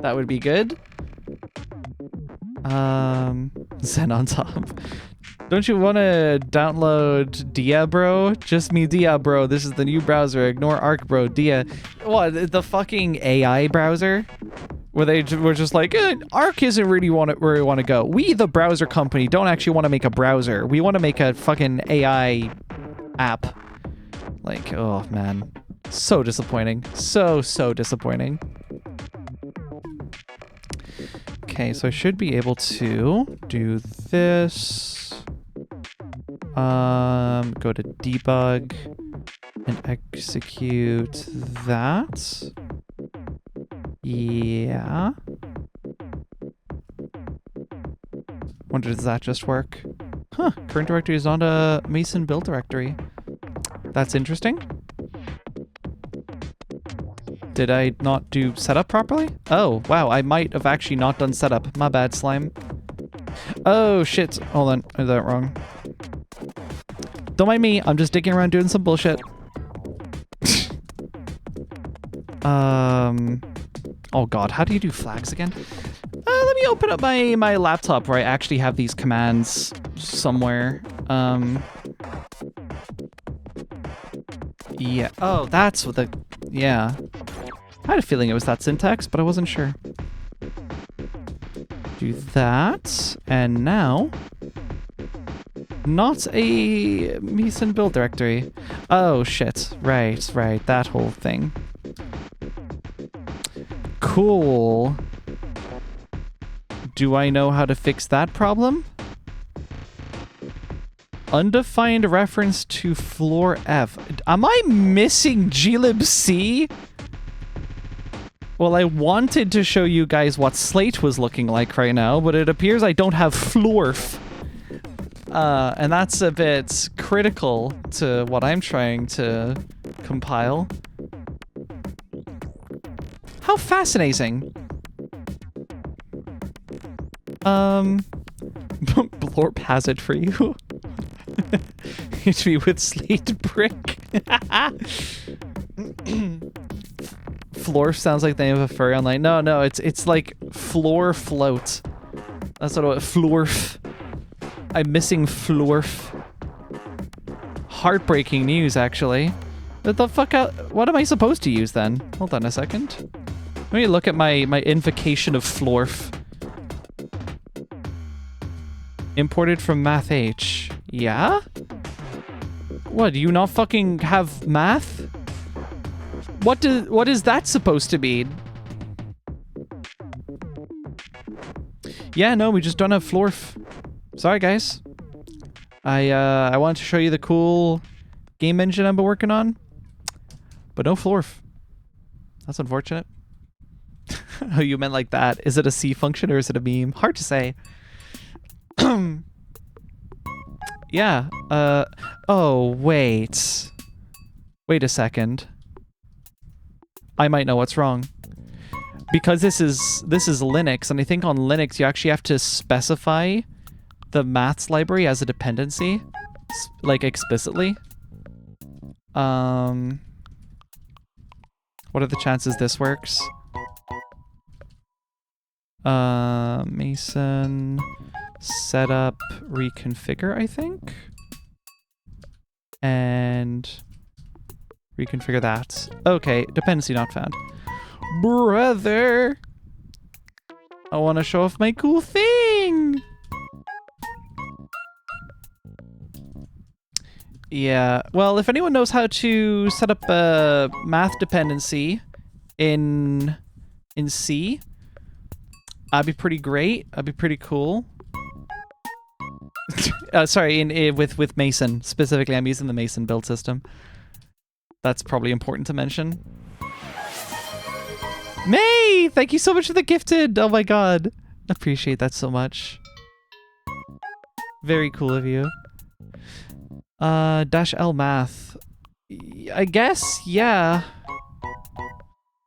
That would be good. Zen on top. Don't you want to download Dia, bro? Just me, Dia, bro. This is the new browser. Ignore Arc, bro. Dia. What, the fucking AI browser? Where they were just like, Arc isn't really where we want to go. We, the browser company, don't actually want to make a browser. We want to make a fucking AI app. Like, oh, man. So disappointing. So disappointing. Okay, so I should be able to do this. Go to debug and execute that. Yeah. Wonder, does that just work? Huh, current directory is not a Mason build directory. That's interesting. Did I not do setup properly? Oh, wow, I might have actually not done setup. My bad, slime. Oh, shit. Hold on, I did that wrong. Don't mind me, I'm just digging around doing some bullshit. Oh god, how do you do flags again? Let me open up my laptop where I actually have these commands somewhere. Yeah, oh, that's what the... Yeah. I had a feeling it was that syntax, but I wasn't sure. Do that, and now... Not a Mason build directory. Oh, shit. Right, that whole thing. Cool. Do I know how to fix that problem? Undefined reference to floor F. Am I missing glibc? Well, I wanted to show you guys what Slate was looking like right now, but it appears I don't have floorf. And that's a bit critical to what I'm trying to compile. How fascinating. Blorp has it for you. Hit me with slate brick. Florf sounds like the name of a furry online. No, it's like floor float. That's what it was. Florf. I'm missing Florf. Heartbreaking news, actually. What the fuck? What am I supposed to use then? Hold on a second. Let me look at my invocation of Florf. Imported from Math H. Yeah? What, do you not fucking have math? What is that supposed to mean? Yeah, no, we just don't have Florf. Sorry, guys. I wanted to show you the cool game engine I've been working on, but no Florf. That's unfortunate. Oh, you meant like that. Is it a C function or is it a meme? Hard to say. Yeah. Oh, wait. Wait a second. I might know what's wrong. Because this is Linux, and I think on Linux you actually have to specify the maths library as a dependency, like explicitly. What are the chances this works? Mason setup reconfigure, I think, and reconfigure that. Okay, dependency not found. Brother, I want to show off my cool thing. Yeah, well, if anyone knows how to set up a math dependency in C, that'd be pretty great. That'd be pretty cool. Sorry, with Mason specifically. I'm using the Mason build system. That's probably important to mention. May, thank you so much for the gifted. Oh my god, appreciate that so much. Very cool of you. -L math. I guess, yeah.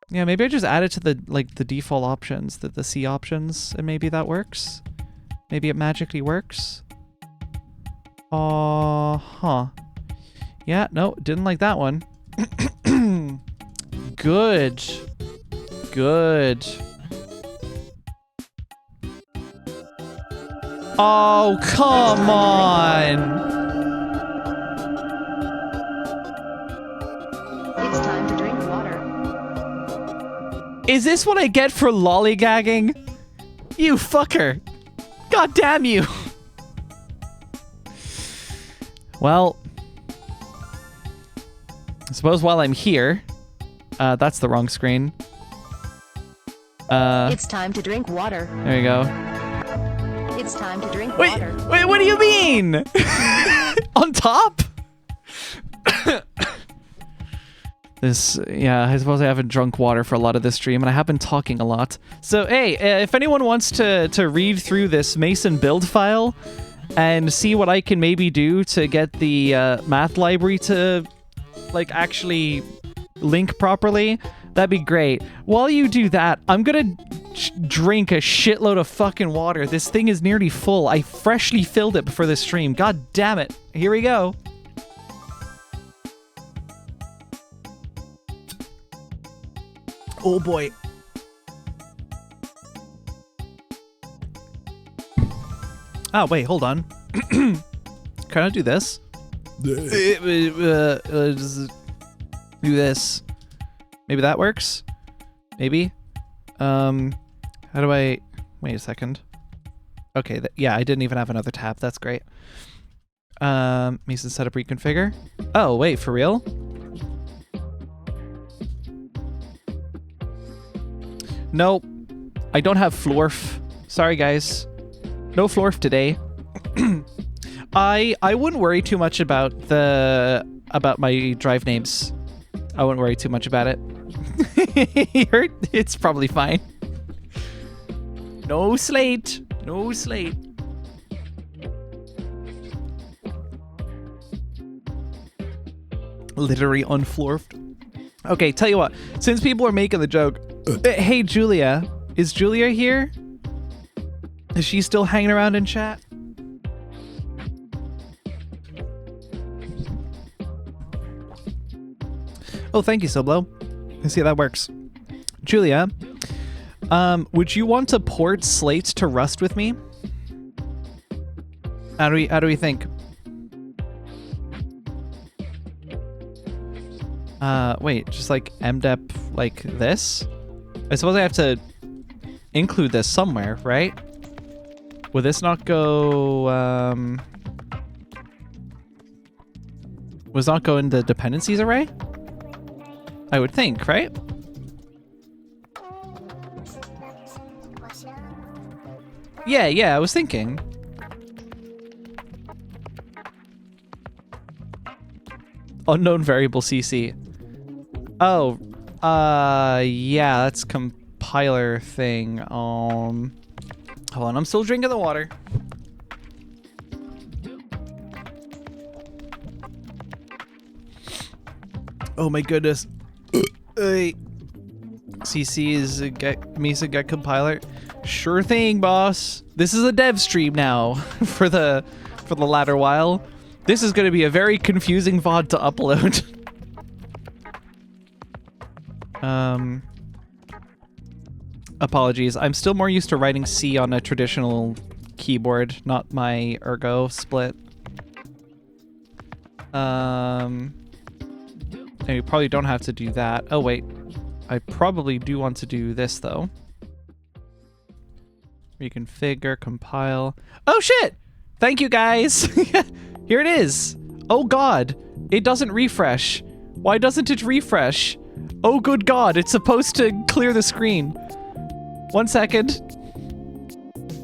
Yeah, maybe I just add it to the default options, the C options, and maybe that works. Maybe it magically works. Huh. Yeah, no, didn't like that one. Good. Oh, come on! It's time to drink water. Is this what I get for lollygagging? You fucker! God damn you! Well, I suppose while I'm here, that's the wrong screen. It's time to drink water. There you go. It's time to drink Wait, water. wait, what do you mean? On top? Yeah, I suppose I haven't drunk water for a lot of this stream, and I have been talking a lot. So, hey, if anyone wants to read through this Mason build file and see what I can maybe do to get the math library to, like, actually link properly, that'd be great. While you do that, I'm gonna drink a shitload of fucking water. This thing is nearly full. I freshly filled it before this stream. God damn it. Here we go. Oh boy. Oh, wait, hold on. Can I do this? Just do this. Maybe that works? Maybe? How do I... Wait a second. Okay, yeah, I didn't even have another tab. That's great. Mason setup reconfigure. Oh, wait, for real? Nope. I don't have Florf. Sorry, guys. No Florf today. I wouldn't worry too much about my drive names. I wouldn't worry too much about it. It's probably fine. No slate. No slate. Literally unflorfed. Okay, tell you what. Since people are making the joke, hey Julia, is Julia here? Is she still hanging around in chat? Oh, thank you, Soblo. I see how that works. Julia, would you want to port slates to Rust with me? How do we think? Wait, just like mdep like this? I suppose I have to include this somewhere, right? Will this not go, was not go in the dependencies array? I would think, right? Yeah, I was thinking. Unknown variable CC. Oh, yeah, that's compiler thing. Hold on, I'm still drinking the water. Oh my goodness. CC is a Mesa get compiler. Sure thing, boss. This is a dev stream now for the latter while. This is going to be a very confusing VOD to upload. Apologies. I'm still more used to writing C on a traditional keyboard, not my ergo split. And you probably don't have to do that. Oh wait, I probably do want to do this though. Reconfigure, compile. Oh shit! Thank you guys. Here it is. Oh god, it doesn't refresh. Why doesn't it refresh? Oh good god, it's supposed to clear the screen. 1 second.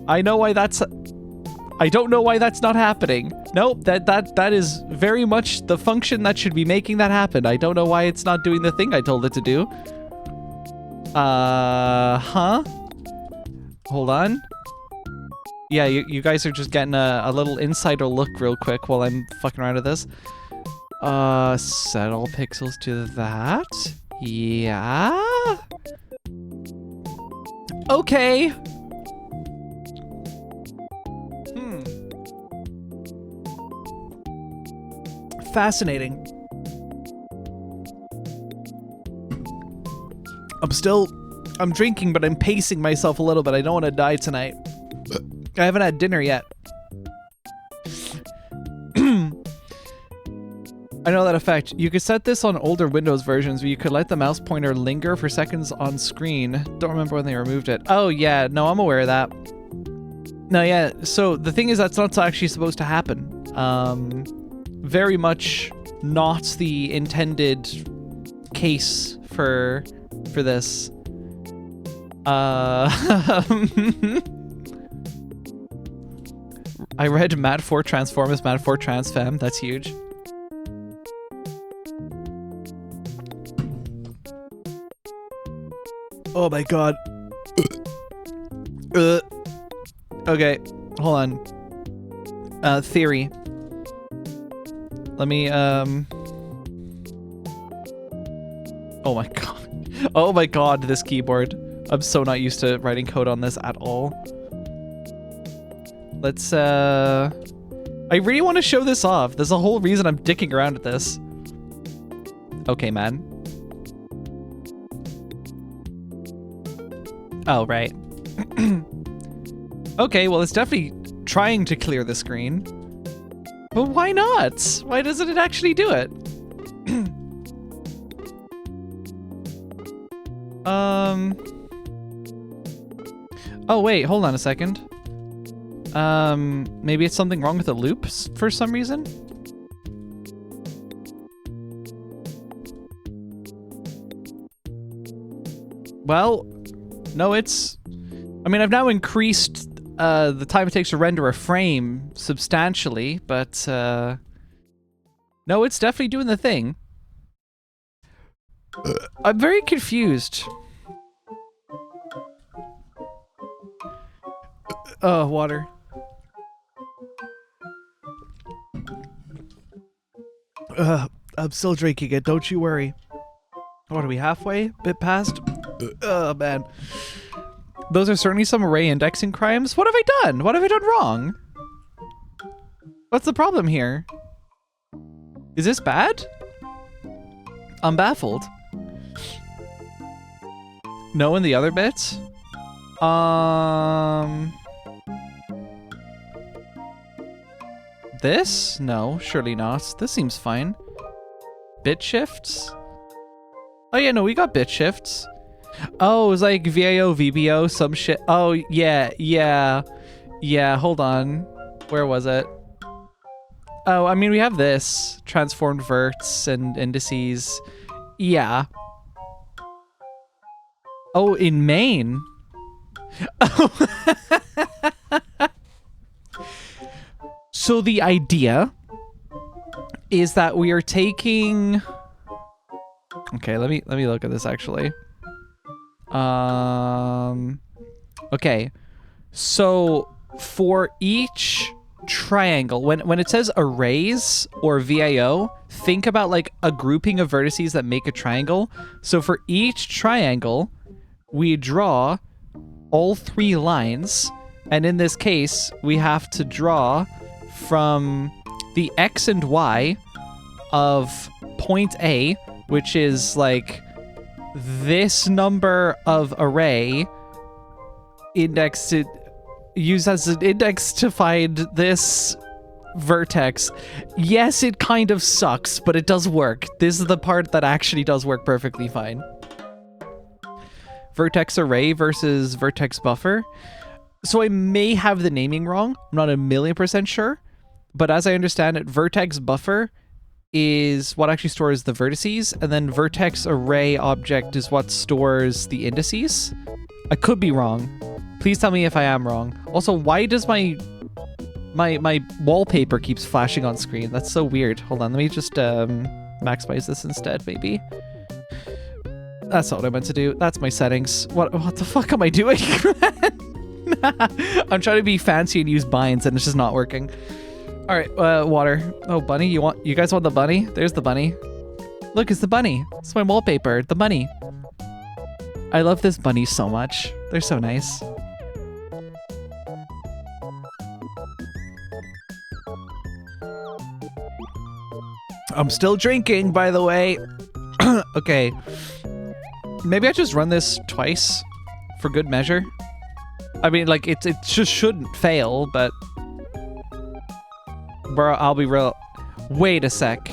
I know why that's... I don't know why that's not happening. Nope, that is very much the function that should be making that happen. I don't know why it's not doing the thing I told it to do. Huh? Hold on. Yeah, you guys are just getting a little insider look real quick while I'm fucking around with this. Set all pixels to that. Yeah. Okay. Fascinating. I'm drinking, but I'm pacing myself a little bit. I don't want to die tonight. I haven't had dinner yet. I know that effect. You could set this on older Windows versions where you could let the mouse pointer linger for seconds on screen. Don't remember when they removed it. Oh yeah, no, I'm aware of that. No, yeah, so the thing is that's not actually supposed to happen. Very much not the intended case for this. I read Mat4 Transform as Mat4 Transfem. That's huge. Oh my god. Okay, hold on. Theory. Let me, oh my god. Oh my god, this keyboard. I'm so not used to writing code on this at all. Let's, I really want to show this off. There's a whole reason I'm dicking around with this. Okay, man. Oh, right. Okay, well, it's definitely trying to clear the screen. But why not? Why doesn't it actually do it? Oh, wait, hold on a second. Maybe it's something wrong with the loops for some reason? Well, no, it's... I mean, I've now increased the time it takes to render a frame substantially, but no, it's definitely doing the thing. I'm very confused. Oh, water. I'm still drinking it, don't you worry. What are we, halfway? Bit past? Oh, man. Those are certainly some array indexing crimes. What have I done? What have I done wrong? What's the problem here? Is this bad? I'm baffled. No in the other bits? This? No, surely not. This seems fine. Bit shifts? Oh yeah, no, we got bit shifts. Oh, it was like VAO, VBO, some shit. Oh, yeah, yeah. Yeah, hold on. Where was it? Oh, I mean, we have this. Transformed verts and indices. Yeah. Oh, in main? Oh. So the idea is that we are taking... Okay, let me look at this actually. Okay. So for each triangle, when it says arrays or VAO, think about like a grouping of vertices that make a triangle. So for each triangle, we draw all 3 lines, and in this case, we have to draw from the X and Y of point A, which is like this number of array index to use as an index to find this vertex. Yes, it kind of sucks, but it does work. This is the part that actually does work perfectly fine. Vertex array versus vertex buffer. So I may have the naming wrong. I'm not 1,000,000% sure. But as I understand it, vertex buffer is what actually stores the vertices, and then vertex array object is what stores the indices. I could be wrong. Please tell me if I am wrong. Also, why does my wallpaper keeps flashing on screen? That's so weird. Hold on, let me just maximize this instead, maybe. That's not what I meant to do. That's my settings. What the fuck am I doing? I'm trying to be fancy and use binds, and it's just not working. All right, water. Oh, bunny, you guys want the bunny? There's the bunny. Look, it's the bunny. It's my wallpaper, the bunny. I love this bunny so much. They're so nice. I'm still drinking, by the way. Okay. Maybe I just run this twice for good measure. I mean, like, it just shouldn't fail, but... Bro, I'll be real. Wait a sec.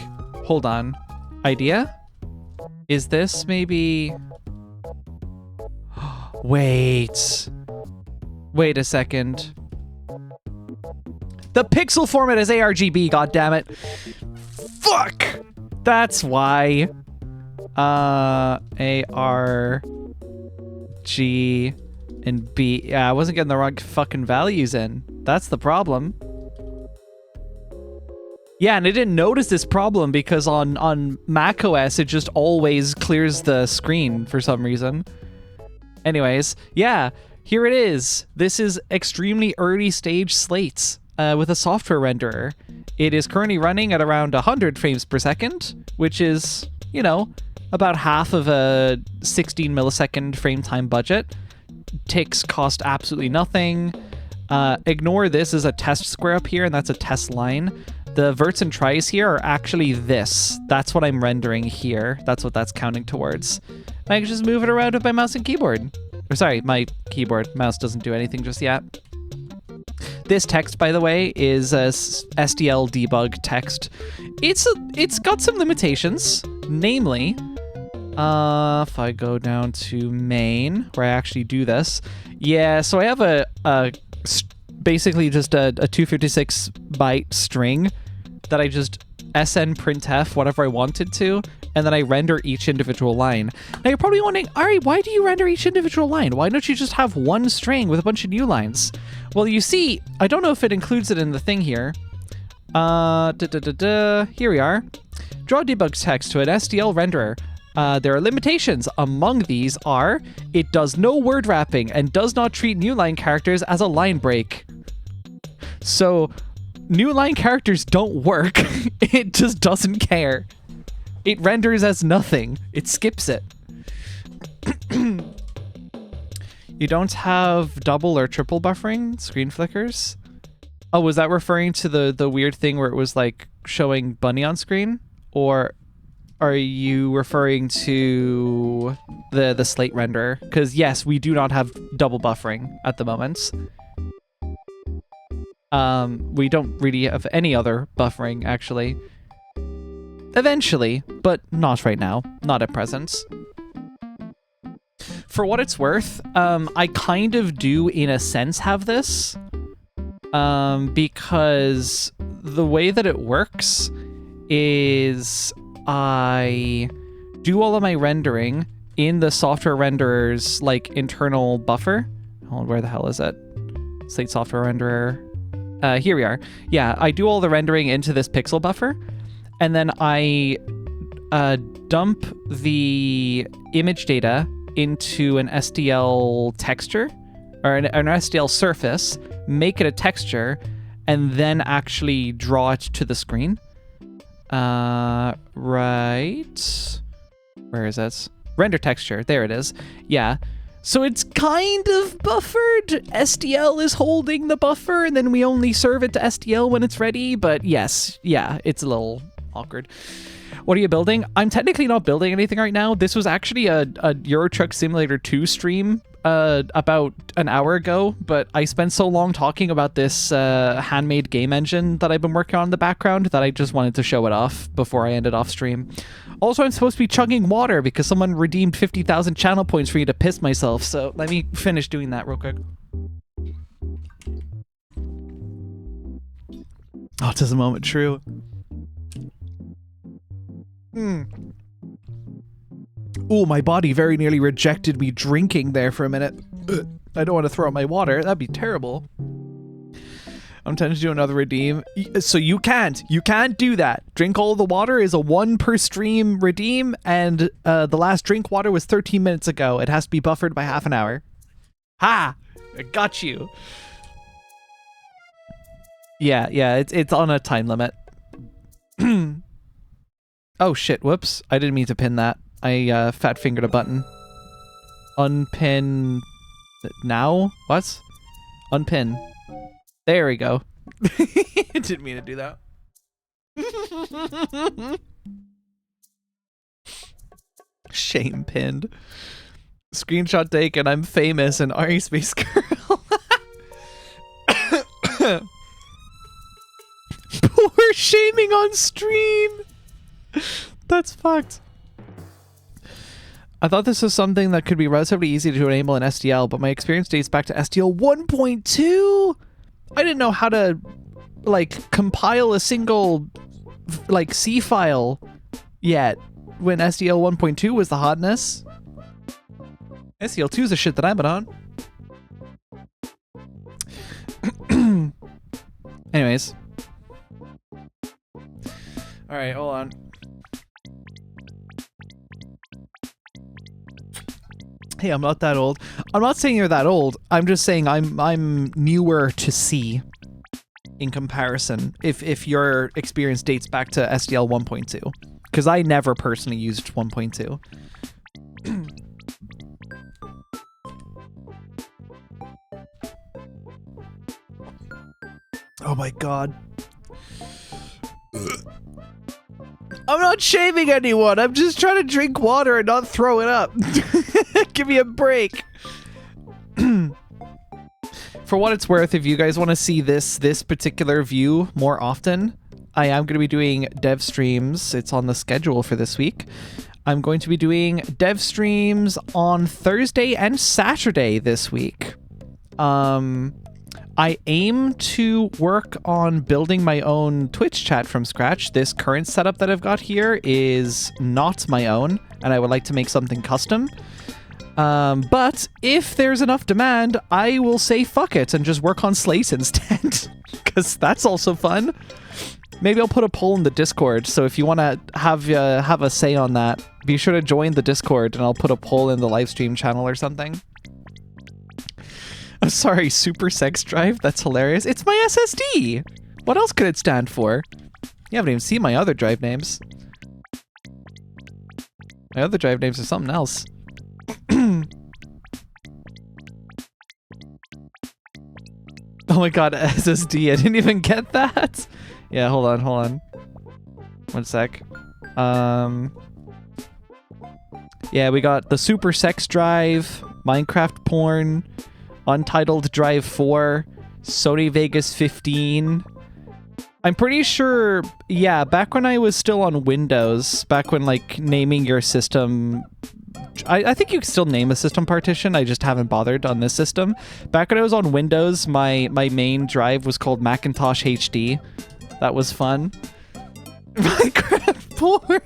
Hold on. Idea? Is this maybe... Wait. Wait a second. The pixel format is ARGB, goddammit. Fuck! That's why. A, R, G, and B. Yeah, I wasn't getting the wrong fucking values in. That's the problem. Yeah, and I didn't notice this problem because on macOS, it just always clears the screen for some reason. Anyways, yeah, here it is. This is extremely early stage slates with a software renderer. It is currently running at around 100 frames per second, which is, you know, about half of a 16 millisecond frame time budget. Ticks cost absolutely nothing. Ignore this as a test square up here, and that's a test line. The verts and tries here are actually this. That's what I'm rendering here. That's what that's counting towards. I can just move it around with my mouse and keyboard. Or sorry, my keyboard. Mouse doesn't do anything just yet. This text, by the way, is a SDL debug text. It's got some limitations. Namely, if I go down to main, where I actually do this. Yeah, so I have a basically just a 256 byte string that I just SN printf whatever I wanted to, and then I render each individual line. Now you're probably wondering, Ari, why do you render each individual line? Why don't you just have one string with a bunch of new lines? Well, you see, I don't know if it includes it in the thing here. Here we are. Draw debug text to an SDL renderer. There are limitations. Among these are, it does no word wrapping and does not treat new line characters as a line break. So, new line characters don't work. It just doesn't care. It renders as nothing. It skips it. You don't have double or triple buffering? Screen flickers? Oh, was that referring to the weird thing where it was like showing bunny on screen? Or are you referring to the slate renderer? Because yes, we do not have double buffering at the moment. We don't really have any other buffering, actually. Eventually, but not right now. Not at present. For what it's worth, I kind of do, in a sense, have this. Because the way that it works is I do all of my rendering in the software renderer's, like, internal buffer. Hold on, where the hell is it? Slate software renderer. Here we are. Yeah, I do all the rendering into this pixel buffer, and then I dump the image data into an STL texture, or an STL surface, make it a texture, and then actually draw it to the screen. Right. Where is it? Render texture. There it is. Yeah. So it's kind of buffered. STL is holding the buffer, and then we only serve it to STL when it's ready. But yes, yeah, it's a little awkward. What are you building? I'm technically not building anything right now. This was actually a Euro Truck Simulator 2 stream about an hour ago, but I spent so long talking about this handmade game engine that I've been working on in the background that I just wanted to show it off before I ended off stream. Also, I'm supposed to be chugging water because someone redeemed 50,000 channel points for me to piss myself, so let me finish doing that real quick. Oh, it is a moment true. Oh, my body very nearly rejected me drinking there for a minute. Ugh. I don't want to throw out my water. That'd be terrible. I'm tempted to do another redeem. So you can't. You can't do that. Drink all the water is a 1 per stream redeem, and the last drink water was 13 minutes ago. It has to be buffered by half an hour. Ha! I got you. Yeah, it's on a time limit. Oh shit, whoops. I didn't mean to pin that. I fat fingered a button. Unpin now? What? Unpin. There we go. Didn't mean to do that. Shame pinned. Screenshot taken. I'm famous and Ari Space Girl. Poor shaming on stream. That's fucked. I thought this was something that could be relatively easy to enable in STL, but my experience dates back to STL 1.2. I didn't know how to, like, compile a single, like, C file yet when STL 1.2 was the hotness. STL 2 is the shit that I've been on. Anyways. Alright, hold on. Hey, I'm not that old. I'm not saying you're that old. I'm just saying I'm newer to C in comparison. If your experience dates back to SDL 1.2, because I never personally used 1.2. Oh my god. I'm not shaming anyone. I'm just trying to drink water and not throw it up. Give me a break. For what it's worth, if you guys want to see this particular view more often, I am going to be doing dev streams. It's on the schedule for this week. I'm going to be doing dev streams on Thursday and Saturday this week. I aim to work on building my own Twitch chat from scratch. This current setup that I've got here is not my own, and I would like to make something custom. But if there's enough demand, I will say fuck it and just work on Slate instead, because that's also fun. Maybe I'll put a poll in the Discord, so if you want to have a say on that, be sure to join the Discord, and I'll put a poll in the livestream channel or something. I'm sorry, Super Sex Drive? That's hilarious. It's my SSD! What else could it stand for? You haven't even seen my other drive names. My other drive names are something else. Oh my god, SSD. I didn't even get that. Yeah, hold on. 1 sec. Yeah, we got the Super Sex Drive, Minecraft Porn, Untitled Drive 4, Sony Vegas 15. I'm pretty sure, yeah, back when I was still on Windows, back when like naming your system, I think you can still name a system partition, I just haven't bothered on this system. Back when I was on Windows, my main drive was called Macintosh HD. That was fun. Minecraft Porn!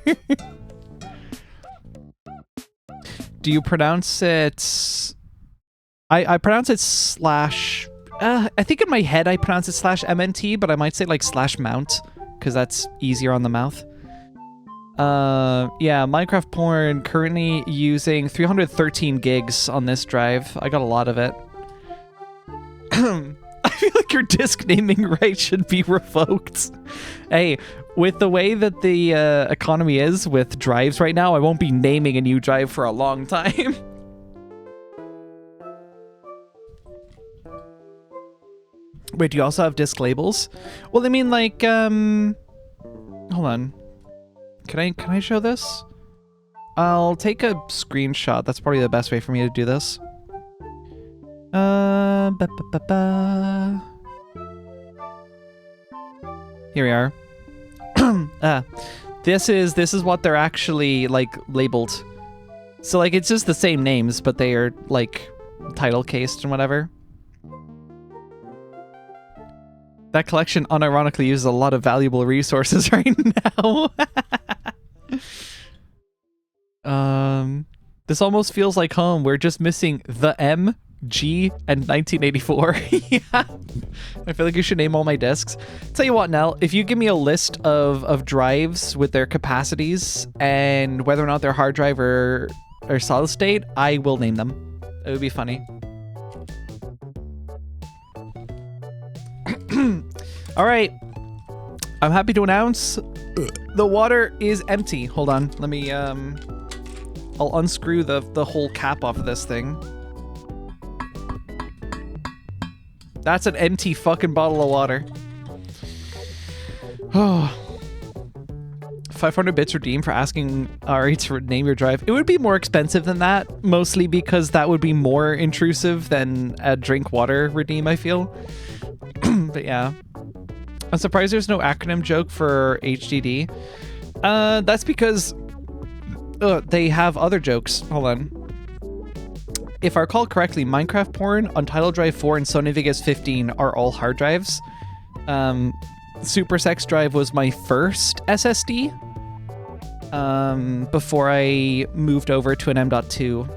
Do you pronounce it... I pronounce it slash... I think in my head I pronounce it slash MNT, but I might say like slash mount, because that's easier on the mouth. Yeah, Minecraft Porn, currently using 313 gigs on this drive. I got a lot of it. I feel like your disk naming right should be revoked. Hey, with the way that the economy is with drives right now, I won't be naming a new drive for a long time. Wait, do you also have disk labels? Well, I mean, like, hold on. Can I show this? I'll take a screenshot. That's probably the best way for me to do this. Here we are. This is what they're actually like labeled. So like it's just the same names, but they are like title cased and whatever. That collection unironically uses a lot of valuable resources right now. This almost feels like home. We're just missing the M, G, and 1984. Yeah. I feel like you should name all my discs. Tell you what, Nell, if you give me a list of drives with their capacities and whether or not they're hard drive or solid state, I will name them. It would be funny. All right. I'm happy to announce the water is empty. Hold on. Let me, I'll unscrew the whole cap off of this thing. That's an empty fucking bottle of water. Oh. 500 bits redeemed for asking Ari to name your drive. It would be more expensive than that, mostly because that would be more intrusive than a drink water redeem, I feel. But yeah. I'm surprised there's no acronym joke for HDD. That's because they have other jokes. Hold on. If I recall correctly, Minecraft Porn, Untitled Drive 4, and Sony Vegas 15 are all hard drives. Super Sex Drive was my first SSD before I moved over to an M.2.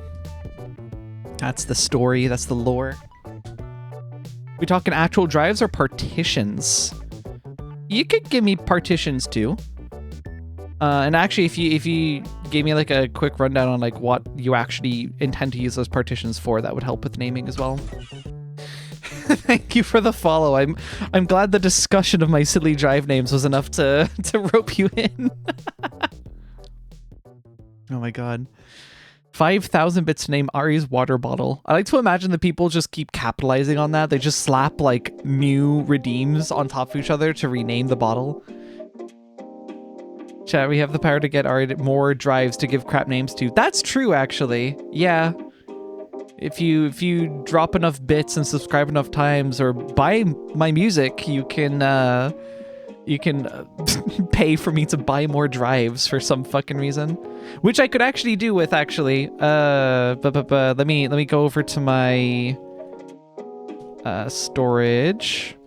That's the story. That's the lore. We talking actual drives or partitions? You could give me partitions too. And actually, if you gave me like a quick rundown on like what you actually intend to use those partitions for, that would help with naming as well. Thank you for the follow. I'm glad the discussion of my silly drive names was enough to rope you in. Oh my god. 5,000 bits to name Ari's water bottle. I like to imagine that people just keep capitalizing on that. They just slap like new redeems on top of each other to rename the bottle. Chat, we have the power to get Ari more drives to give crap names to. That's true, actually. Yeah. If you drop enough bits and subscribe enough times or buy my music, you can pay for me to buy more drives for some fucking reason, which I could actually do with actually. But let me go over to my storage,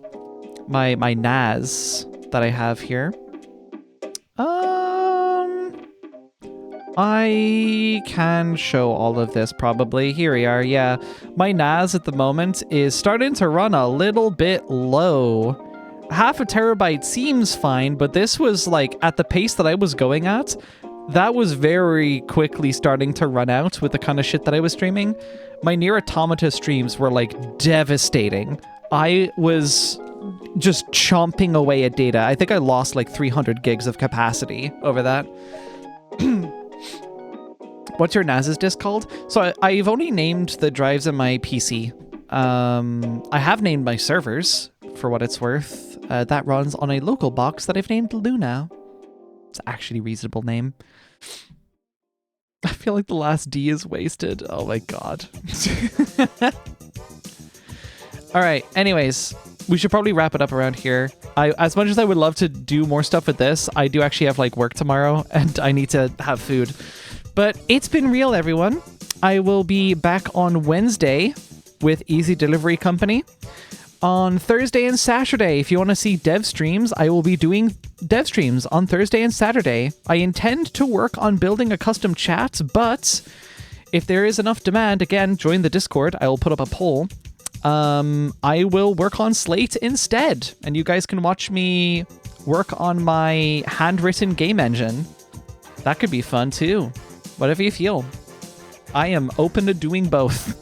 my NAS that I have here. I can show all of this probably. Here we are. Yeah, my NAS at the moment is starting to run a little bit low. Half a terabyte seems fine, but this was like at the pace that I was going at, that was very quickly starting to run out with the kind of shit that I was streaming. My Nier Automata streams were like devastating. I was just chomping away at data. I think I lost like 300 gigs of capacity over that. What's your NAS's disk called? So I've only named the drives in my PC. I have named my servers, for what it's worth. That runs on a local box that I've named Luna. It's actually a reasonable name. I feel like the last D is wasted. Oh my god. All right. Anyways, we should probably wrap it up around here. As much as I would love to do more stuff with this, I do actually have like work tomorrow and I need to have food. But it's been real, everyone. I will be back on Wednesday with Easy Delivery Company. On Thursday and Saturday, if you want to see dev streams, I will be doing dev streams on Thursday and Saturday. I intend to work on building a custom chat, but if there is enough demand, again, join the Discord. I will put up a poll. I will work on Slate instead, and you guys can watch me work on my handwritten game engine. That could be fun too. Whatever you feel. I am open to doing both.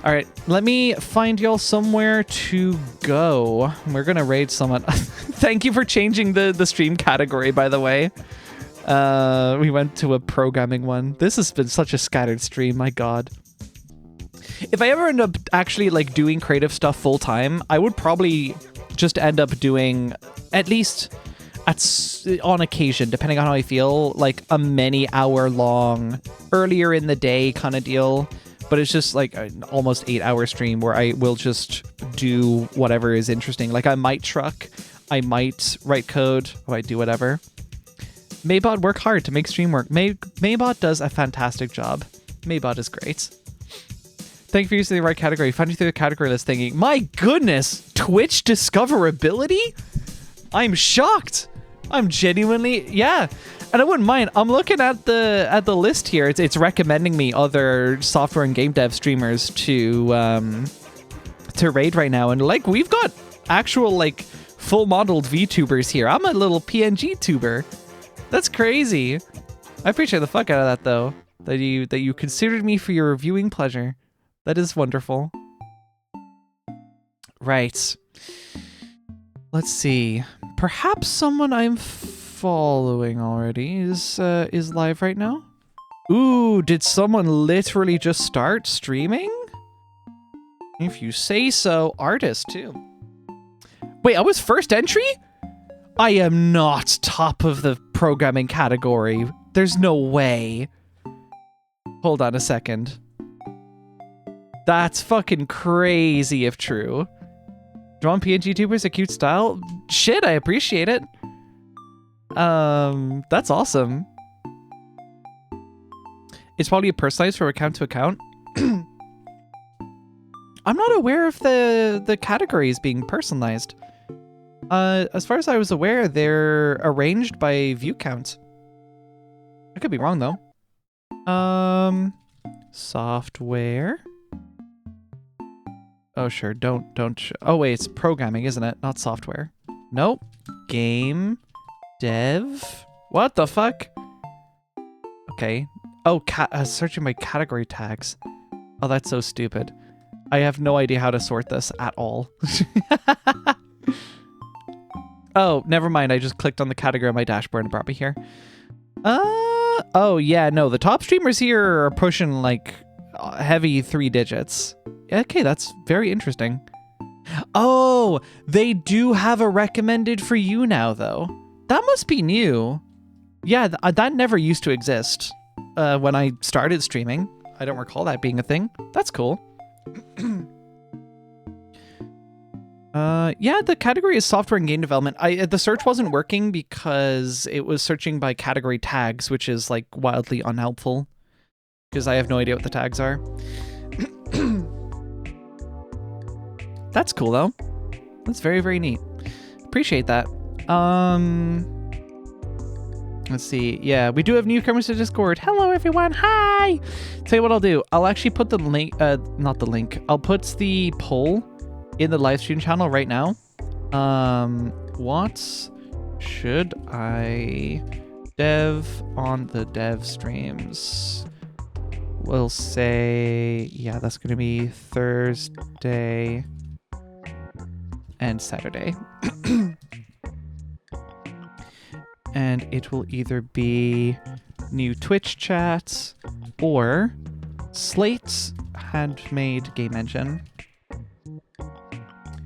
All right, let me find y'all somewhere to go. We're gonna raid someone. Thank you for changing the stream category, by the way. We went to a programming one. This has been such a scattered stream, my god. If I ever end up actually like doing creative stuff full time, I would probably just end up doing, at least on occasion, depending on how I feel, like a many hour long, earlier in the day kind of deal. But it's just like an almost 8-hour stream where I will just do whatever is interesting. Like I might truck, I might write code, I might do whatever. Maybot work hard to make stream work. Maybot does a fantastic job. Maybot is great. Thank you for using the right category. Found you through the category list thingy. My goodness! Twitch discoverability? I'm shocked. I'm genuinely, yeah. And I wouldn't mind. I'm looking at the list here. It's recommending me other software and game dev streamers to raid right now. And like we've got actual like full modeled VTubers here. I'm a little PNG tuber. That's crazy. I appreciate the fuck out of that though. That you considered me for your viewing pleasure. That is wonderful. Right. Let's see. Perhaps someone I'm following already is live right now. Ooh, did someone literally just start streaming? If you say so, artist too. Wait, I was first entry? I am not top of the programming category. There's no way. Hold on a second. That's fucking crazy if true. Drawn PNG tubers, a cute style. Shit, I appreciate it. That's awesome. It's probably personalized from account to account. I'm not aware of the categories being personalized. As far as I was aware, they're arranged by view count. I could be wrong though. Software. Oh sure, don't. Oh wait, it's programming, isn't it? Not software. Nope. Game dev. What the fuck? Okay. Oh, searching my category tags. Oh, that's so stupid. I have no idea how to sort this at all. Oh, never mind. I just clicked on the category on my dashboard and brought me here. Oh yeah, no. The top streamers here are pushing like heavy 3 digits. Okay, that's very interesting. Oh, they do have a recommended for you now, though. That must be new. Yeah, that never used to exist when I started streaming. I don't recall that being a thing. That's cool. Yeah, the category is software and game development. The search wasn't working because it was searching by category tags, which is like wildly unhelpful because I have no idea what the tags are. That's cool though. That's very, very neat. Appreciate that. Let's see. Yeah, we do have newcomers to Discord. Hello everyone. Hi. Tell you what I'll do. I'll actually put the link, not the link. I'll put the poll in the live stream channel right now. What should I dev on the dev streams? We'll say, yeah, that's going to be Thursday and Saturday. And it will either be new Twitch chats or Slate's handmade game engine.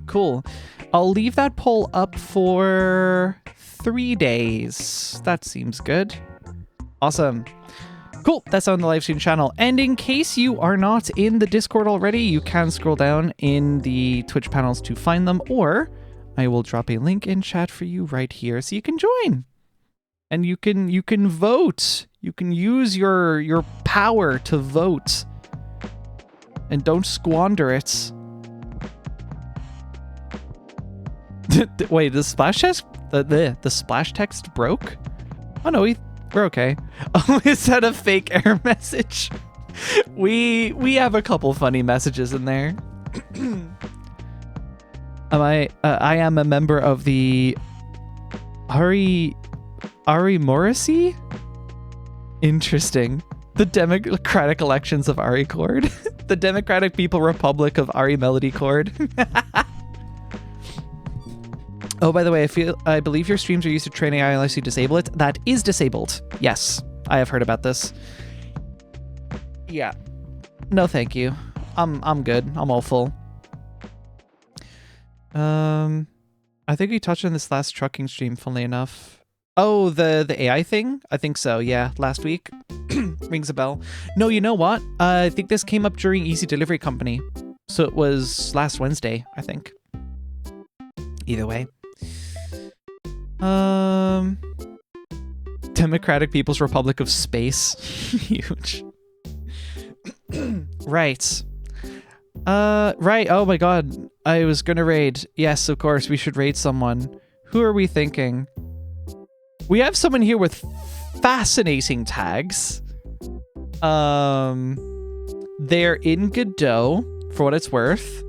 Cool. I'll leave that poll up for 3 days. That seems good. Awesome. Cool, that's on the live stream channel. And in case you are not in the Discord already, you can scroll down in the Twitch panels to find them, or I will drop a link in chat for you right here so you can join. And you can vote. You can use your power to vote. And don't squander it. Wait, the splash text the splash text broke? Oh no, we're okay. Oh, is that a fake error message? We have a couple funny messages in there. I am a member of the Ari Morrissey? Interesting. The Democratic elections of Ari Chord. The Democratic People Republic of Ari Melody Chord. Oh, by the way, I believe your streams are used to train AI unless you disable it. That is disabled. Yes, I have heard about this. Yeah. No, thank you. I'm good. I'm all full. I think we touched on this last trucking stream, funnily enough. Oh, the AI thing? I think so, yeah. Last week. Rings a bell. No, you know what? I think this came up during Easy Delivery Company. So it was last Wednesday, I think. Either way. Democratic People's Republic of Space. Huge. Right. Right. Oh my god. I was gonna raid. Yes, of course, we should raid someone. Who are we thinking? We have someone here with fascinating tags. They're in Godot, for what it's worth.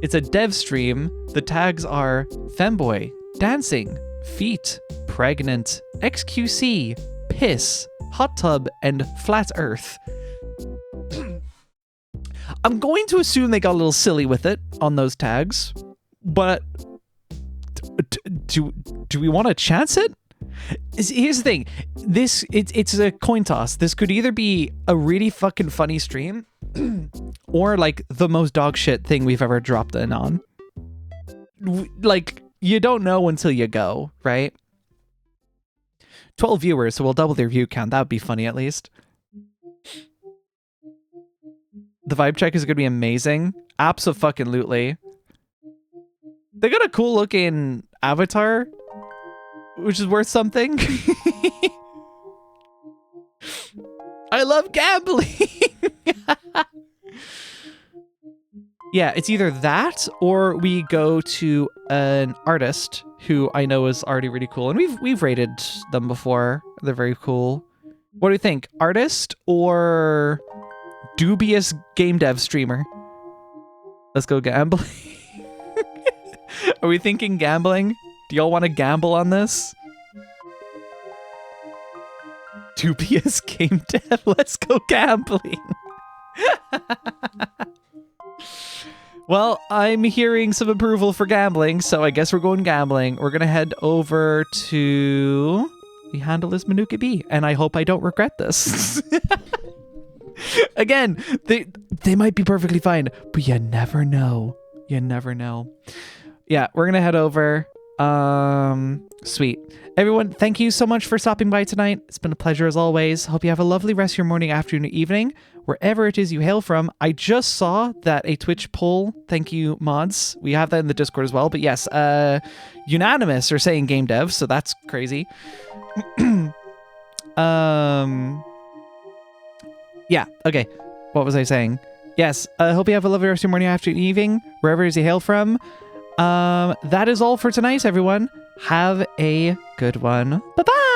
It's a dev stream. The tags are femboy, dancing, feet, pregnant, XQC, piss, hot tub, and flat earth. I'm going to assume they got a little silly with it on those tags, but do we want to chance it? Here's the thing. It's a coin toss. This could either be a really fucking funny stream or like the most dog shit thing we've ever dropped in on. Like, you don't know until you go, right? 12 viewers, so we'll double their view count. That would be funny at least. The vibe check is going to be amazing. Abso-fucking-lutely. They got a cool looking avatar, which is worth something. I love gambling. Yeah, it's either that or we go to an artist who I know is already really cool, and we've rated them before. They're very cool. What do you think? Artist or dubious game dev streamer? Let's go gambling. Are we thinking gambling? Do y'all want to gamble on this? Dubious game dev. Let's go gambling. Well, I'm hearing some approval for gambling, so I guess we're going gambling. We're going to head over to... The handle is Manuka B, and I hope I don't regret this. Again, they might be perfectly fine, but you never know. You never know. Yeah, we're going to head over. Sweet. Everyone, thank you so much for stopping by tonight. It's been a pleasure as always. Hope you have a lovely rest of your morning, afternoon, evening, wherever it is you hail from. I just saw that a Twitch poll. Thank you, mods. We have that in the Discord as well. But yes, unanimous are saying game dev, so that's crazy. Yeah, okay. What was I saying? Yes, I hope you have a lovely rest of your morning, afternoon, evening, wherever it is you hail from. That is all for tonight, everyone. Have a good one. Bye-bye!